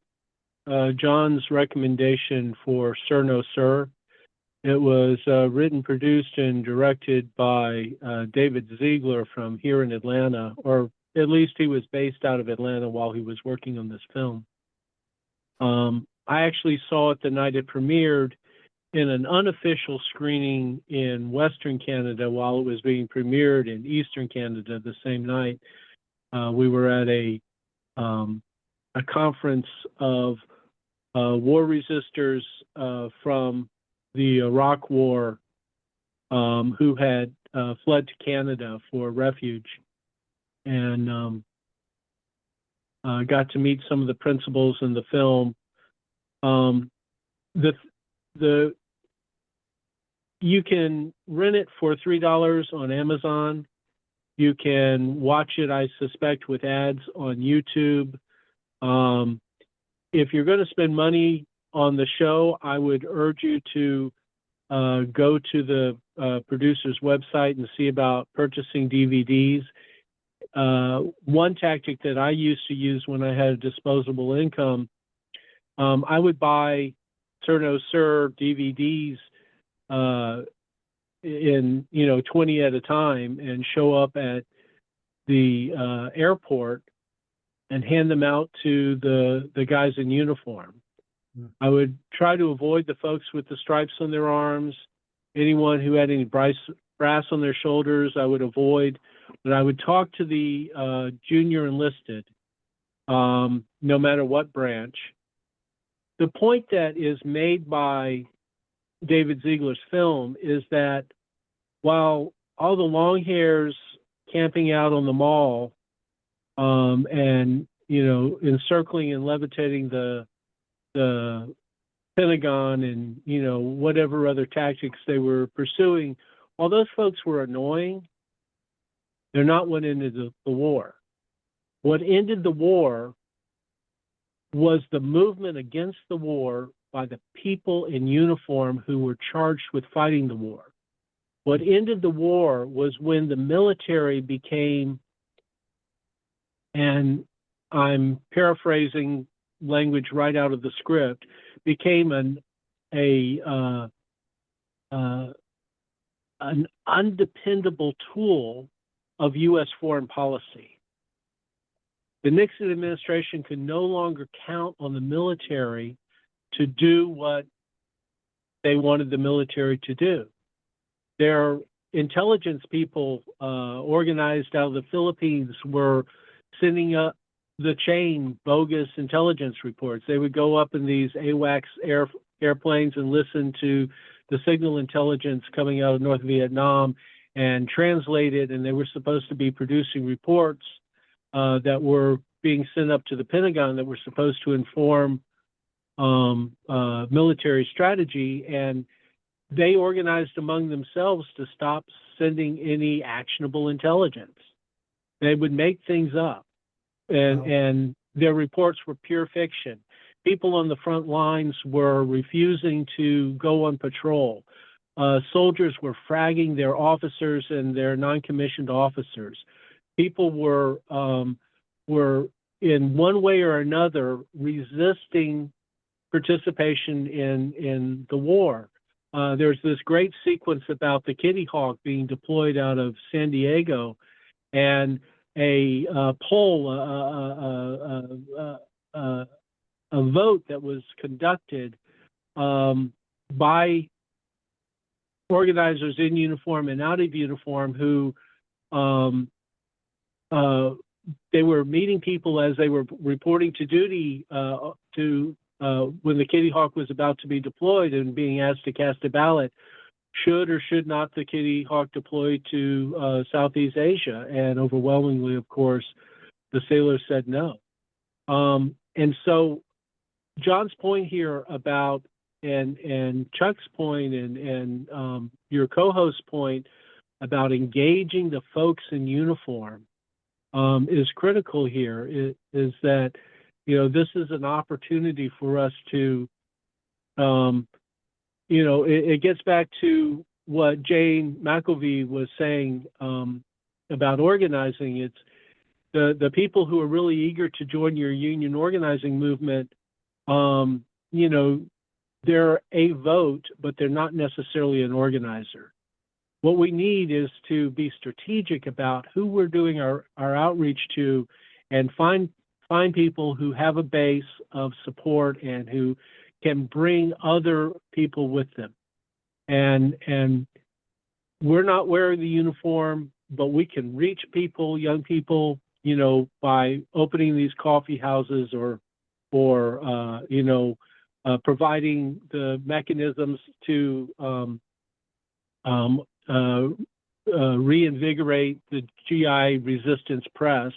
John's recommendation for Sir No Sir. It was written, produced, and directed by David Ziegler from here in Atlanta, or at least he was based out of Atlanta while he was working on this film. I actually saw it the night it premiered in an unofficial screening in Western Canada while it was being premiered in Eastern Canada the same night. We were at a conference of war resistors from the Iraq War who had fled to Canada for refuge, and got to meet some of the principals in the film. You can rent it for $3 on Amazon. You can watch it, I suspect, with ads on YouTube. If you're going to spend money on the show, I would urge you to go to the producer's website and see about purchasing DVDs. One tactic that I used to use when I had a disposable income, I would buy Sir No Sir DVDs in 20 at a time and show up at the airport and hand them out to the guys in uniform. I would try to avoid the folks with the stripes on their arms, anyone who had any brass on their shoulders, I would avoid. But I would talk to the junior enlisted, no matter what branch. The point that is made by David Ziegler's film is that while all the long hairs camping out on the mall and encircling and levitating the Pentagon and whatever other tactics they were pursuing, while those folks were annoying, they're not what ended the war. What ended the war was the movement against the war by the people in uniform who were charged with fighting the war. What ended the war was when the military became, and I'm paraphrasing language right out of the script, became an undependable tool of U.S. foreign policy. The Nixon administration could no longer count on the military to do what they wanted the military to do. Their intelligence people organized out of the Philippines were sending up the chain bogus intelligence reports. They would go up in these AWACS airplanes and listen to the signal intelligence coming out of North Vietnam and translate it, and they were supposed to be producing reports that were being sent up to the Pentagon that were supposed to inform military strategy, and they organized among themselves to stop sending any actionable intelligence. They would make things up, and their reports were pure fiction. People on the front lines were refusing to go on patrol. Soldiers were fragging their officers and their non-commissioned officers. People were in one way or another resisting participation in the war. There's this great sequence about the Kitty Hawk being deployed out of San Diego, and a poll, a vote that was conducted by organizers in uniform and out of uniform who they were meeting people as they were reporting to duty when the Kitty Hawk was about to be deployed and being asked to cast a ballot. Should or should not the Kitty Hawk deploy to Southeast Asia? And overwhelmingly, of course, the sailors said no. And so John's point here about, and Chuck's point and your co-host's point about engaging the folks in uniform is critical here. Is that, this is an opportunity for us to, it gets back to what Jane McElvey was saying about organizing. It's the people who are really eager to join your union organizing movement, they're a vote, but they're not necessarily an organizer. What we need is to be strategic about who we're doing our outreach to, and find people who have a base of support and who can bring other people with them. And we're not wearing the uniform, but we can reach people, young people, by opening these coffee houses or providing the mechanisms to reinvigorate the GI resistance press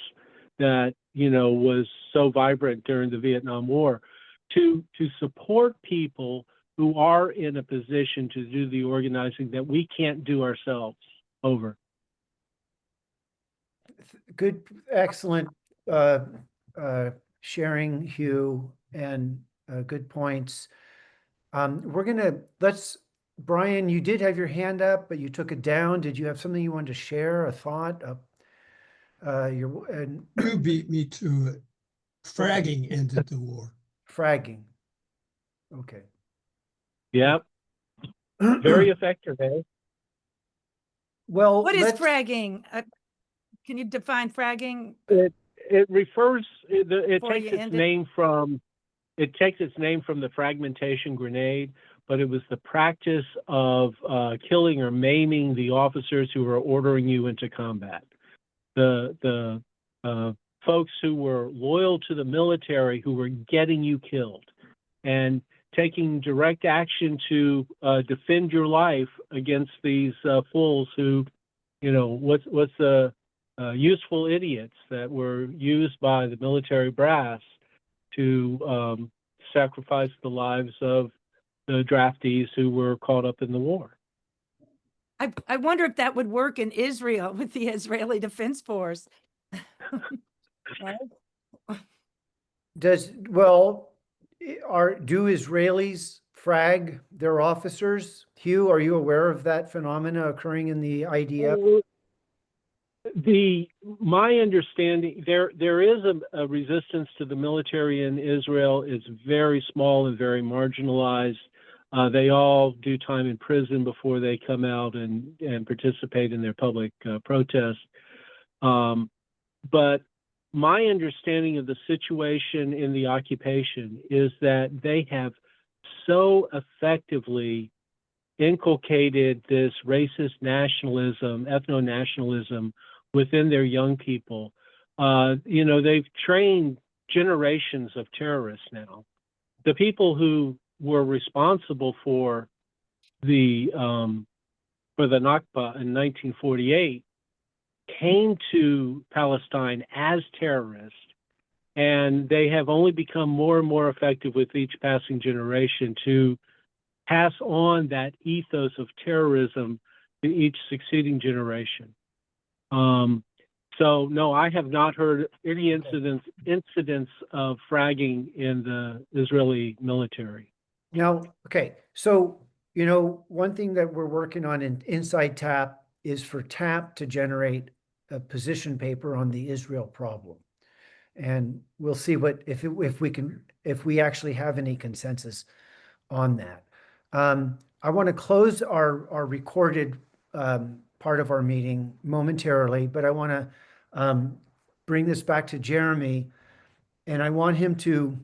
that was so vibrant during the Vietnam War, to support people who are in a position to do the organizing that we can't do ourselves. Over. Good, excellent sharing, Hugh, and good points. Brian, you did have your hand up, but you took it down. Did you have something you wanted to share, a thought? You beat me to it. Fragging ended the war. Fragging. Okay. Yep. Very effective, eh? Well, what is fragging? Can you define fragging? It refers. It takes its name from. It takes its name from the fragmentation grenade, but it was the practice of killing or maiming the officers who were ordering you into combat. The folks who were loyal to the military who were getting you killed, and taking direct action to defend your life against these fools who, what's the useful idiots that were used by the military brass to sacrifice the lives of the draftees who were caught up in the war. I wonder if that would work in Israel with the Israeli Defense Force. Right? Do Israelis frag their officers? Hugh, are you aware of that phenomena occurring in the IDF? My understanding, there is a resistance to the military in Israel. It's very small and very marginalized. They all do time in prison before they come out and participate in their public protest. But my understanding of the situation in the occupation is that they have so effectively inculcated this racist nationalism, ethno-nationalism within their young people. They've trained generations of terrorists now. The people who were responsible for the Nakba in 1948 came to Palestine as terrorists, and they have only become more and more effective with each passing generation to pass on that ethos of terrorism to each succeeding generation. So no, I have not heard any incidents of fragging in the Israeli military. Now, okay, so one thing that we're working on inside TAP is for TAP to generate a position paper on the Israel problem, and we'll see if we actually have any consensus on that. I want to close our recorded part of our meeting momentarily, but I want to bring this back to Jeremy, and I want him to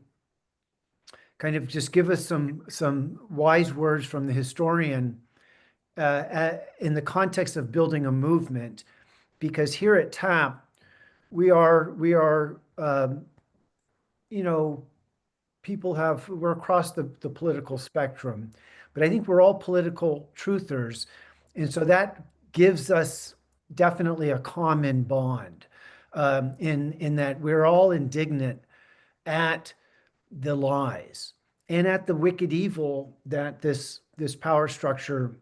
kind of just give us some wise words from the historian in the context of building a movement, because here at TAP, we're across the political spectrum, but I think we're all political truthers. And so that gives us definitely a common bond in that we're all indignant at the lies and at the wicked evil that this power structure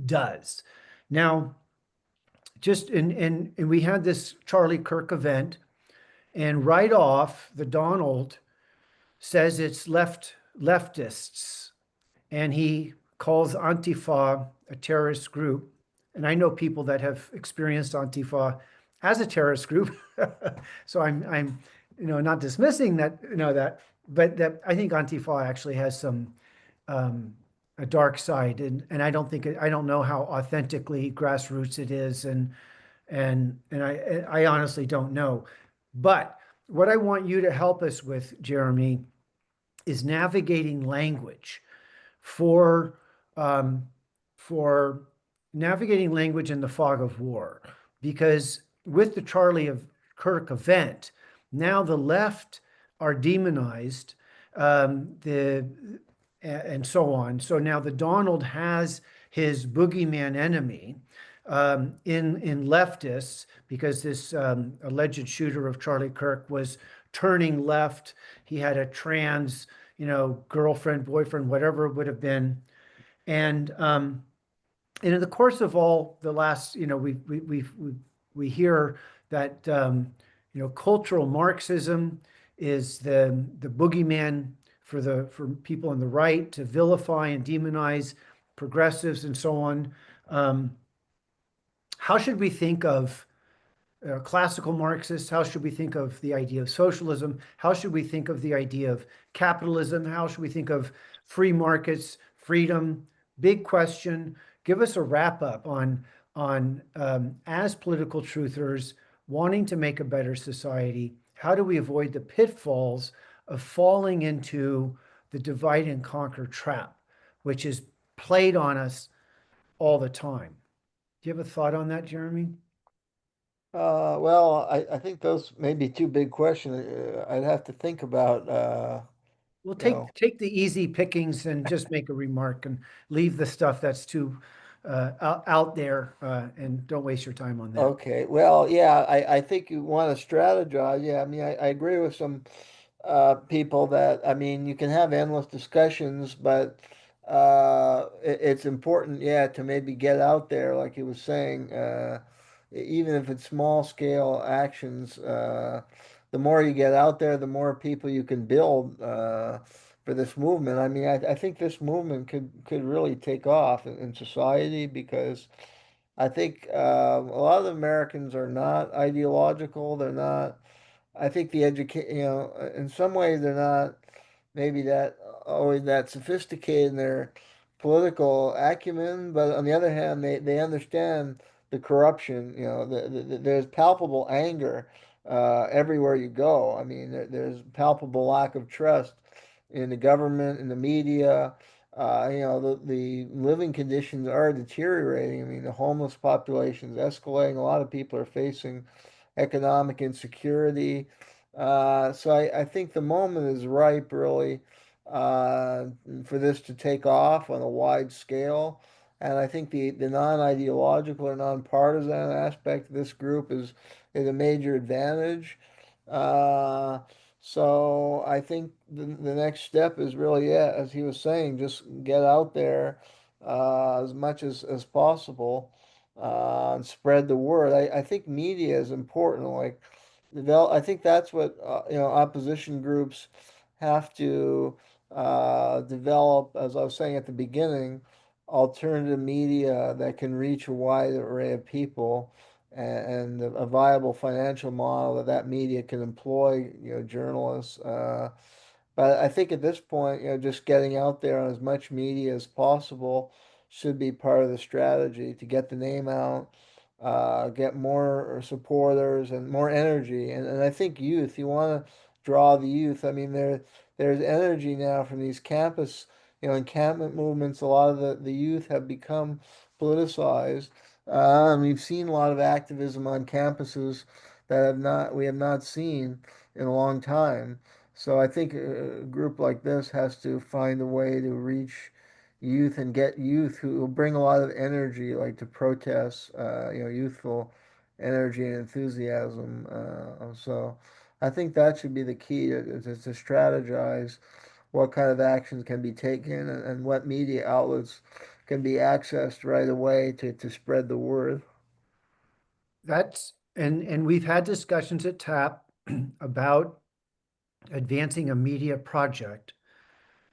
does. Now, just and we had this Charlie Kirk event, and right off, the Donald says it's leftists, and he calls Antifa a terrorist group. And I know people that have experienced Antifa as a terrorist group, so I'm not dismissing that that, but that I think Antifa actually has some a dark side, and I don't know how authentically grassroots it is, and I honestly don't know. But what I want you to help us with, Jeremy, is navigating language for um, for navigating language in the fog of war, because with the Charlie of Kirk event, now the left are demonized, the and so on. So now the Donald has his boogeyman enemy in leftists, because this alleged shooter of Charlie Kirk was turning left. He had a trans, girlfriend, boyfriend, whatever it would have been, and in the course of all the last, we hear that cultural Marxism is the boogeyman for people on the right to vilify and demonize progressives and so on. Um, how should we think of classical Marxists? How should we think of the idea of socialism? How should we think of the idea of capitalism? How should we think of free markets, freedom? Big question. Give us a wrap up on as political truthers wanting to make a better society. How do we avoid the pitfalls of falling into the divide and conquer trap, which is played on us all the time? Do you have a thought on that, Jeremy? Well, I think those may be two big questions. I'd have to think about, Well, you know. take the easy pickings and just make a remark, and leave the stuff that's too out there, and don't waste your time on that. Okay, well, yeah, I think you want to strategize. Yeah, I mean, I agree with some people that, I mean, you can have endless discussions, but it's important, yeah, to maybe get out there, like he was saying, even if it's small scale actions, the more you get out there, the more people you can build for this movement. I mean, I think this movement could really take off in society, because I think a lot of Americans are not ideological. They're not. I think in some ways they're not maybe that always that sophisticated in their political acumen, but on the other hand, they understand the corruption. There's palpable anger everywhere you go. I mean, there's palpable lack of trust in the government, in the media. The living conditions are deteriorating. I mean, the homeless population is escalating. A lot of people are facing economic insecurity. So I think the moment is ripe, really, uh, for this to take off on a wide scale. And I think the non-ideological or non-partisan aspect of this group is a major advantage. Uh, so I think the next step is really, yeah, as he was saying, just get out there as much as possible and spread the word. I think media is important. Like, I think that's what opposition groups have to develop. As I was saying at the beginning, alternative media that can reach a wide array of people, and a viable financial model that media can employ. Journalists. But I think at this point, just getting out there on as much media as possible should be part of the strategy to get the name out, get more supporters and more energy. And I think youth, you want to draw the youth. I mean, there's energy now from these campus, encampment movements. A lot of the youth have become politicized. We've seen a lot of activism on campuses that we have not seen in a long time. So I think a group like this has to find a way to reach youth and get youth who will bring a lot of energy, like to protests, youthful energy and enthusiasm. So I think that should be the key to strategize what kind of actions can be taken, and what media outlets can be accessed right away to spread the word. And we've had discussions at TAP about advancing a media project.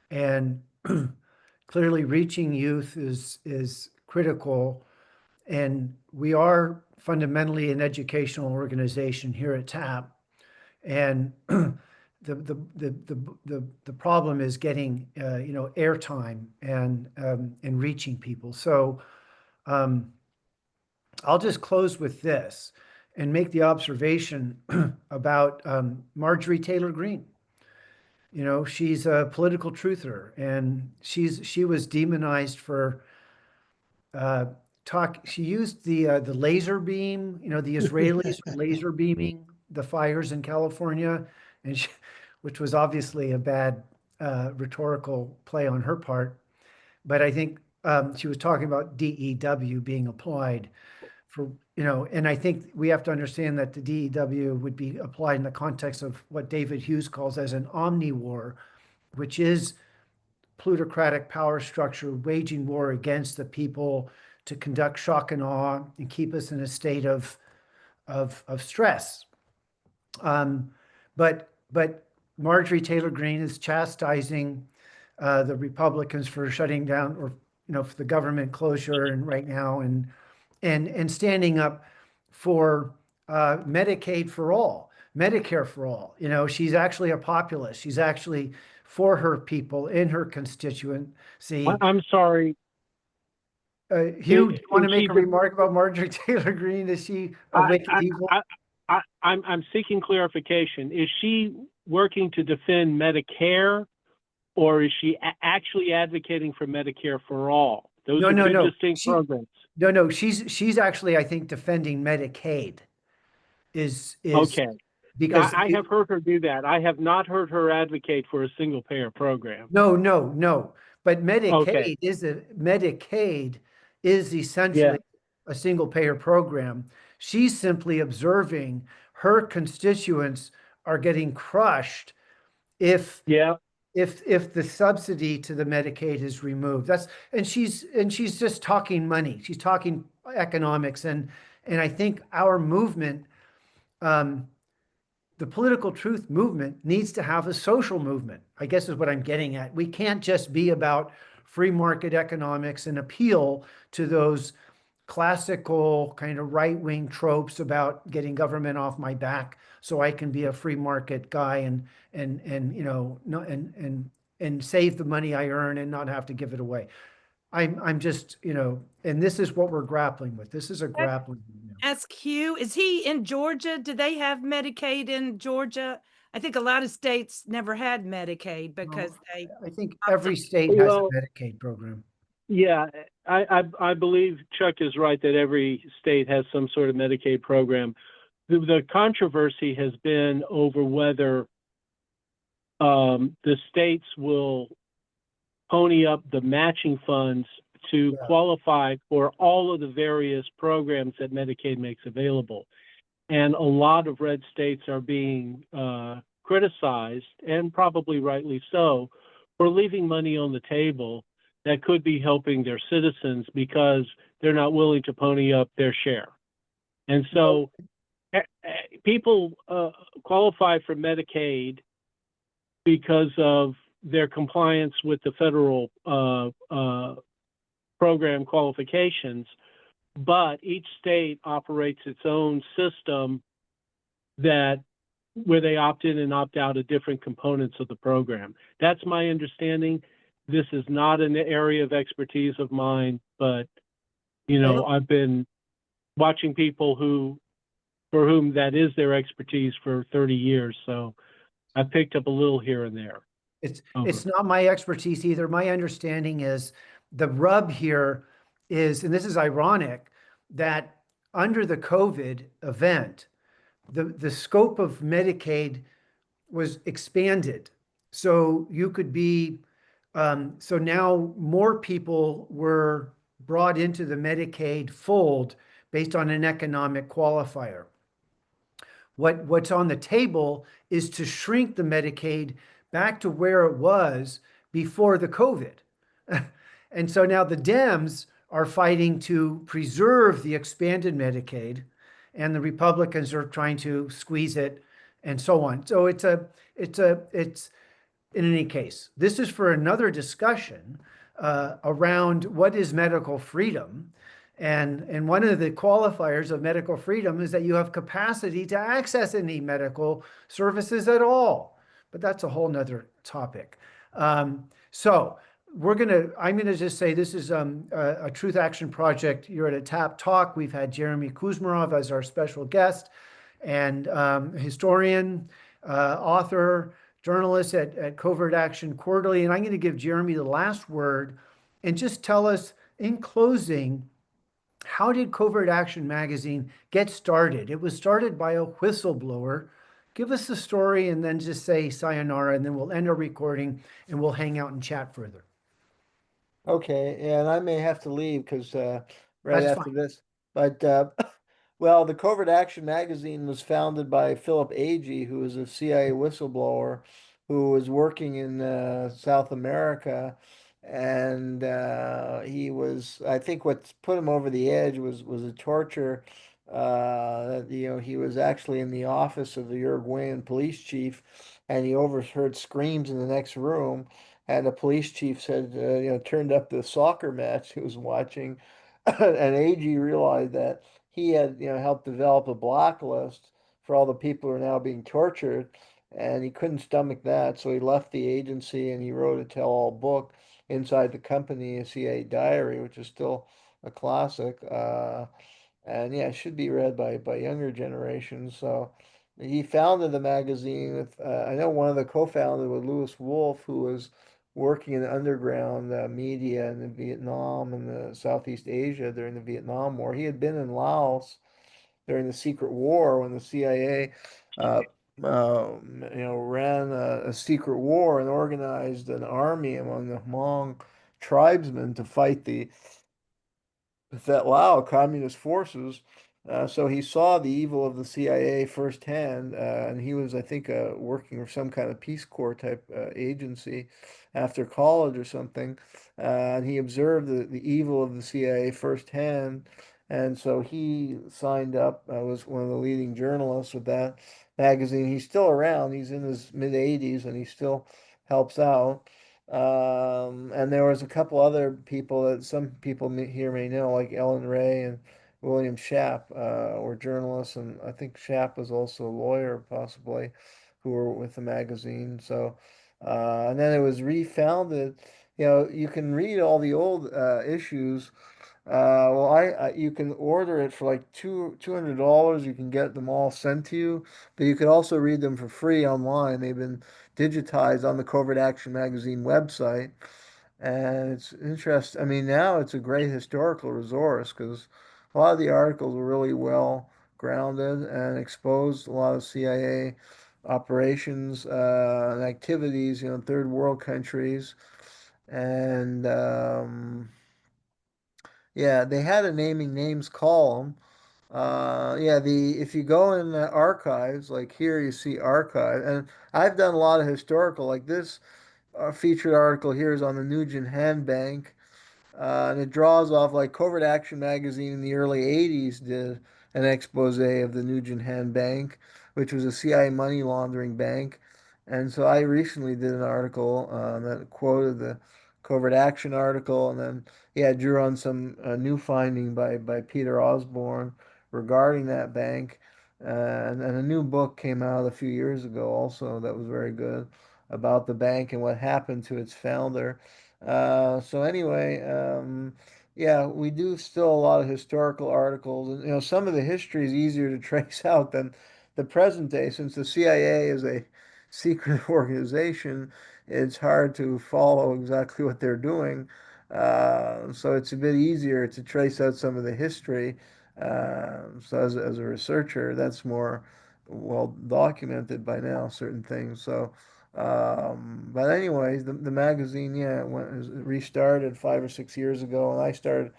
And clearly reaching youth is critical. And we are fundamentally an educational organization here at TAP. And the problem is getting airtime and reaching people. So I'll just close with this and make the observation about Marjorie Taylor Greene. You know, she's a political truther, and she was demonized for talk. She used the laser beam. You know, the Israelis laser beaming the fires in California, and which was obviously a bad rhetorical play on her part. But I think she was talking about DEW being applied for, you know, and I think we have to understand that the DEW would be applied in the context of what David Hughes calls as an omni-war, which is plutocratic power structure waging war against the people to conduct shock and awe and keep us in a state of stress. But Marjorie Taylor Greene is chastising the Republicans for shutting down, or for the government closure, and right now, and standing up for Medicaid for all, Medicare for all. You know, she's actually a populist. She's actually for her people in her constituency. I'm sorry. Hugh, do you want to make a the- remark about Marjorie Taylor Greene? Is she a wicked evil? I'm seeking clarification. Is she working to defend Medicare, or is she actually advocating for Medicare for all? Those are two distinct programs. No, she's actually, I think, defending Medicaid. Is okay. Because I have heard her do that. I have not heard her advocate for a single payer program. No. But Okay. Medicaid is essentially a single payer program. She's simply observing her constituents are getting crushed if the subsidy to the Medicaid is removed. She's just talking money. She's talking economics, and I think our movement, the political truth movement, needs to have a social movement, I guess is what I'm getting at. We can't just be about free market economics and appeal to those classical kind of right-wing tropes about getting government off my back so I can be a free market guy and save the money I earn and not have to give it away. I'm just, and this is what we're grappling with. This is a grappling. Ask Hugh, is he in Georgia? Do they have Medicaid in Georgia? I think a lot of states never had Medicaid because I think every state has a Medicaid program. Yeah, I believe Chuck is right that every state has some sort of Medicaid program. The controversy has been over whether the states will pony up the matching funds to qualify for all of the various programs that Medicaid makes available. And a lot of red states are being criticized, and probably rightly so, for leaving money on the table that could be helping their citizens because they're not willing to pony up their share. And so people qualify for Medicaid because of their compliance with the federal program qualifications, but each state operates its own system where they opt in and opt out of different components of the program. That's my understanding. This is not an area of expertise of mine, but I've been watching people for whom that is their expertise for 30 years. So I picked up a little here and there. It's not my expertise either. My understanding is the rub here is, and this is ironic, that under the COVID event, the scope of Medicaid was expanded. So you could be, so now more people were brought into the Medicaid fold based on an economic qualifier. What's on the table is to shrink the Medicaid back to where it was before the COVID. And so now the Dems are fighting to preserve the expanded Medicaid, and the Republicans are trying to squeeze it, and so on. So it's in any case, this is for another discussion around what is medical freedom. And one of the qualifiers of medical freedom is that you have capacity to access any medical services at all. But that's a whole nother topic. So I'm gonna just say this is a Truth Action Project. You're at a TAP Talk. We've had Jeremy Kuzmarov as our special guest, and historian, author, journalist at Covert Action Quarterly. And I'm going to give Jeremy the last word and just tell us in closing, how did Covert Action Magazine get started? It was started by a whistleblower. Give us the story and then just say sayonara, and then we'll end our recording and we'll hang out and chat further. Okay, and I may have to leave because right That's after fine. this. But well, the Covert Action magazine was founded by Philip Agee, who was a CIA whistleblower who was working in South America, and he was. I think what put him over the edge was a torture. He was actually in the office of the Uruguayan police chief, and he overheard screams in the next room. And the police chief said, turned up the soccer match he was watching, and AG realized that he had, helped develop a blacklist for all the people who are now being tortured, and he couldn't stomach that, so he left the agency and he wrote a tell-all book inside the company, a CIA diary, which is still a classic. And yeah, it should be read by younger generations. So he founded the magazine with I know one of the co-founders was Louis Wolff, who was working in the underground media in Vietnam and the Southeast Asia during the Vietnam War. He had been in Laos during the Secret War when the CIA, uh, ran a secret war and organized an army among the Hmong tribesmen to fight the that Lao communist forces. So he saw the evil of the CIA firsthand, and he was, I think, working for some kind of Peace Corps type agency after college or something. And he observed the evil of the CIA firsthand. And so he signed up, was one of the leading journalists with that magazine. He's still around. He's in his mid 80s and he still helps out. And there was a couple other people that some people here may know, like Ellen Ray and William Schaap, were journalists, and I think Schaap was also a lawyer, possibly, who were with the magazine. So, and then it was refounded. You can read all the old issues. Well, you can order it for like $200. You can get them all sent to you, but you can also read them for free online. They've been digitized on the Covert Action Magazine website, and it's interesting. I mean, now it's a great historical resource because a lot of the articles were really well grounded and exposed a lot of CIA operations and activities, in third world countries, and yeah, they had a naming names column. Yeah, the if you go in the archives, like here you see archive, and I've done a lot of historical, like this featured article here is on the Nugent Hand Bank, and it draws off like Covert Action Magazine in the early 80s did an expose of the Nugent Hand Bank, which was a CIA money laundering bank. And so I recently did an article that quoted the Covert Action article, and then yeah, drew on some new finding by Peter Osborne regarding that bank. And a new book came out a few years ago also that was very good about the bank and what happened to its founder. So anyway, yeah, we do still a lot of historical articles, and some of the history is easier to trace out than the present day, since the CIA is a secret organization. It's hard to follow exactly what they're doing. So it's a bit easier to trace out some of the history. So as a researcher, that's more well documented by now, certain things. So. But anyways, the magazine, yeah, it was restarted 5 or 6 years ago, and I started.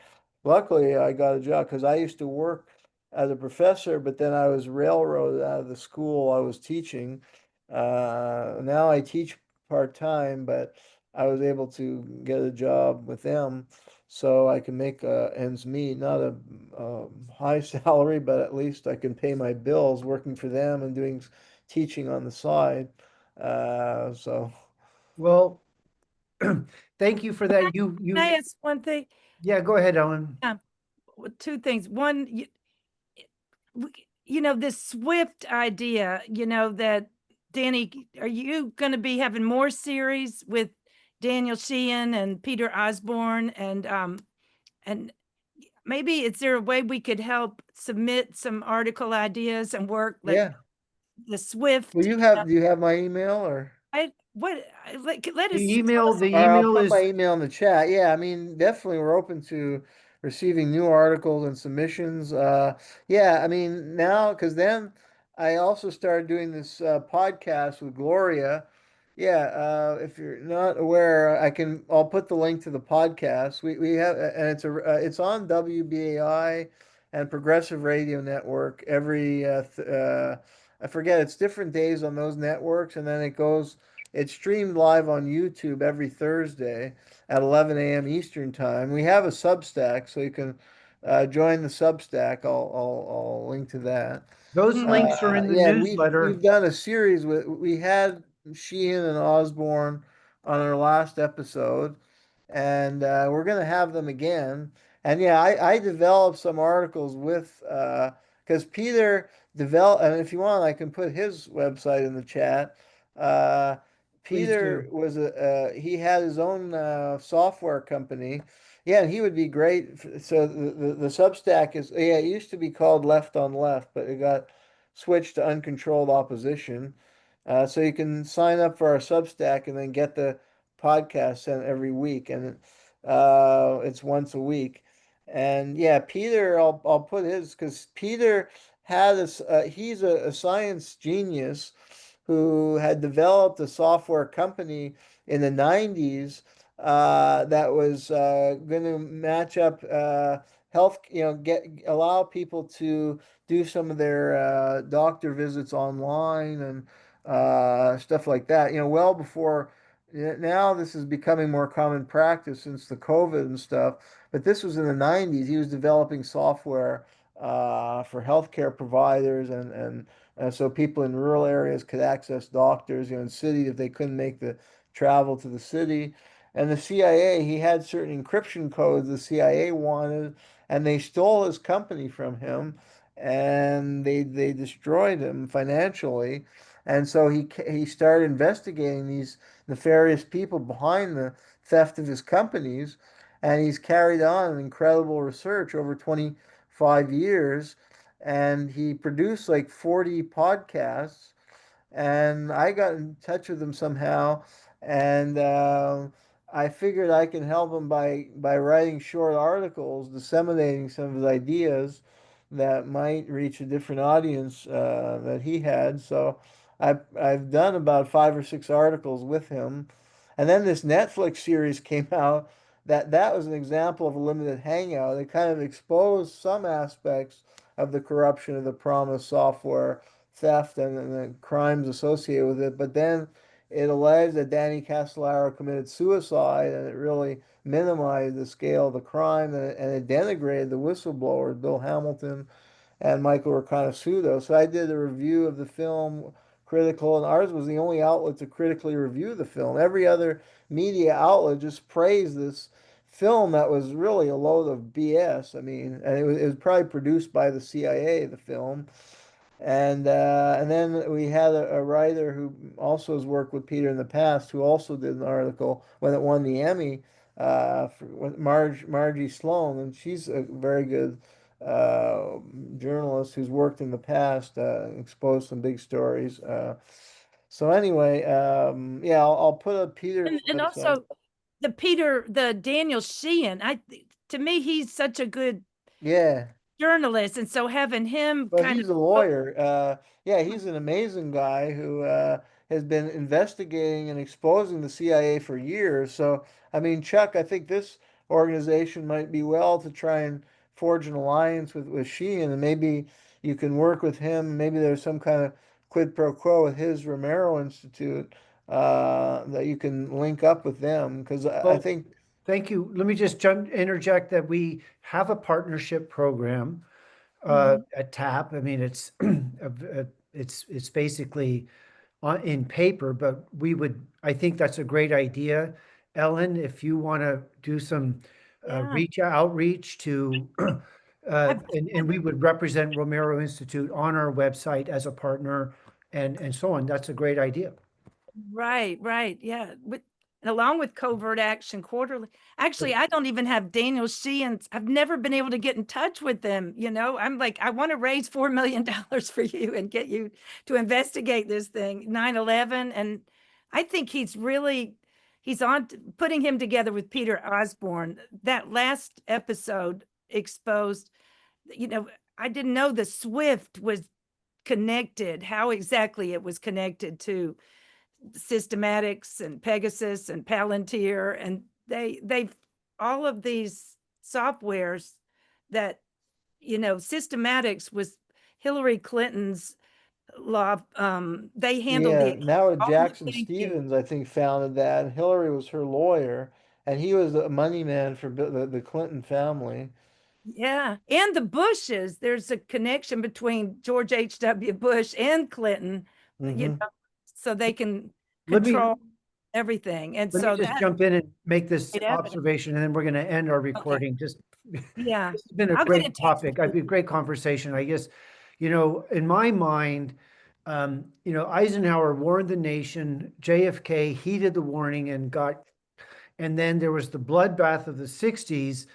Luckily, I got a job because I used to work as a professor, but then I was railroaded out of the school I was teaching. Now I teach part time, but I was able to get a job with them so I can make ends meet. Not a high salary, but at least I can pay my bills working for them and doing teaching on the side. So Well, thank you for that. Can I ask one thing? Yeah, go ahead, Ellen. Two things. One, this Swift idea, that Danny, are you going to be having more series with Daniel Sheehan and Peter Osborne and maybe is there a way we could help submit some article ideas and work like yeah. the Swift? Well, do you have my email or? Let us The All right, I'll email put my is email in the chat. Yeah, I mean, definitely we're open to receiving new articles and submissions. Yeah, I mean, now, because then I also started doing this podcast with Gloria. Yeah, if you're not aware, I'll put the link to the podcast. We have, and it's on WBAI and Progressive Radio Network every, I forget, it's different days on those networks, and then it's streamed live on YouTube every Thursday at 11 a.m. Eastern Time. We have a Substack, so you can join the Substack. I'll link to that. those links are in the Yeah, and we've newsletter. done a series we had Sheehan and Osborne on our last episode, and we're gonna have them again. And yeah, I developed some articles with because Peter developed, and if you want, I can put his website in the chat. Uh, Please Peter do. was he had his own software company. Yeah, and he would be great. So the Substack is, yeah, it used to be called Left on Left, but it got switched to Uncontrolled Opposition. So you can sign up for our Substack and then get the podcast sent every week, and it's once a week. And yeah, Peter, I'll put his because Peter had he's a science genius who had developed a software company in the 90s that was going to match up health, allow people to do some of their doctor visits online and stuff like that. Well before now this is becoming more common practice since the COVID and stuff. But this was in the 90s. He was developing software for healthcare providers and so people in rural areas could access doctors, in cities if they couldn't make the travel to the city. And the CIA, he had certain encryption codes the CIA wanted, and they stole his company from him, and they destroyed him financially. And so he started investigating these nefarious people behind the theft of his companies, and he's carried on an incredible research over 25 years, and he produced like 40 podcasts, and I got in touch with him somehow, and I figured I can help him by writing short articles, disseminating some of his ideas that might reach a different audience that he had. So I've done about 5 or 6 articles with him, and then this Netflix series came out. That was an example of a limited hangout. It kind of exposed some aspects of the corruption of the promised software theft and the crimes associated with it. But then it alleged that Danny Castellaro committed suicide, and it really minimized the scale of the crime, and it denigrated the whistleblowers, Bill Hamilton and Michael Riconoscuto. So I did a review of the film, critical, and ours was the only outlet to critically review the film. Every other media outlet just praised this film that was really a load of BS. I mean, and it was probably produced by the CIA, the film. And then we had a writer who also has worked with Peter in the past, who also did an article when it won the Emmy, Margie Sloan, and she's a very good uh, journalist who's worked in the past, exposed some big stories. So anyway, yeah, I'll put up Peter's And website. also the Daniel Sheehan, to me, he's such a good Yeah. journalist. And so having him But kind he's a of, lawyer. Yeah, he's an amazing guy who has been investigating and exposing the CIA for years. So, I mean, Chuck, I think this organization might be well to try and forge an alliance with Sheehan, and maybe you can work with him. Maybe there's some kind of quid pro quo with his Romero Institute that you can link up with them because I Well, think. thank you. Let me just interject that we have a partnership program at TAP. I mean, it's basically in paper, but I think that's a great idea. Ellen, if you want to do some Yeah. outreach to, and we would represent Romero Institute on our website as a partner and so on. That's a great idea. Right, right. Yeah. Along with Covert Action Quarterly. Actually, I don't even have Daniel Sheehan's. I've never been able to get in touch with them. I'm like, I want to raise $4 million for you and get you to investigate this thing, 9/11. And I think he's on putting him together with Peter Osborne. That last episode exposed, I didn't know the SWIFT was connected, how exactly it was connected to Systematics and Pegasus and Palantir, and they've all of these softwares that Systematics was Hillary Clinton's law. They handled Yeah, now all the Jackson banking. Stevens, I think, founded that, and Hillary was her lawyer, and he was the money man for the Clinton family. Yeah, and the Bushes. There's a connection between George H.W. Bush and Clinton, Hmm. so they can Let me control everything, and Let me so just that jump in and make this great evidence. observation, and then we're going to end our Okay. recording. Just Yeah, this has been a I'll get in great touch topic. with I've been a great conversation. I guess, in my mind, Eisenhower warned the nation. JFK heeded the warning and then there was the bloodbath of the 60s.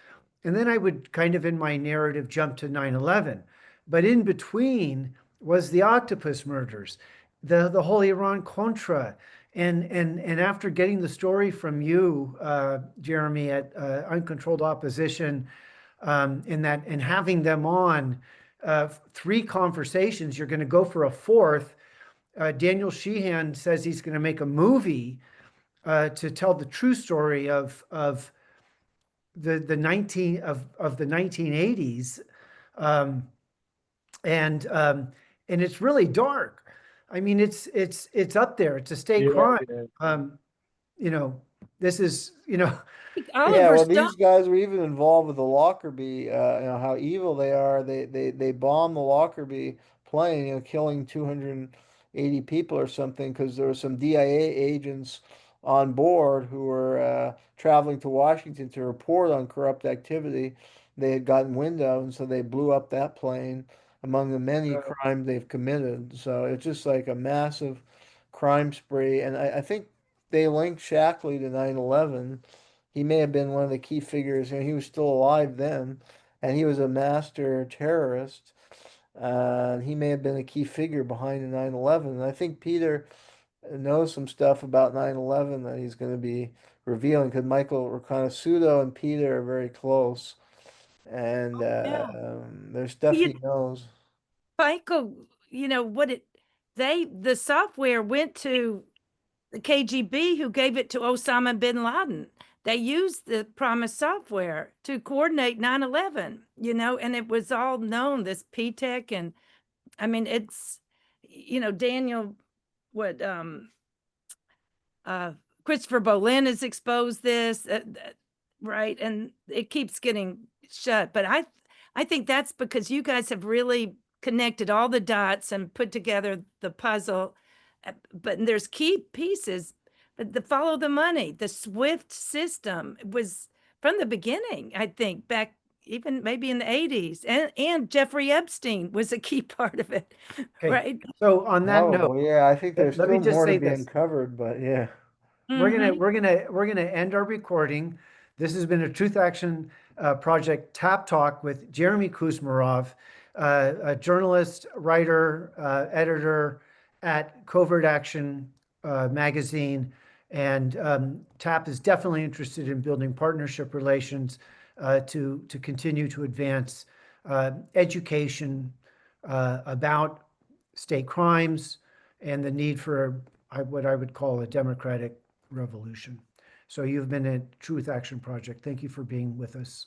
And then I would kind of in my narrative jump to 9/11. But in between was the octopus murders, the whole Iran Contra. And after getting the story from you, Jeremy, at Uncontrolled Opposition, and having them on 3 conversations, you're going to go for a fourth. Daniel Sheehan says he's going to make a movie to tell the true story of the 1980s, um, and um, and it's really dark. I mean, it's up there. It's a state Yeah, crime. yeah. You know, this is think Yeah, Oliver well, Stone. these guys were even involved with the Lockerbie. How evil they are. They bombed the Lockerbie plane, killing 280 people or something because there were some DIA agents on board who were traveling to Washington to report on corrupt activity they had gotten wind of, and so they blew up that plane among the many crimes they've committed. So it's just like a massive crime spree, and I think they linked Shackley to 9/11. He may have been one of the key figures, and he was still alive then, and he was a master terrorist. He may have been a key figure behind the 9/11. And I think Peter knows some stuff about 9/11 that he's going to be revealing because Michael Riconoscuto and Peter are very close, and Yeah. there's stuff You, he knows. Michael, the software went to the KGB who gave it to Osama bin Laden. They used the promised software to coordinate 9/11, and it was all known, this P-Tech. And I mean, it's, Daniel, what, Christopher Bolin has exposed this, right? And it keeps getting shut. But I think that's because you guys have really connected all the dots and put together the puzzle. But there's key pieces. But the follow the money, the SWIFT system was from the beginning, I think, back even maybe in the 80s. And Jeffrey Epstein was a key part of it, okay. right? So on that note, Probably, yeah. I think there's let me still just more to say be this. uncovered, but yeah. Mhm. We're gonna end our recording. This has been a Truth Action Project Tap Talk with Jeremy Kuzmarov, a journalist, writer, editor at Covert Action magazine, and TAP is definitely interested in building partnership relations to continue to advance education about state crimes and the need for what I would call a democratic revolution. So you've been a Truth Action Project. Thank you for being with us.